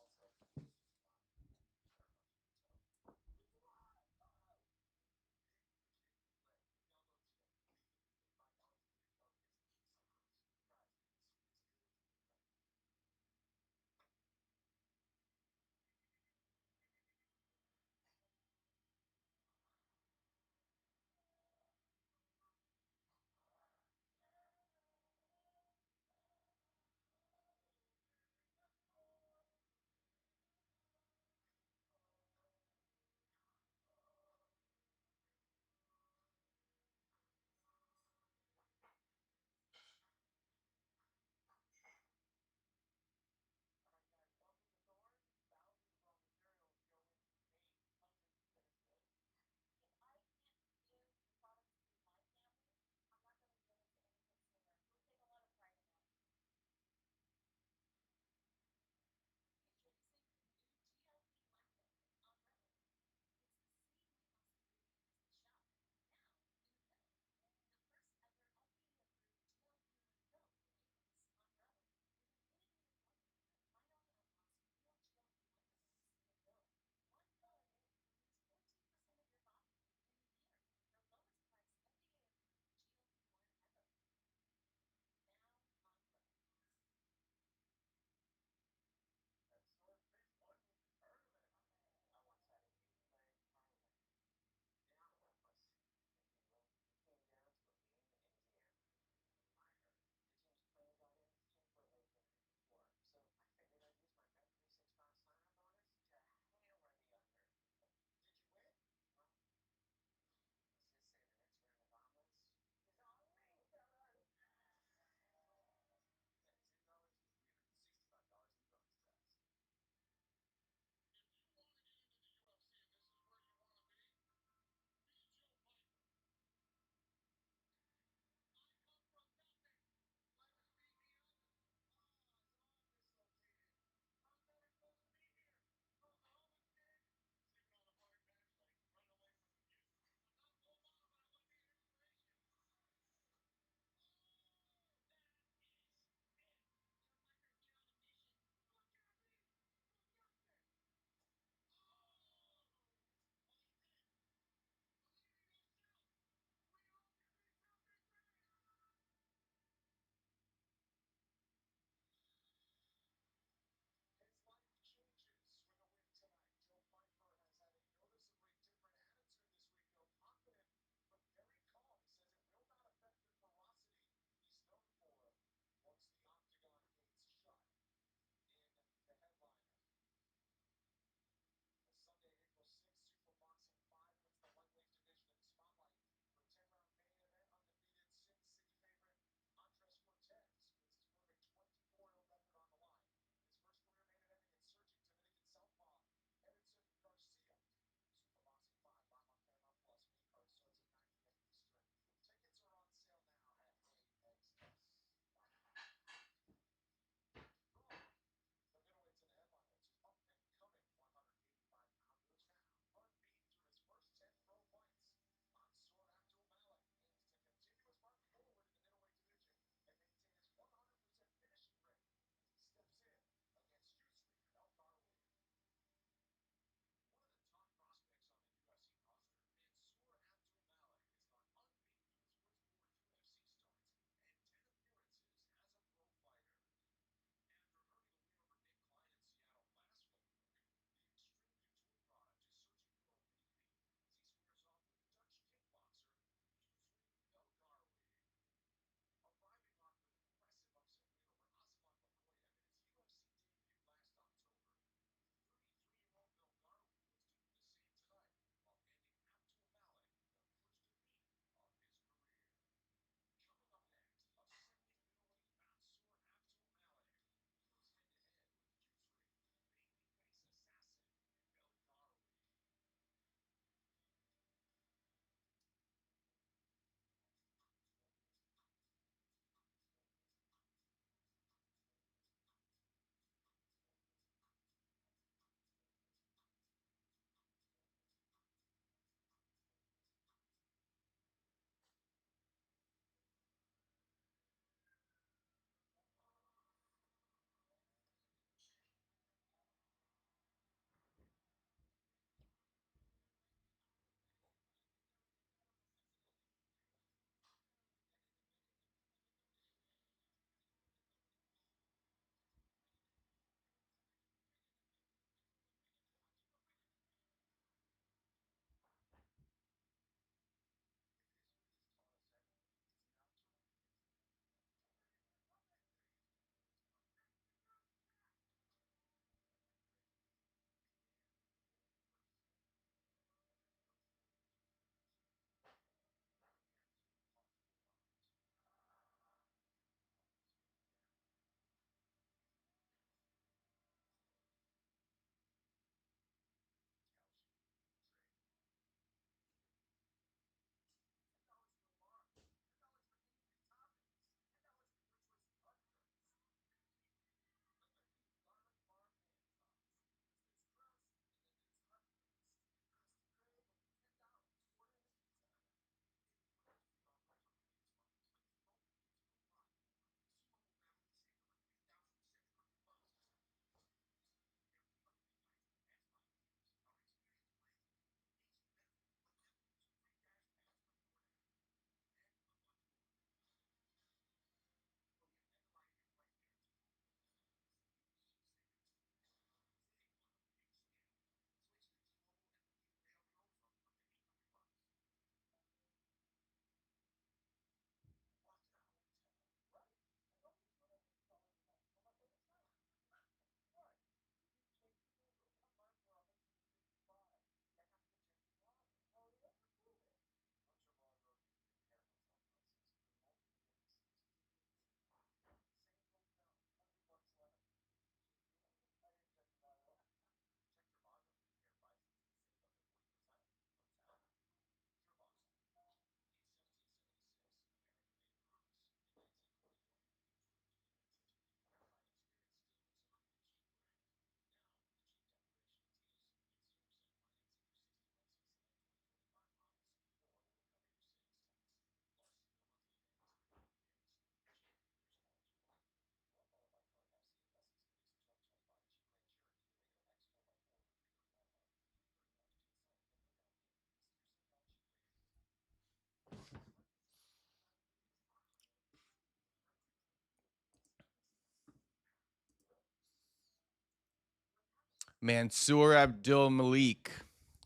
Mansoor Abdul Malik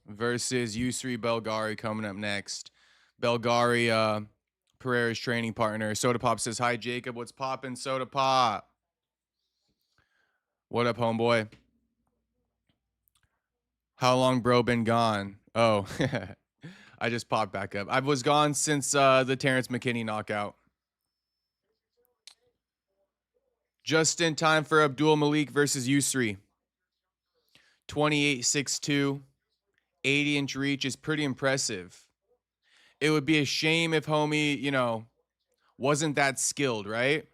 versus Yusri Belgari coming up next. Belgari, Pereira's training partner. Soda Pop says, "Hi, Jacob. What's poppin', Soda Pop? What up, homeboy? How long, bro, been gone? Oh, I just popped back up. I was gone since the Terrence McKinney knockout. Just in time for Abdul Malik versus Yusri. 28'6'2", 80-inch reach is pretty impressive. It would be a shame if homie, wasn't that skilled, right?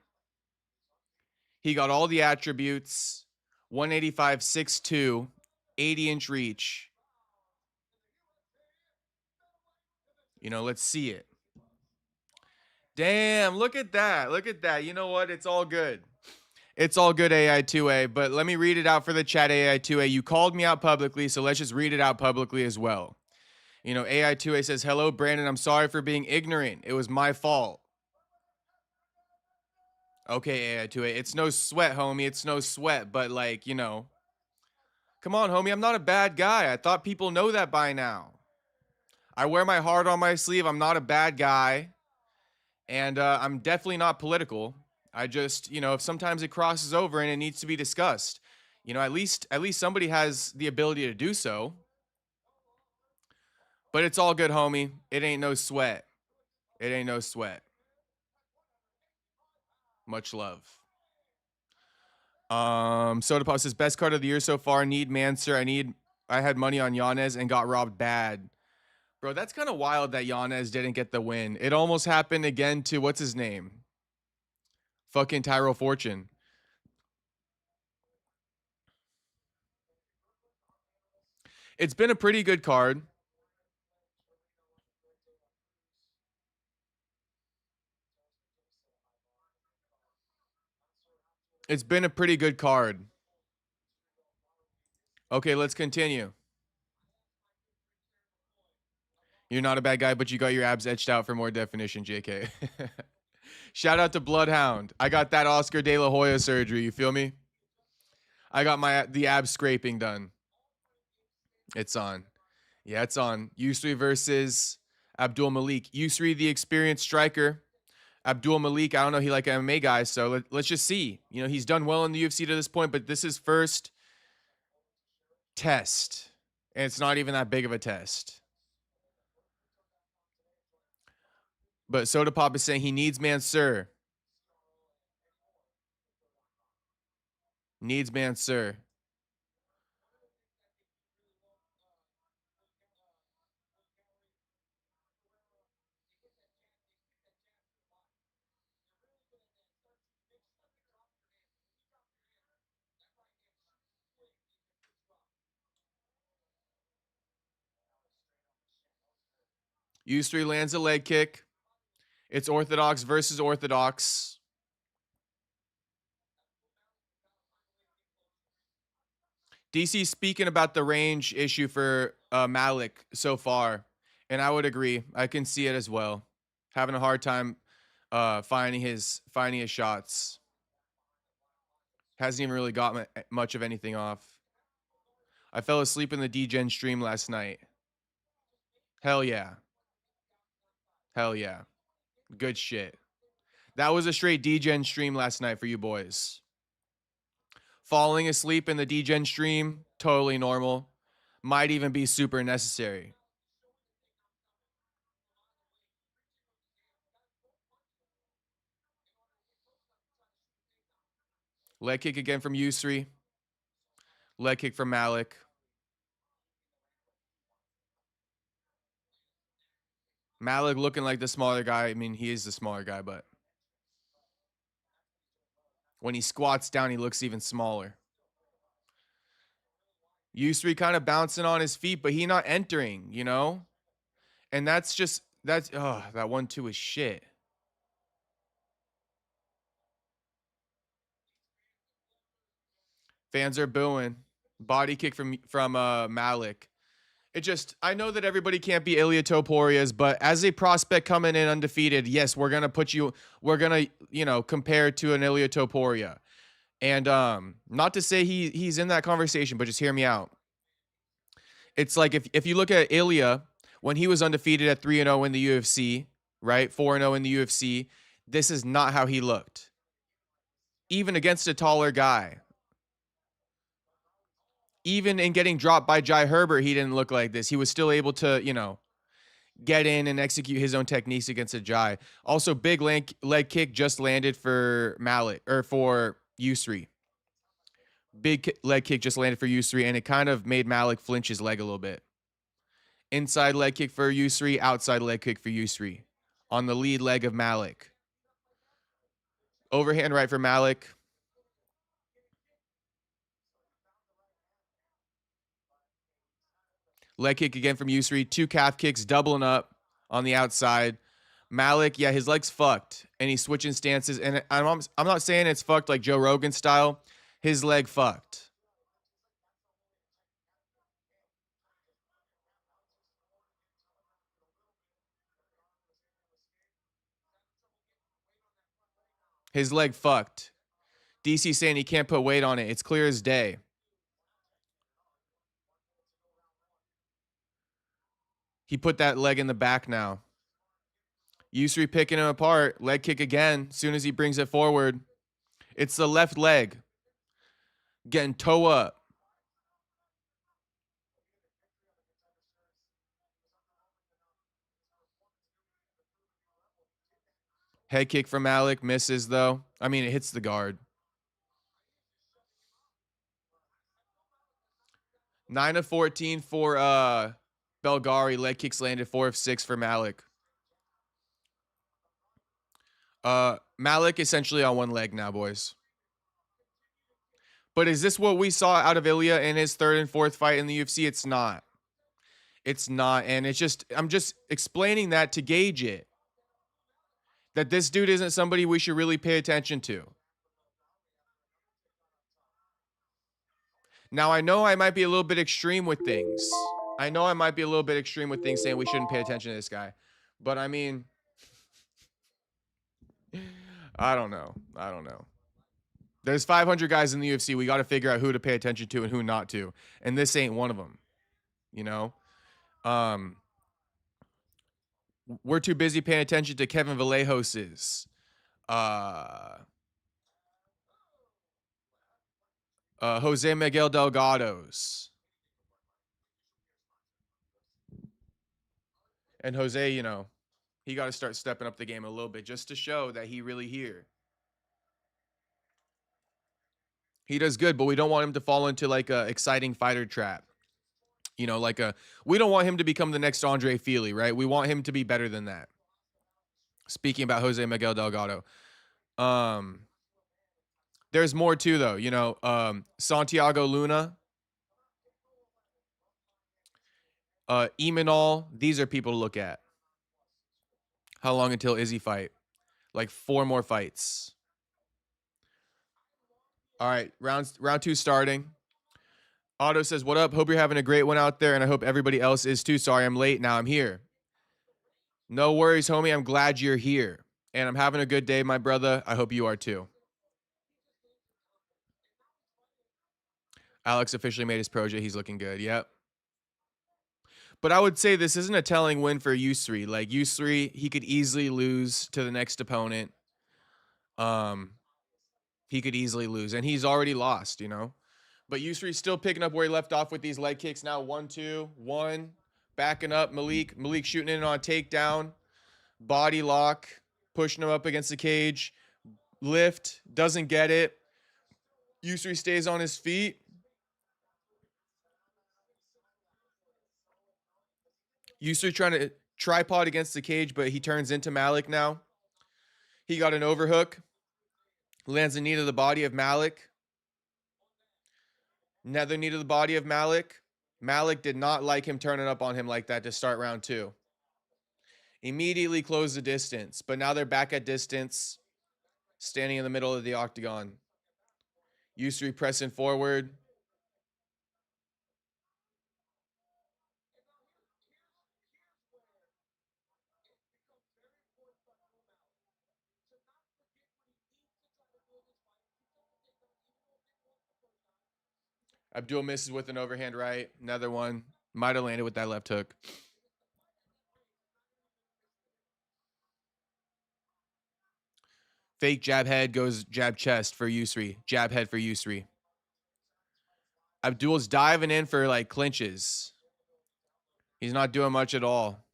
He got all the attributes. 185, 6'2", 80-inch reach. Let's see it. Damn, look at that. Look at that. You know what? It's all good. It's all good, AI2A, but let me read it out for the chat, AI2A. You called me out publicly, so let's just read it out publicly as well. AI2A says, "Hello, Brandon. I'm sorry for being ignorant. It was my fault." Okay, AI2A. It's no sweat, homie. It's no sweat, but come on, homie. I'm not a bad guy. I thought people know that by now. I wear my heart on my sleeve. I'm not a bad guy. And I'm definitely not political. I just, if sometimes it crosses over and it needs to be discussed, at least somebody has the ability to do so. But it's all good, homie. It ain't no sweat. It ain't no sweat. Much love. Soda Pop says, "Best card of the year so far. Need Mansour. I had money on Yanez and got robbed bad." Bro, that's kind of wild that Yanez didn't get the win. It almost happened again to what's his name? Fucking Tyrell Fortune. It's been a pretty good card. It's been a pretty good card. Okay, let's continue. You're not a bad guy, but you got your abs etched out for more definition, JK. Shout out to Bloodhound. I got that Oscar De La Hoya surgery. You feel me? I got the ab scraping done. It's on. Yeah, it's on. Yusri versus Abdul Malik. Yusri, the experienced striker. Abdul Malik, I don't know. He like MMA guys, so let's just see. He's done well in the UFC to this point, but this is first test, and it's not even that big of a test. But Soda Pop is saying he needs Mansour. Needs Mansour. Yusri lands a leg kick. It's orthodox versus orthodox. DC speaking about the range issue for Malik so far, and I would agree. I can see it as well. Having a hard time finding his shots. Hasn't even really got much of anything off. I fell asleep in the DGen stream last night. Hell yeah. Hell yeah. Good shit. That was a straight DGen stream last night for you boys. Falling asleep in the DGen stream, totally normal. Might even be super necessary. Leg kick again from Yusri. Leg kick from Malik. Malik looking like the smaller guy. I mean, he is the smaller guy, but when he squats down, he looks even smaller. Yusri kind of bouncing on his feet, but he not entering, And that 1-2 is shit. Fans are booing. Body kick from Malik. I know that everybody can't be Ilia Toporia's, but as a prospect coming in undefeated, yes, we're going to compare to an Ilia Topuria. And not to say he's in that conversation, but just hear me out. It's like if you look at Ilya when he was undefeated at 3-0 in the UFC, right? 4-0 in the UFC, this is not how he looked. Even against a taller guy. Even in getting dropped by Jai Herbert, he didn't look like this. He was still able to, get in and execute his own techniques against a Jai. Also, big leg kick just landed for Malik or for Yusri. Big leg kick just landed for Yusri, and it kind of made Malik flinch his leg a little bit. Inside leg kick for Yusri, outside leg kick for Yusri on the lead leg of Malik. Overhand right for Malik. Leg kick again from Yusri. 2 calf kicks, doubling up on the outside. Malik, yeah, his leg's fucked, and he's switching stances. And I'm not saying it's fucked like Joe Rogan style. His leg fucked. His leg fucked. DC saying he can't put weight on it. It's clear as day. He put that leg in the back now. Yusri picking him apart. Leg kick again. Soon as he brings it forward. It's the left leg. Getting toe up. Head kick from Malik. Misses, though. I mean, it hits the guard. 9 of 14 for Belgari. Leg kicks landed. 4 of 6 for Malik. Malik essentially on one leg now, boys. But is this what we saw out of Ilya in his 3rd and 4th fight in the UFC? It's not. It's not. And it's just, I'm just explaining that to gauge it. That this dude isn't somebody we should really pay attention to. Now, I know I might be a little bit extreme with things. I know I might be a little bit extreme with things saying we shouldn't pay attention to this guy. But I mean, I don't know. I don't know. There's 500 guys in the UFC. We got to figure out who to pay attention to and who not to. And this ain't one of them. You know? We're too busy paying attention to Kevin Vallejos's, Jose Miguel Delgado's. And Jose, he got to start stepping up the game a little bit just to show that he really here. He does good, but we don't want him to fall into like a exciting fighter trap. We don't want him to become the next Andre Feely, right? We want him to be better than that. Speaking about Jose Miguel Delgado. There's more too, though. Santiago Luna, Emanol. These are people to look at. How long until Izzy fight? Like 4 more fights. All right, round 2 starting. Otto says, "What up? Hope you're having a great one out there, and I hope everybody else is too. Sorry I'm late. Now I'm here. No worries, homie. I'm glad you're here, and I'm having a good day, my brother. I hope you are too." Alex officially made his project. He's looking good. Yep. But I would say this isn't a telling win for Yusri. Like Yusri, he could easily lose to the next opponent. He could easily lose, and he's already lost, But Yusri's still picking up where he left off with these leg kicks. Now 1-2, 1, backing up Malik. Malik shooting in on a takedown, body lock, pushing him up against the cage, lift, doesn't get it. Yusri stays on his feet. Yusri trying to tripod against the cage, but he turns into Malik now. He got an overhook. Lands a knee to the body of Malik. Another knee to the body of Malik. Malik did not like him turning up on him like that to start round 2. Immediately closed the distance, but now they're back at distance, standing in the middle of the octagon. Yusri pressing forward. Abdul misses with an overhand right. Another one. Might have landed with that left hook. Fake jab head goes jab chest for Yusri. Jab head for Yusri. Abdul's diving in for like clinches. He's not doing much at all.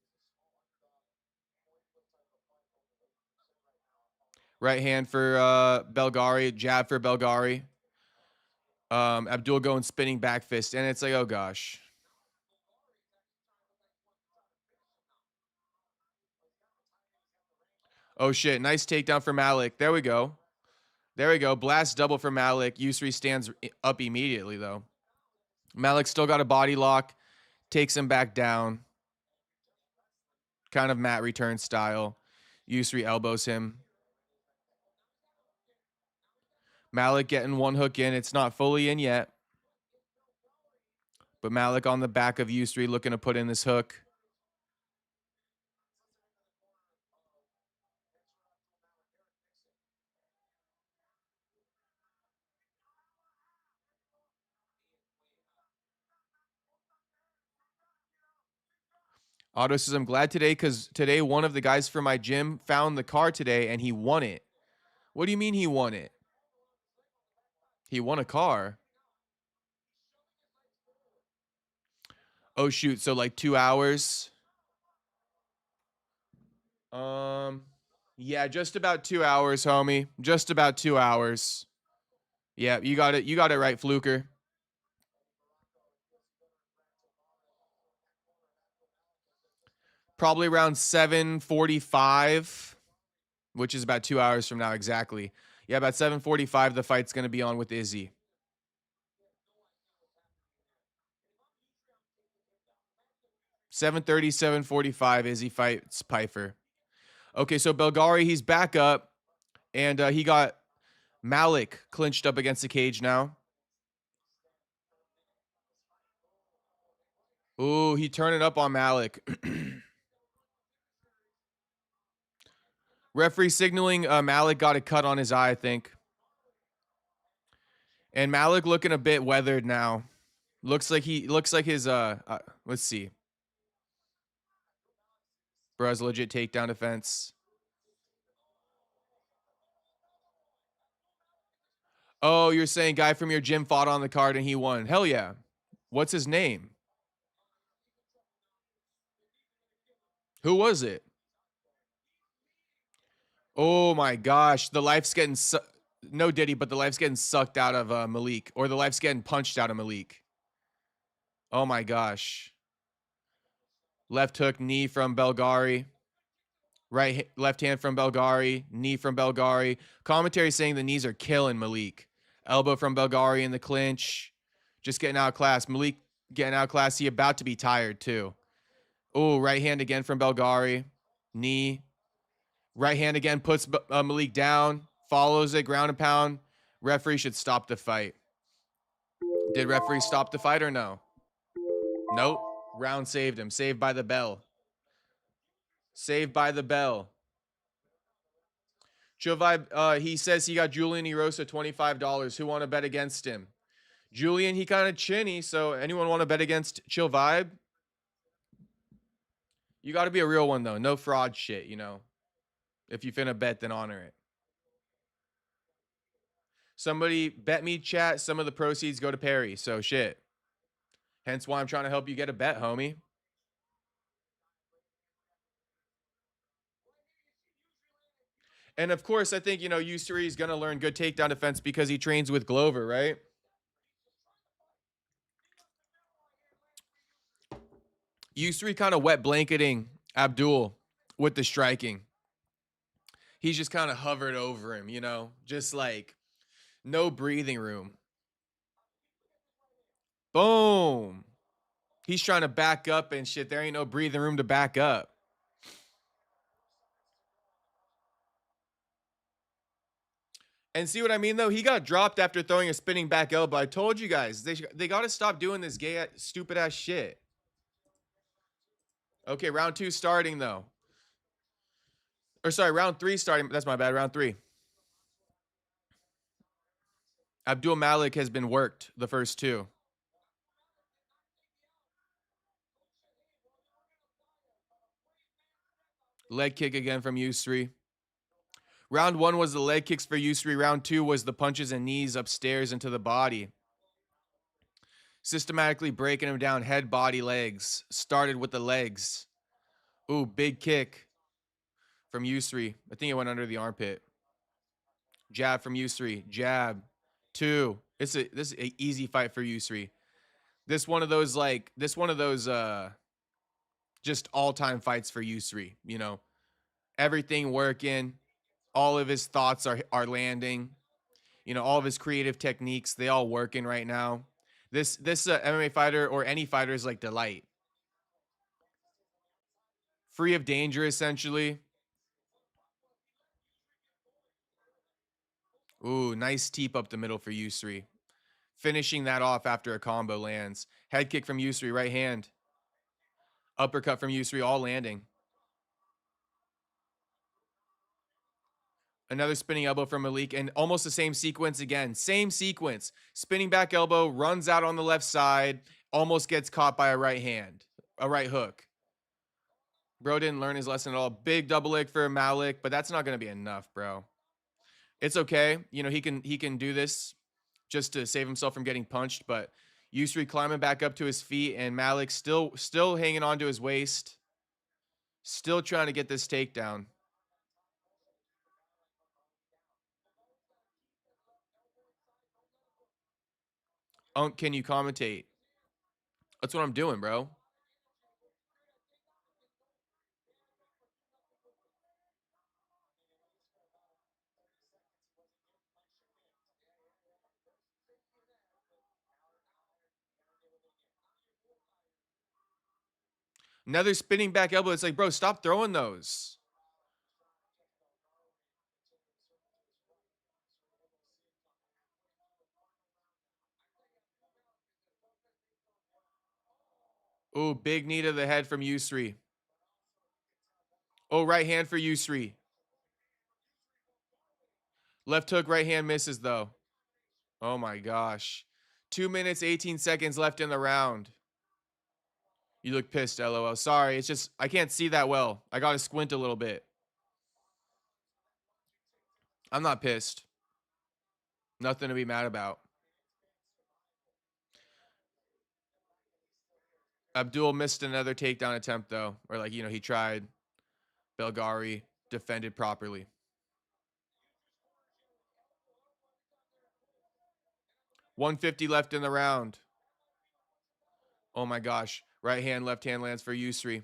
Right hand for Belgari. Jab for Belgari. Abdul going spinning back fist. And it's like, oh gosh. Oh shit. Nice takedown for Malik. There we go. There we go. Blast double for Malik. Yusri stands up immediately though. Malik still got a body lock. Takes him back down. Kind of mat return style. Yusri elbows him. Malik getting one hook in. It's not fully in yet. But Malik on the back of Yusri looking to put in this hook. Otto says, I'm glad today because today one of the guys from my gym found the car today and he won it. What do you mean he won it? He won a car. Oh shoot, so like 2 hours. Yeah, just about 2 hours, homie. Just about 2 hours. Yeah, you got it. You got it right, Fluker. Probably around 7:45, which is about 2 hours from now exactly. Yeah, about 7:45 the fight's going to be on with Izzy. 7:30, 7:45 Izzy fights Pyfer. Okay, so Belgari, he's back up, and he got Malik clinched up against the cage now. Ooh, he turned it up on Malik. Referee signaling Malik got a cut on his eye, I think. And Malik looking a bit weathered now. Looks like his let's see. Bro has legit takedown defense. Oh, you're saying guy from your gym fought on the card and he won. Hell yeah. What's his name? Who was it? Oh my gosh. The life's getting no Diddy, but the life's getting sucked out of Malik. Or the life's getting punched out of Malik. Oh my gosh. Left hook, knee from Belgari. Left hand from Belgari. Knee from Belgari. Commentary saying the knees are killing Malik. Elbow from Belgari in the clinch. Just getting outclassed. Malik getting outclassed. He about to be tired too. Oh, right hand again from Belgari. Knee. Right hand again puts Malik down. Follows it. Ground and pound. Referee should stop the fight. Did referee stop the fight or no? Nope. Round saved him. Saved by the bell. Saved by the bell. Chill Vibe, he says he got Julian Erosa $25. Who want to bet against him? Julian, he kind of chinny, so anyone want to bet against Chill Vibe? You got to be a real one, though. No fraud shit, you know. If you finna bet, then honor it. Somebody bet me, chat. Some of the proceeds go to Perry, so shit. Hence why I'm trying to help you get a bet, homie. And of course, I think, you know, Yusri is going to learn good takedown defense because he trains with Glover, right? Yusri kind of wet blanketing Abdul with the striking. He's just kind of hovered over him, you know, just like no breathing room. Boom. He's trying to back up and shit. There ain't no breathing room to back up. And see what I mean, though? He got dropped after throwing a spinning back elbow. I told you guys, they got to stop doing this gay, stupid ass shit. Okay, round 2 starting, though. Or sorry, round 3 starting. That's my bad. Round 3. Abdul Malik has been worked the first 2. Leg kick again from Yusri. Round 1 was the leg kicks for Yusri. Round 2 was the punches and knees upstairs into the body. Systematically breaking him down, head, body, legs. Started with the legs. Ooh, big kick from Yusri. I think it went under the armpit. Jab from Yusri. Jab. 2. This is an easy fight for Yusri. This one of those just all-time fights for Yusri, you know. Everything working, all of his thoughts are landing. You know, all of his creative techniques, they all working right now. This MMA fighter or any fighter is like delight. Free of danger essentially. Ooh, nice teep up the middle for Yusri. Finishing that off after a combo lands. Head kick from Yusri, right hand. Uppercut from Yusri, all landing. Another spinning elbow from Malik, and almost the same sequence again. Same sequence. Spinning back elbow, runs out on the left side, almost gets caught by a right hand, a right hook. Bro didn't learn his lesson at all. Big double leg for Malik, but that's not going to be enough, bro. It's okay. You know, he can do this just to save himself from getting punched, but Yusri climbing back up to his feet, and Malik still hanging on to his waist. Still trying to get this takedown. Can you commentate? That's what I'm doing, bro. Another spinning back elbow. It's like, bro, stop throwing those. Oh, big knee to the head from Yusri. Oh, right hand for Yusri. Left hook, right hand misses though. Oh my gosh. 2 minutes, 18 seconds left in the round. You look pissed, LOL. Sorry, it's just, I can't see that well. I gotta squint a little bit. I'm not pissed. Nothing to be mad about. Abdul missed another takedown attempt though. Or like, you know, he tried. Belgari defended properly. 150 left in the round. Oh my gosh. Right hand, left hand lands for Yusri.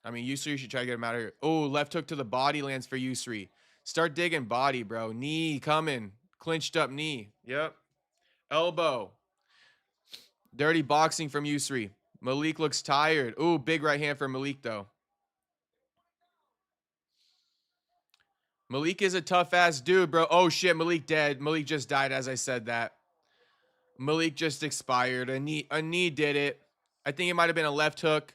I mean, Yusri should try to get him out of here. Oh, left hook to the body lands for Yusri. Start digging body, bro. Knee coming. Clinched up knee. Yep. Elbow. Dirty boxing from Yusri. Malik looks tired. Ooh, big right hand for Malik, though. Malik is a tough-ass dude, bro. Oh, shit. Malik dead. Malik just died as I said that. Malik just expired. A knee did it. I think it might have been a left hook.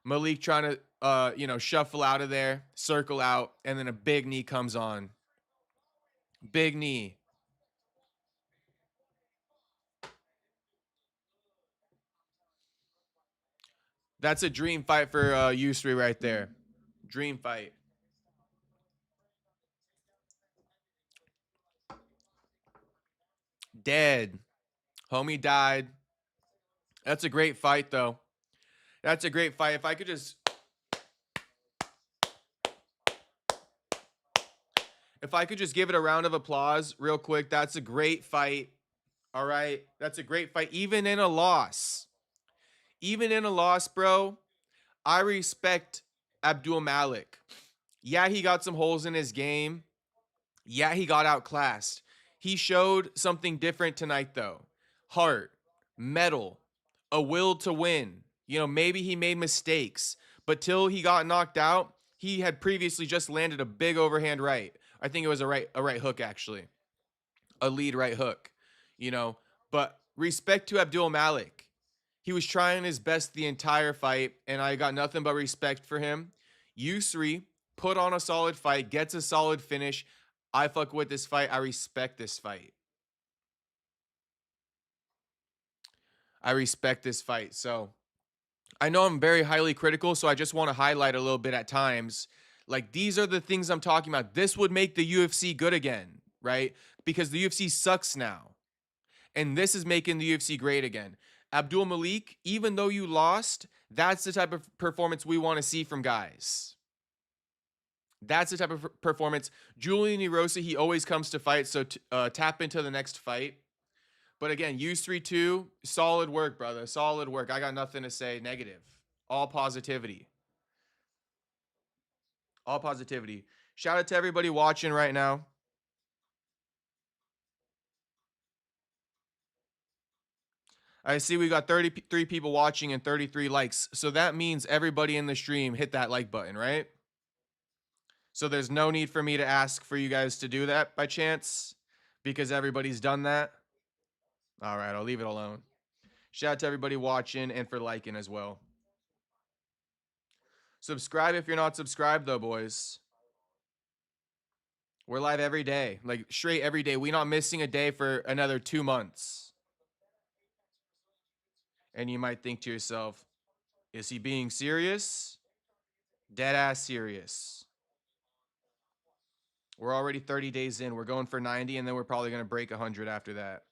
Malik trying to, you know, shuffle out of there, circle out, and then a big knee comes on. Big knee. That's a dream fight for Yusri right there. Dream fight. Dead. Homie died. That's a great fight, though. That's a great fight. If I could just... If I could just give it a round of applause real quick. That's a great fight. All right? That's a great fight. Even in a loss. Even in a loss, bro, I respect Abdul Malik. Yeah, he got some holes in his game. Yeah, he got outclassed. He showed something different tonight, though. Heart, metal, a will to win. You know, maybe he made mistakes, but till he got knocked out, he had previously just landed a big overhand right. I think it was a right hook, actually. A lead right hook, you know. But respect to Abdul Malik. He was trying his best the entire fight, and I got nothing but respect for him. Yusri put on a solid fight, gets a solid finish. I fuck with this fight. I respect this fight. I respect this fight. So I know I'm very highly critical, so I just want to highlight a little bit at times. Like, these are the things I'm talking about. This would make the UFC good again, right? Because the UFC sucks now. And this is making the UFC great again. Abdul Malik, even though you lost, that's the type of performance we want to see from guys. That's the type of performance. Julian Erosa, he always comes to fight, so tap into the next fight. But again, use 3-2, solid work, brother. Solid work. I got nothing to say negative. All positivity. All positivity. Shout out to everybody watching right now. I see we got 33 people watching and 33 likes. So that means everybody in the stream hit that like button, right? So there's no need for me to ask for you guys to do that by chance because everybody's done that. All right, I'll leave it alone. Shout out to everybody watching and for liking as well. Subscribe if you're not subscribed, though, boys. We're live every day, like straight every day. We're not missing a day for another 2 months. And you might think to yourself, is he being serious? Dead ass serious. We're already 30 days in. We're going for 90, and then we're probably going to break 100 after that.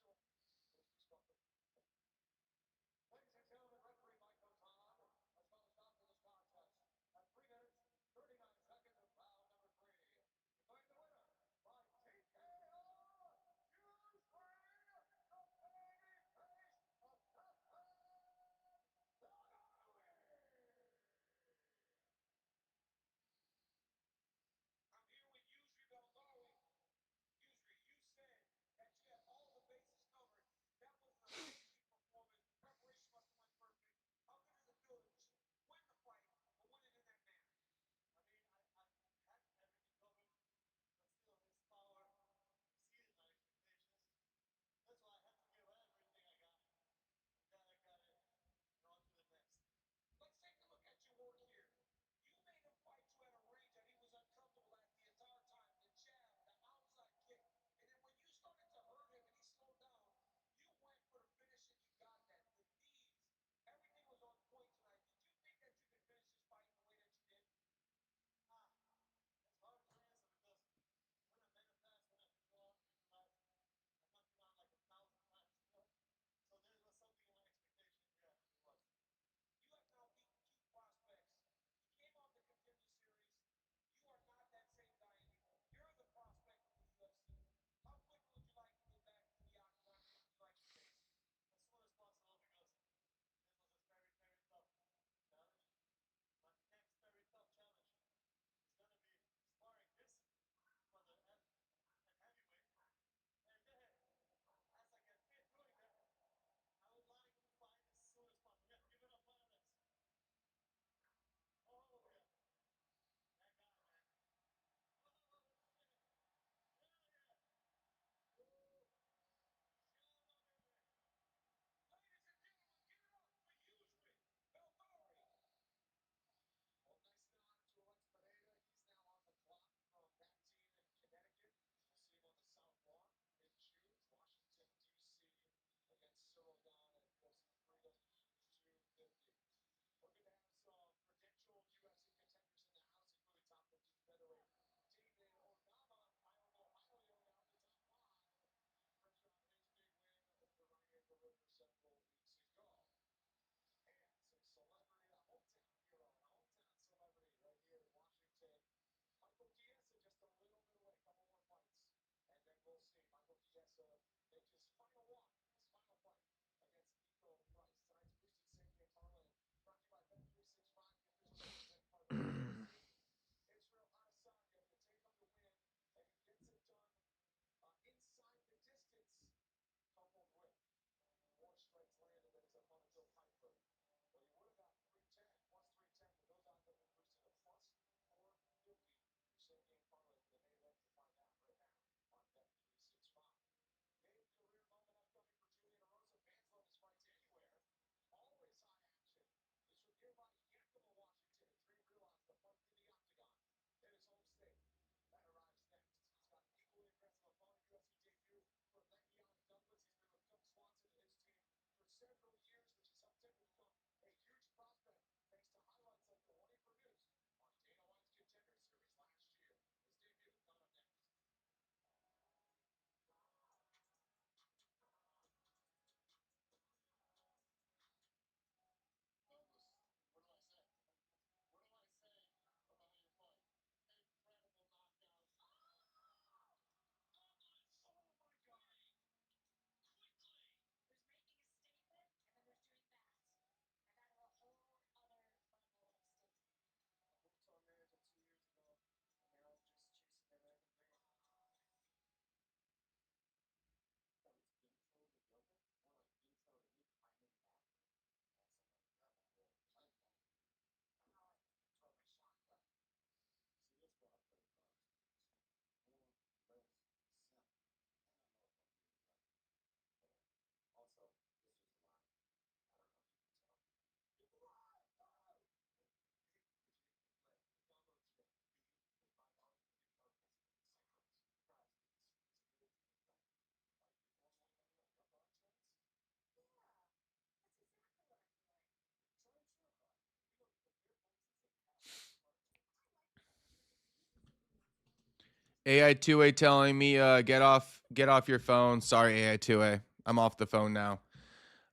AI2A telling me get off your phone. Sorry, AI2A. I'm off the phone now.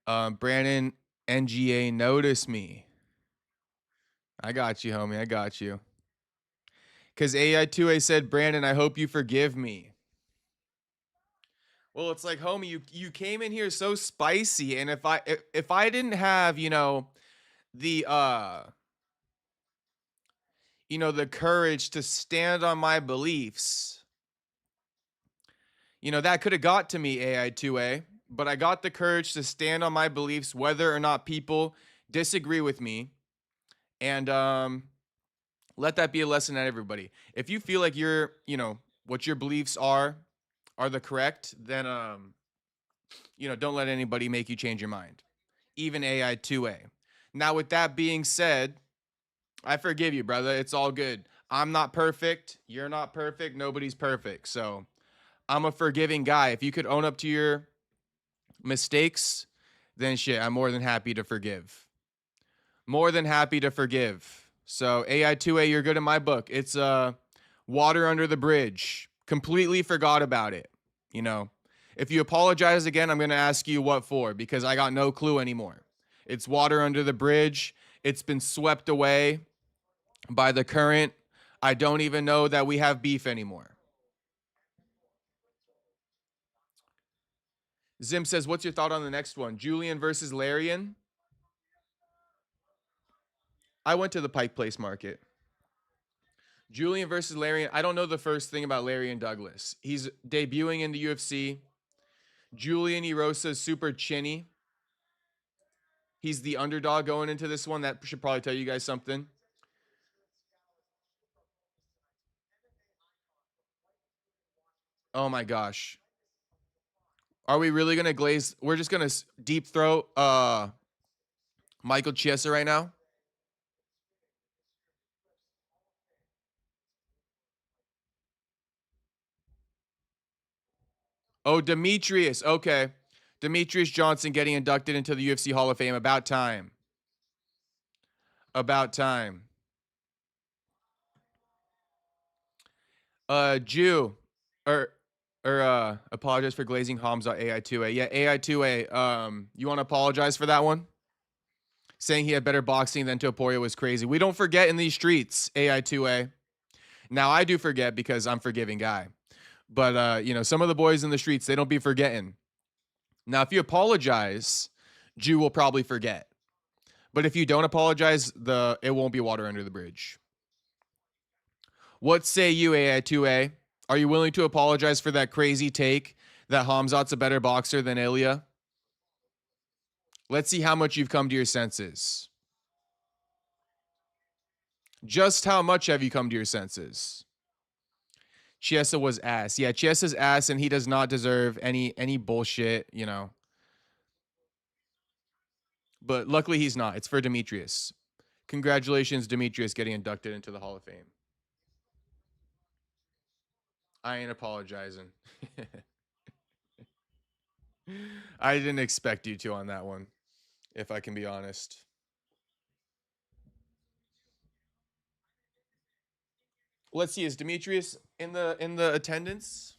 Brandon NGA notice me. I got you, homie. I got you. Cause AI2A said, Brandon, I hope you forgive me. Well, it's like, homie, you came in here so spicy, and if I didn't have, the the courage to stand on my beliefs, that could have got to me, AI2A, but I got the courage to stand on my beliefs whether or not people disagree with me, and let that be a lesson at everybody. If you feel like what your beliefs are the correct, then don't let anybody make you change your mind. Even AI2A. Now, with that being said, I forgive you, brother. It's all good. I'm not perfect. You're not perfect. Nobody's perfect. So I'm a forgiving guy. If you could own up to your mistakes, then shit, I'm more than happy to forgive. More than happy to forgive. So AI2A, you're good in my book. It's water under the bridge. Completely forgot about it. You know, if you apologize again, I'm going to ask you what for because I got no clue anymore. It's water under the bridge. It's been swept away by the current. I don't even know that we have beef anymore. Zim says, what's your thought on the next one? Julian versus Larian? I went to the Pike Place Market. Julian versus Larian. I don't know the first thing about Larian Douglas. He's debuting in the UFC. Julian Erosa's super chinny. He's the underdog going into this one. That should probably tell you guys something. Oh my gosh. Are we really going to glaze? We're just going to deep throat Michael Chiesa right now? Oh, Demetrius. Okay. Demetrius Johnson getting inducted into the UFC Hall of Fame. About time. About time. Jew. Apologize for glazing Hamza AI2A. Yeah, AI2A. You want to apologize for that one? Saying he had better boxing than Topuria was crazy. We don't forget in these streets, AI2A. Now I do forget because I'm a forgiving guy. But some of the boys in the streets, they don't be forgetting. Now, if you apologize, Jew will probably forget. But if you don't apologize, it won't be water under the bridge. What say you, AI2A? Are you willing to apologize for that crazy take that Hamzat's a better boxer than Ilya? Let's see how much you've come to your senses. Just how much have you come to your senses? Chiesa was ass. Yeah, Chiesa's ass, and he does not deserve any bullshit, But luckily he's not. It's for Demetrius. Congratulations, Demetrius, getting inducted into the Hall of Fame. I ain't apologizing. I didn't expect you to on that one, if I can be honest. Let's see, is Demetrius in the attendance?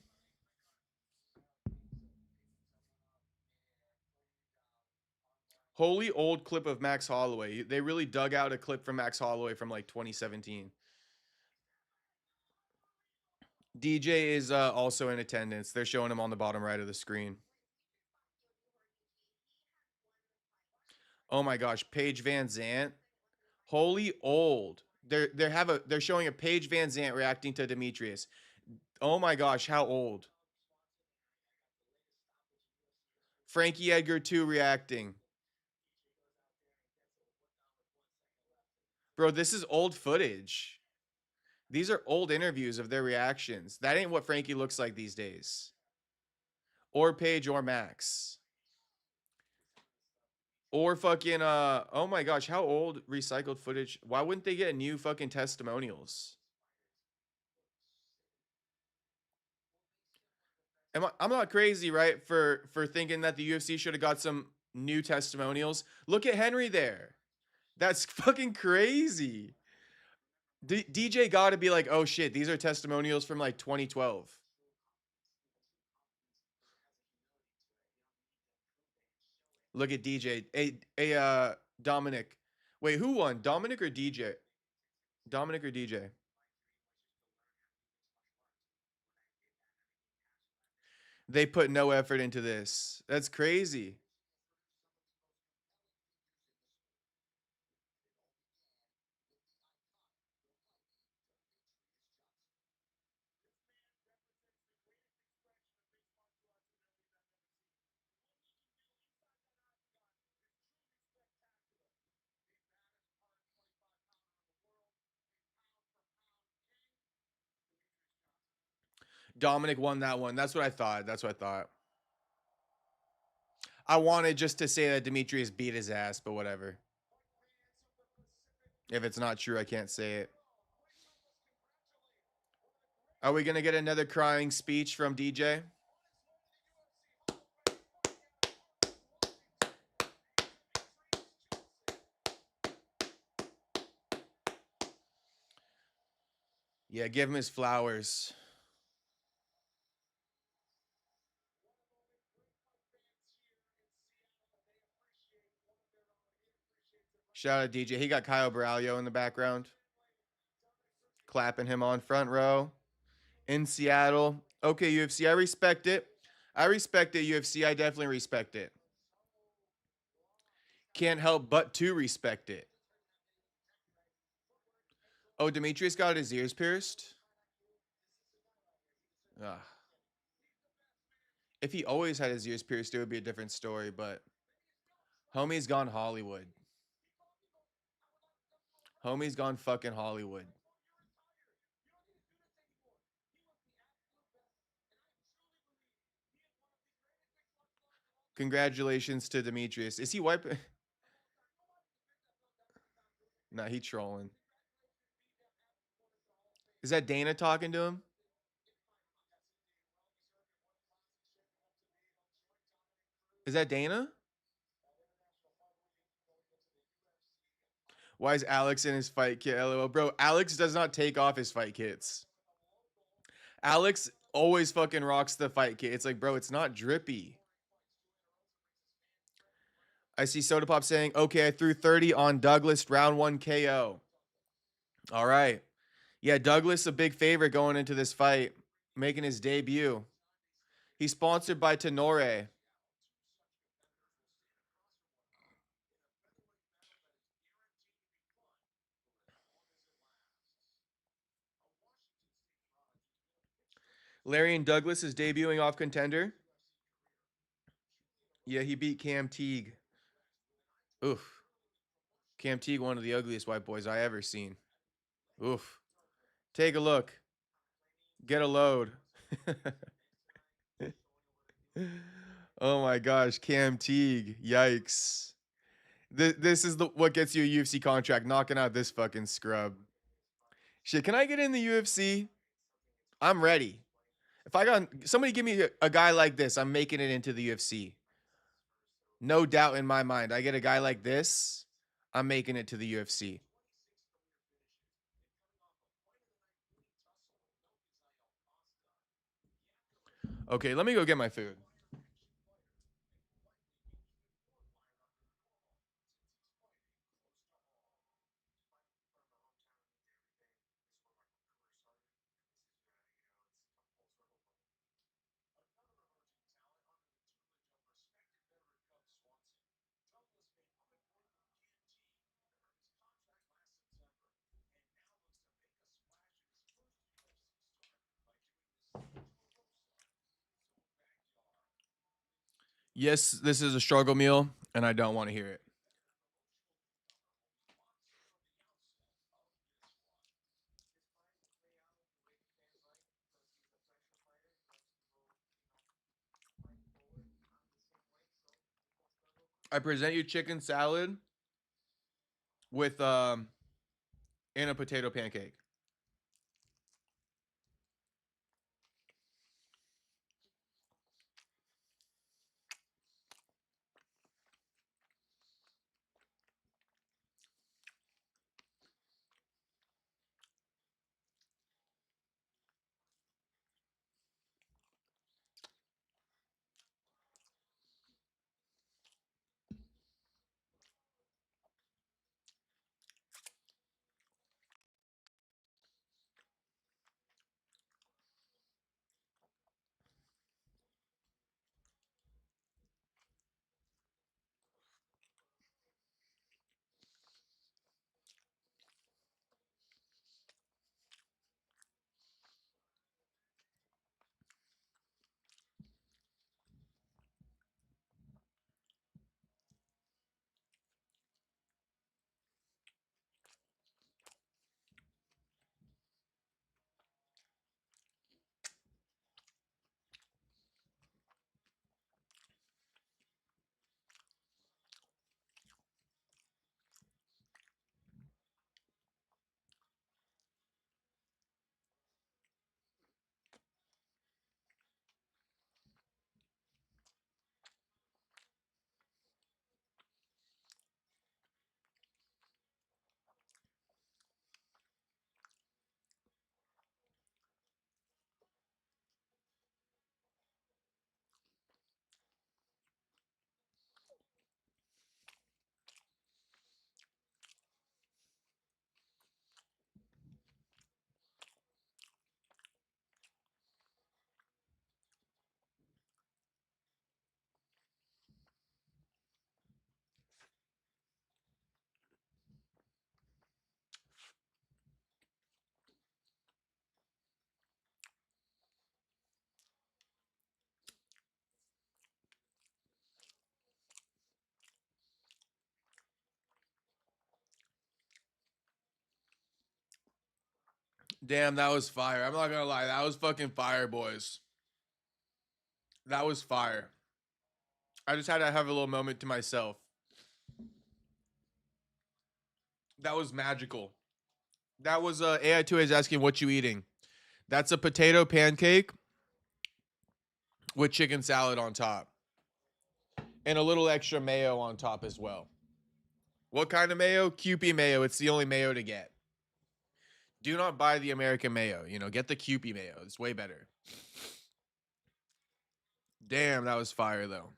Holy old clip of Max Holloway. They really dug out a clip from Max Holloway from like 2017. DJ is also in attendance. They're showing him on the bottom right of the screen. Oh my gosh, Paige Van Zant. Holy old. They're showing a Paige Van Zant reacting to Demetrius. Oh my gosh, how old? Frankie Edgar 2 reacting. Bro, this is old footage. These are old interviews of their reactions. That ain't what Frankie looks like these days. Or Paige or Max. Or fucking oh my gosh, how old recycled footage? Why wouldn't they get new fucking testimonials? I'm not crazy, right? For thinking that the UFC should have got some new testimonials. Look at Henry there. That's fucking crazy. DJ got to be like, oh shit, these are testimonials from like 2012. Look at DJ. Dominic. Wait, who won? Dominic or DJ? Dominic or DJ? They put no effort into this. That's crazy. Dominic won that one. That's what I thought. That's what I thought. I wanted just to say that Demetrius beat his ass, but whatever. If it's not true, I can't say it. Are we gonna get another crying speech from DJ? Yeah, give him his flowers. Shout out DJ. He got Kyle Braulio in the background, clapping him on front row in Seattle. Okay, UFC, I respect it. I respect it, UFC. I definitely respect it. Can't help but to respect it. Oh, Demetrius got his ears pierced? Ugh. If he always had his ears pierced, it would be a different story, but homie's gone Hollywood. Homie's gone fucking Hollywood. Congratulations to Demetrius. Is he wiping? Nah, he trolling. Is that Dana talking to him? Is that Dana? Why is Alex in his fight kit? LOL. Bro, Alex does not take off his fight kits. Alex always fucking rocks the fight kit. It's like, bro, it's not drippy. I see Soda Pop saying, okay, I threw 30 on Douglas, round 1 KO. All right. Yeah, Douglas, a big favorite going into this fight, making his debut. He's sponsored by Tenore. Larry and Douglas is debuting off Contender. Yeah, he beat Cam Teague. Oof. Cam Teague, one of the ugliest white boys I ever seen. Oof. Take a look. Get a load. Oh my gosh, Cam Teague. Yikes. This is the what gets you a UFC contract, knocking out this fucking scrub. Shit, can I get in the UFC? I'm ready. If I got somebody give me a guy like this, I'm making it into the UFC. No doubt in my mind. I get a guy like this, I'm making it to the UFC. Okay, let me go get my food. Yes, this is a struggle meal, and I don't want to hear it. I present you chicken salad with and a potato pancake. Damn, that was fire. I'm not gonna lie, that was fucking fire, boys. That was fire. I just had to have a little moment to myself. That was magical. That was AI2A is asking what you eating. That's a potato pancake with chicken salad on top. And a little extra mayo on top as well. What kind of mayo? Kewpie mayo. It's the only mayo to get. Do not buy the American mayo. You know, get the Kewpie mayo. It's way better. Damn, that was fire though.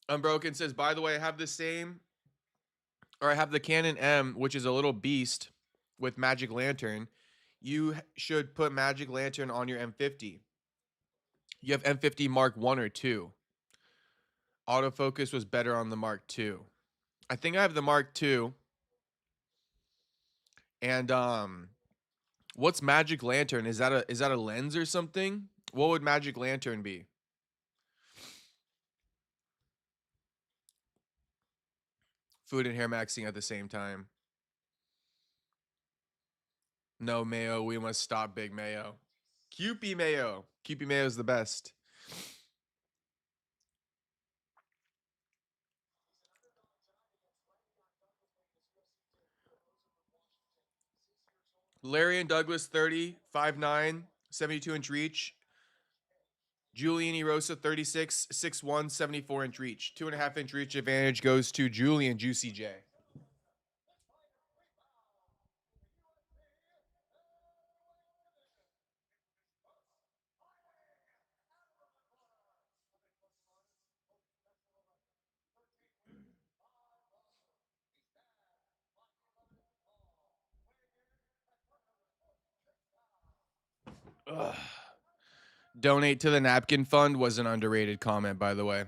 Unbroken says, by the way, I have the same, or I have the Canon M, which is a little beast with Magic Lantern. You should put Magic Lantern on your M50. You have M50 Mark 1 or 2. Autofocus was better on the Mark 2. I think I have the Mark 2. And what's Magic Lantern? Is that a lens or something? What would Magic Lantern be? Food and hair maxing at the same time. No mayo, we must stop Big Mayo. Kewpie mayo. Kewpie mayo is the best. Larry and Douglas 30, 5'9", 72-inch reach. Julian Erosa 36, 6'1", 74-inch reach. 2.5-inch reach advantage goes to Julian Juicy J. Ugh. Donate to the napkin fund was an underrated comment, by the way.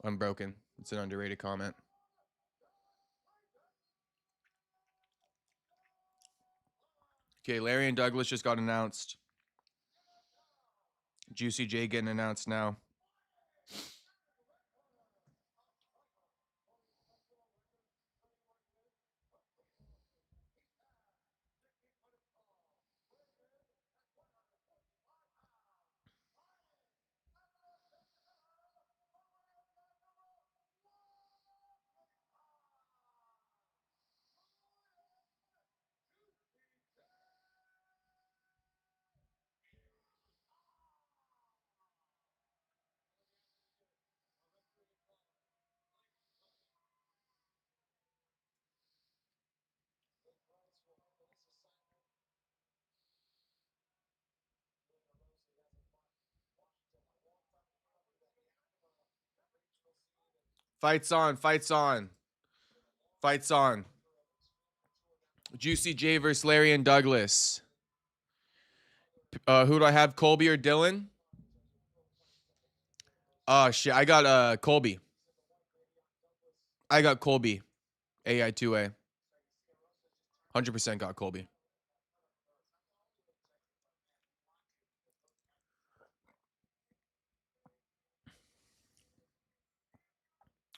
Unbroken. It's an underrated comment. Okay, Larry and Douglas just got announced. Juicy J getting announced now. Fights on, fights on. Fights on. Juicy J versus Larry and Douglas. Who do I have? Colby or Dylan? Oh shit, I got Colby. I got Colby. AI2A. 100% got Colby.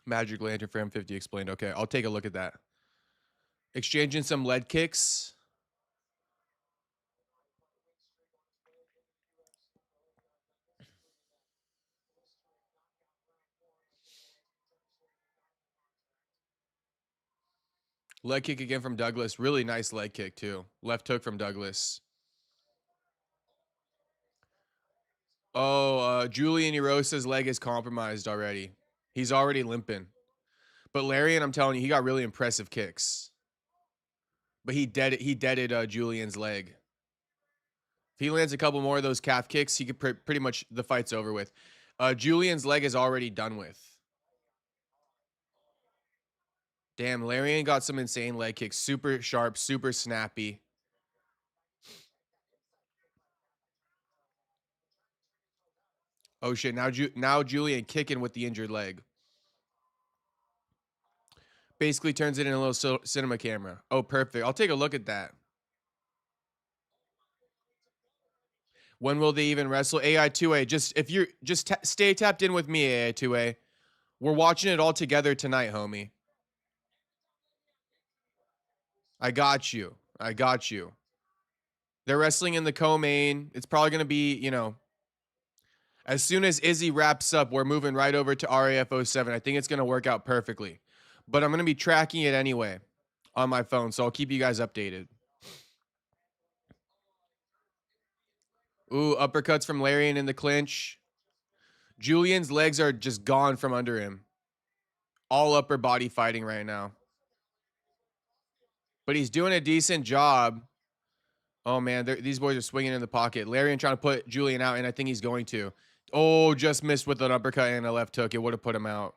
Magic Lantern for M50 explained. Okay, I'll take a look at that. Exchanging some lead kicks. Leg kick again from Douglas. Really nice leg kick, too. Left hook from Douglas. Oh, Julian Erosa's leg is compromised already. He's already limping. But Larian, I'm telling you, he got really impressive kicks. But he deaded Julian's leg. If he lands a couple more of those calf kicks, he could pretty much, the fight's over with. Julian's leg is already done with. Damn, Larian got some insane leg kicks. Super sharp, super snappy. Oh shit! Now Julian kicking with the injured leg. Basically turns it in a little cinema camera. Oh, perfect. I'll take a look at that. When will they even wrestle? AI2A. Just if you're just stay tapped in with me, AI2A. We're watching it all together tonight, homie. I got you. I got you. They're wrestling in the co-main. It's probably going to be, as soon as Izzy wraps up, we're moving right over to RAF07. I think it's going to work out perfectly. But I'm going to be tracking it anyway on my phone, so I'll keep you guys updated. Ooh, uppercuts from Larian in the clinch. Julian's legs are just gone from under him. All upper body fighting right now. But he's doing a decent job. Oh, man, these boys are swinging in the pocket. Larian trying to put Julian out, and I think he's going to. Oh, just missed with an uppercut and a left hook. It would have put him out.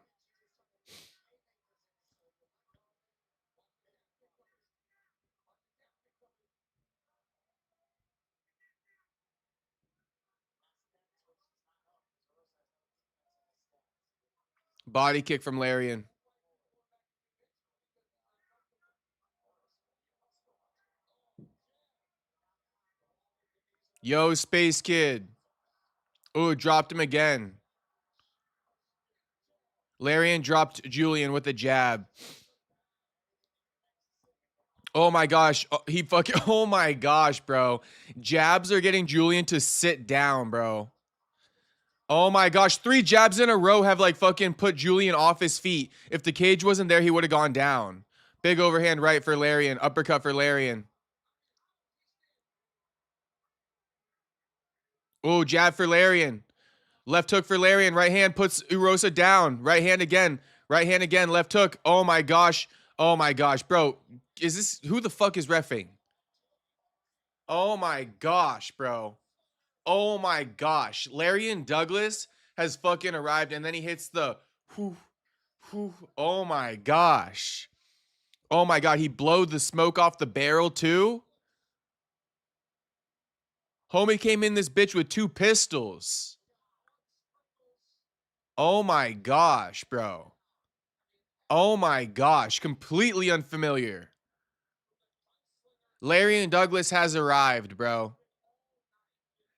Body kick from Larian. Yo, Space Kid. Ooh, dropped him again. Larian dropped Julian with a jab. Oh my gosh. He fucking, oh my gosh, bro. Jabs are getting Julian to sit down, bro. Oh my gosh. 3 jabs in a row have like fucking put Julian off his feet. If the cage wasn't there, he would have gone down. Big overhand right for Larian. Uppercut for Larian. Oh, jab for Larian. Left hook for Larian. Right hand puts Urosa down. Right hand again. Right hand again. Left hook. Oh my gosh. Oh my gosh, bro. Is this who the fuck is reffing? Oh my gosh, bro. Oh my gosh. Larian Douglas has fucking arrived, and then he hits the whew, whew. Oh my gosh. Oh my god, he blowed the smoke off the barrel too. Homie came in this bitch with 2 pistols. Oh my gosh, bro. Oh my gosh, completely unfamiliar. Larian Douglas has arrived, bro.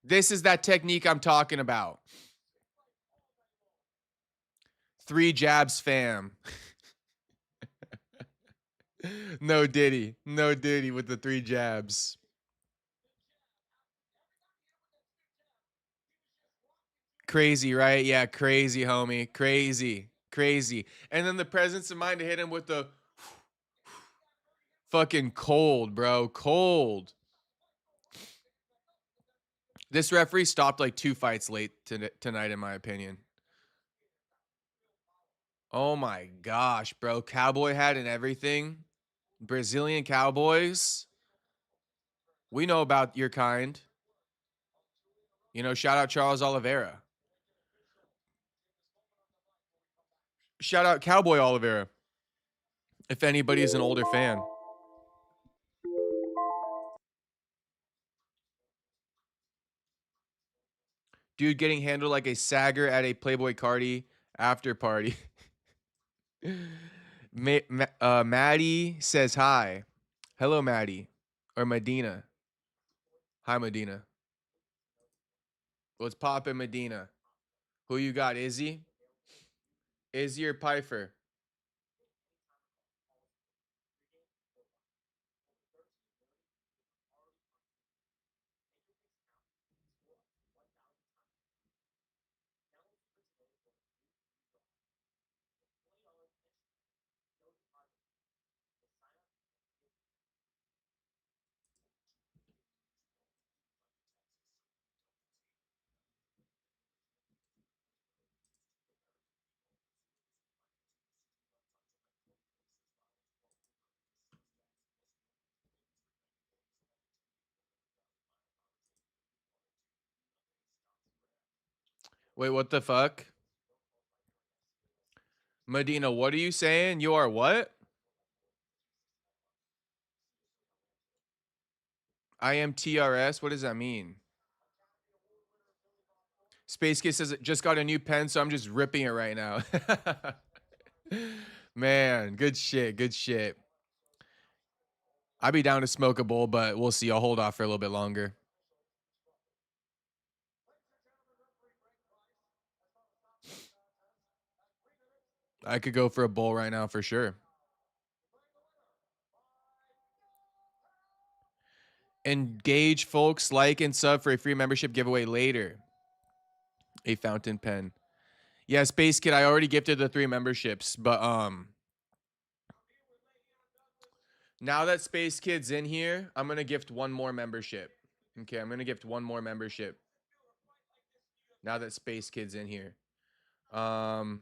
This is that technique I'm talking about. 3 jabs, fam. No Diddy. No Diddy with the 3 jabs. Crazy, right? Yeah, crazy, homie. Crazy. Crazy. And then the presence of mind to hit him with the fucking cold, bro. Cold. This referee stopped like 2 fights late tonight, in my opinion. Oh my gosh, bro. Cowboy hat and everything. Brazilian Cowboys. We know about your kind. Shout out Charles Oliveira. Shout out Cowboy Oliveira. If anybody is an older fan. Dude getting handled like a sagger at a Playboy Cardi after party. Maddie says hi. Hello, Maddie. Or Medina. Hi, Medina. What's poppin', Medina? Who you got, Izzy? Izzy or Pyfer? Wait, what the fuck? Medina, what are you saying? You are what? I am TRS. What does that mean? Space Kid says it just got a new pen, so I'm just ripping it right now. Man, good shit. Good shit. I'd be down to smoke a bowl, but we'll see. I'll hold off for a little bit longer. I could go for a bowl right now for sure. Engage, folks. Like and sub for a free membership giveaway later. A fountain pen. Yeah, Space Kid, I already gifted the 3 memberships, but now that Space Kid's in here, I'm gonna gift 1 more membership. Okay, I'm gonna gift 1 more membership. Now that Space Kid's in here. I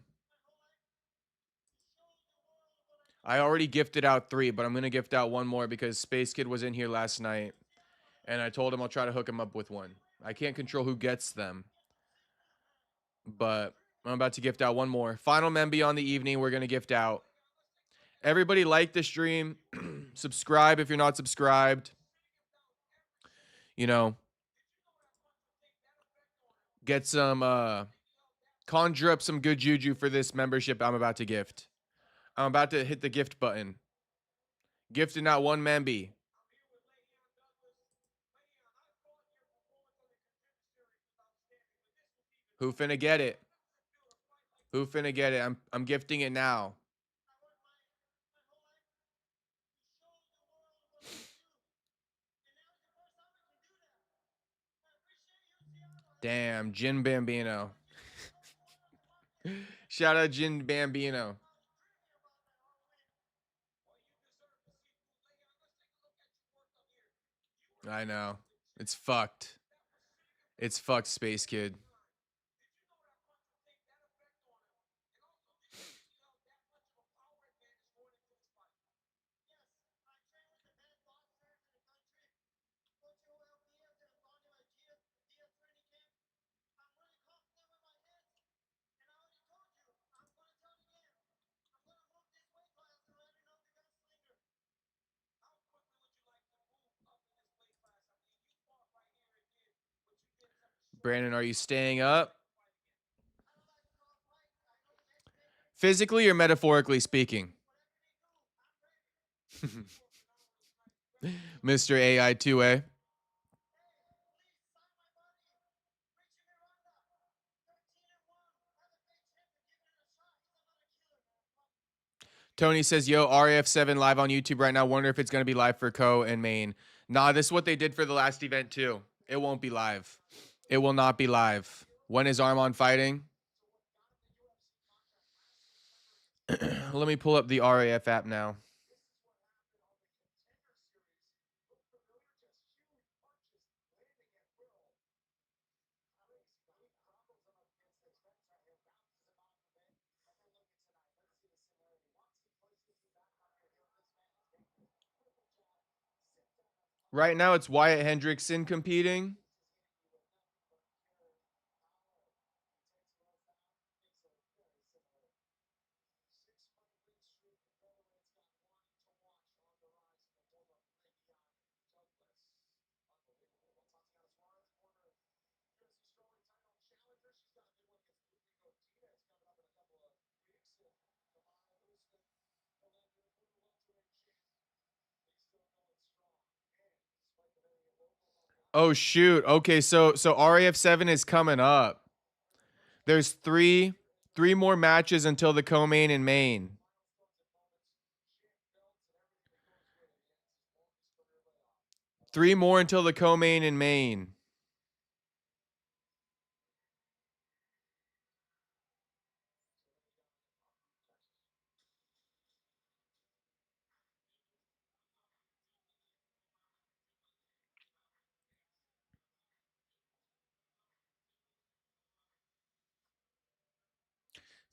already gifted out 3, but I'm gonna gift out 1 more because Space Kid was in here last night, and I told him I'll try to hook him up with one. I can't control who gets them, but I'm about to gift out 1 more. Final memby on the evening. We're gonna gift out. Everybody like the stream. Subscribe if you're not subscribed. You know, get some conjure up some good juju for this membership I'm about to gift. I'm about to hit the gift button. Gifting out 1 memby. Who finna get it? Who finna get it? I'm gifting it now. Damn, Jin Bambino. Shout out Jin Bambino. I know. It's fucked. It's fucked, Space Kid. Brandon, are you staying up? Physically or metaphorically speaking? Mr. AI 2A. Tony says, yo, RAF7 live on YouTube right now. Wonder if it's going to be live for Co and Maine. Nah, this is what they did for the last event, too. It won't be live. It will not be live. When is Armon fighting? Let me pull up the RAF app now. Right now, it's Wyatt Hendrickson competing. Oh shoot. Okay, so RAF7 is coming up. There's three more matches until the co-main in Maine. Three more until the co-main in Maine.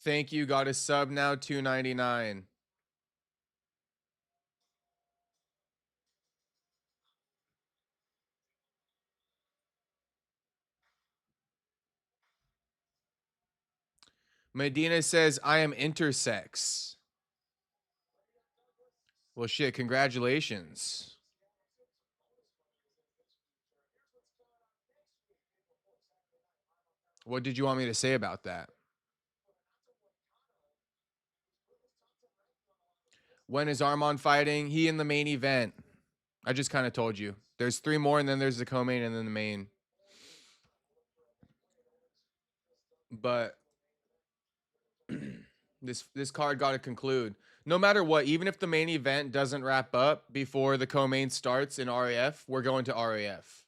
Thank you. Got a sub now, $2.99. Medina says, I am intersex. Well, shit, congratulations. What did you want me to say about that? When is Armon fighting? He in the main event. I just kind of told you. There's 3 more, and then there's the co-main, and then the main. But This card got to conclude. No matter what, even if the main event doesn't wrap up before the co-main starts in RAF, we're going to RAF.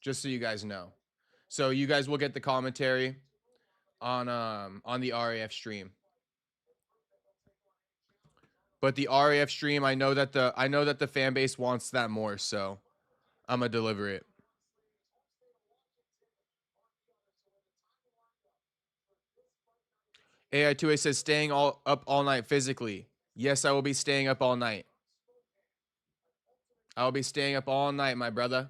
Just so you guys know. So you guys will get the commentary on the RAF stream. But the RAF stream, I know that the fan base wants that more, so I'm gonna deliver it. AI2A says staying up all night physically. Yes, I will be staying up all night. I will be staying up all night, my brother.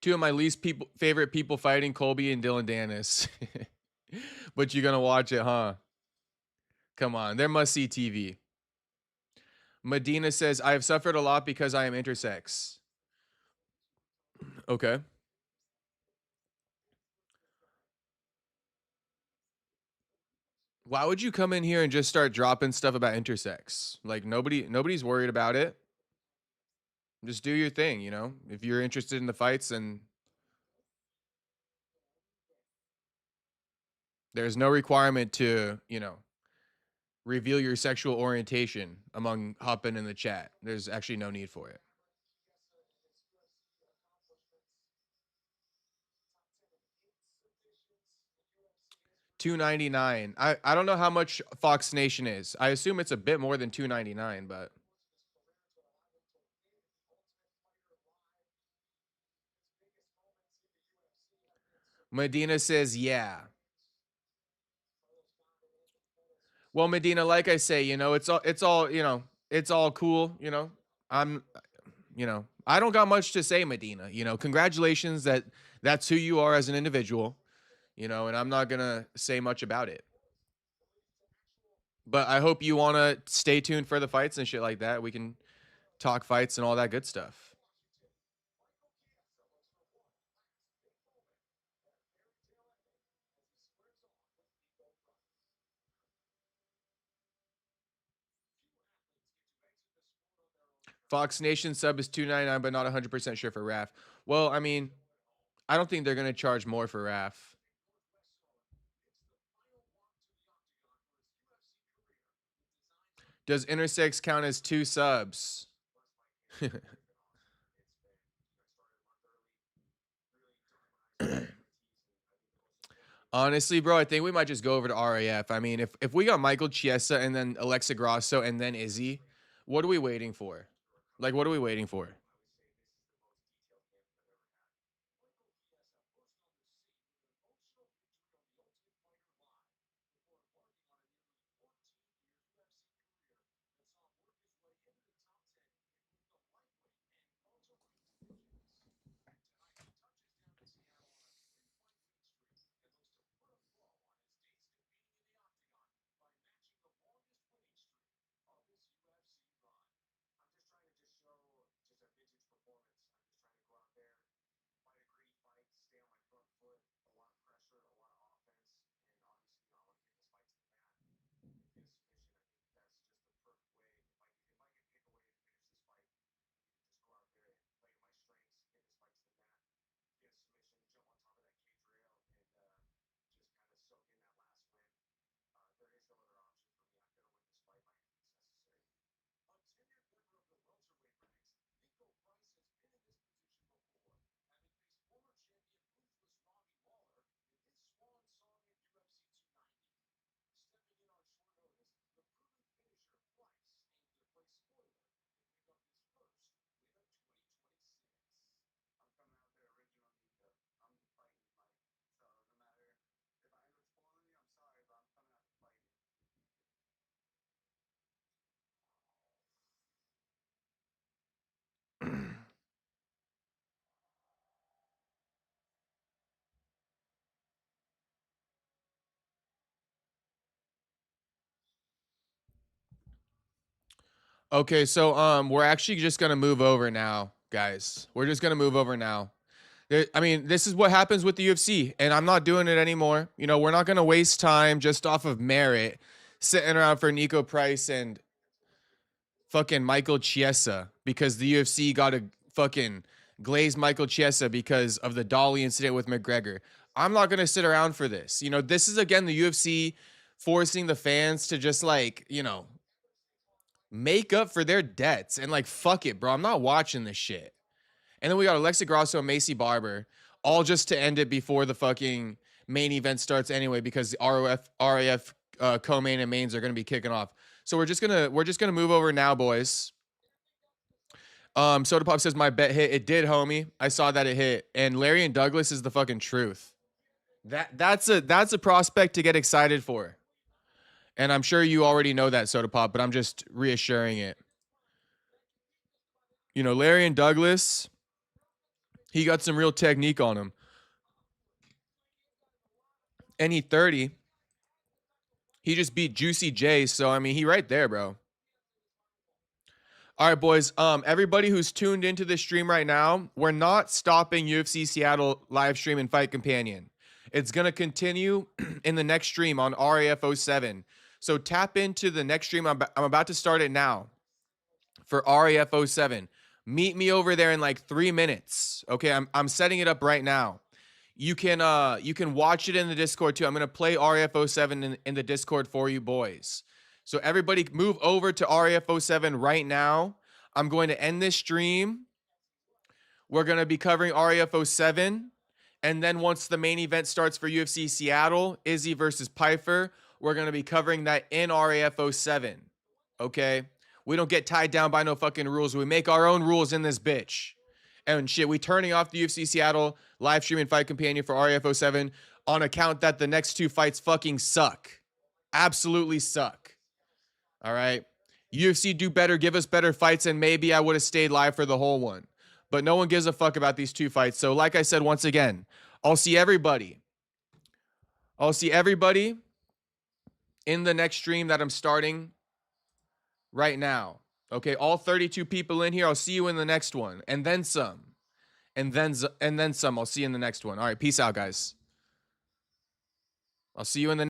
Two of my favorite people fighting, Colby and Dylan Dennis. But you're gonna watch it, huh? Come on, they're must see TV. Medina says, I have suffered a lot because I am intersex. Okay. Why would you come in here and just start dropping stuff about intersex? Like nobody's worried about it. Just do your thing, you know? If you're interested in the fights, and there's no requirement to, reveal your sexual orientation among hopping in the chat. There's actually no need for it. $2.99. I don't know how much Fox Nation is. I assume it's a bit more than $2.99, but Medina says, yeah. Well, Medina, like I say, it's all cool, I'm I don't got much to say, Medina. Congratulations that's who you are as an individual, and I'm not going to say much about it. But I hope you want to stay tuned for the fights and shit like that. We can talk fights and all that good stuff. Fox Nation sub is $2.99, but not 100% sure for RAF. Well, I mean, I don't think they're going to charge more for RAF. Does intersex count as 2 subs? Honestly, bro, I think we might just go over to RAF. I mean, if we got Michael Chiesa and then Alexa Grasso and then Izzy, what are we waiting for? Like, what are we waiting for? Okay, so we're actually just gonna move over now, guys. We're just gonna move over now. I mean, this is what happens with the UFC, and I'm not doing it anymore. We're not gonna waste time just off of merit sitting around for Nico Price and fucking Michael Chiesa because the UFC got to fucking glaze Michael Chiesa because of the Dolly incident with McGregor. I'm not going to sit around for this. You know, this is again the UFC forcing the fans to just like, you know, make up for their debts and like, fuck it, bro. I'm not watching this shit. And then we got Alexa Grasso and Macy Barber, all just to end it before the fucking main event starts anyway, because the RAF co-main and mains are going to be kicking off. So we're just gonna move over now, boys. Soda Pop says my bet hit. It did, homie. I saw that it hit. And Larry and Douglas is the fucking truth. That's a prospect to get excited for. And I'm sure you already know that, Soda Pop, but I'm just reassuring it. You know, Larry and Douglas, he got some real technique on him. And he 30. He just beat Juicy J, so I mean, he right there, bro. All right, boys. Everybody who's tuned into this stream right now, we're not stopping UFC Seattle live stream and Fight Companion. It's gonna continue in the next stream on RAF07. So tap into the next stream. I'm about to start it now for RAF07. Meet me over there in like 3 minutes. Okay, I'm setting it up right now. You can watch it in the Discord too. I'm gonna play RAF07 in the Discord for you boys. So everybody move over to RAF07 right now. I'm going to end this stream. We're gonna be covering RAF07. And then once the main event starts for UFC Seattle, Izzy versus Pyfer, we're going to be covering that in RAF07. Okay? We don't get tied down by no fucking rules. We make our own rules in this bitch. And shit, we turning off the UFC Seattle live stream and Fight Companion for RAF07 on account that the next 2 fights fucking suck. Absolutely suck. All right? UFC do better, give us better fights, and maybe I would have stayed live for the whole one. But no one gives a fuck about these 2 fights. So like I said, once again, I'll see everybody in the next stream that I'm starting right now. Okay, all 32 people in here, I'll see you in the next one. And then some. And then some. I'll see you in the next one. All right, peace out, guys. I'll see you in the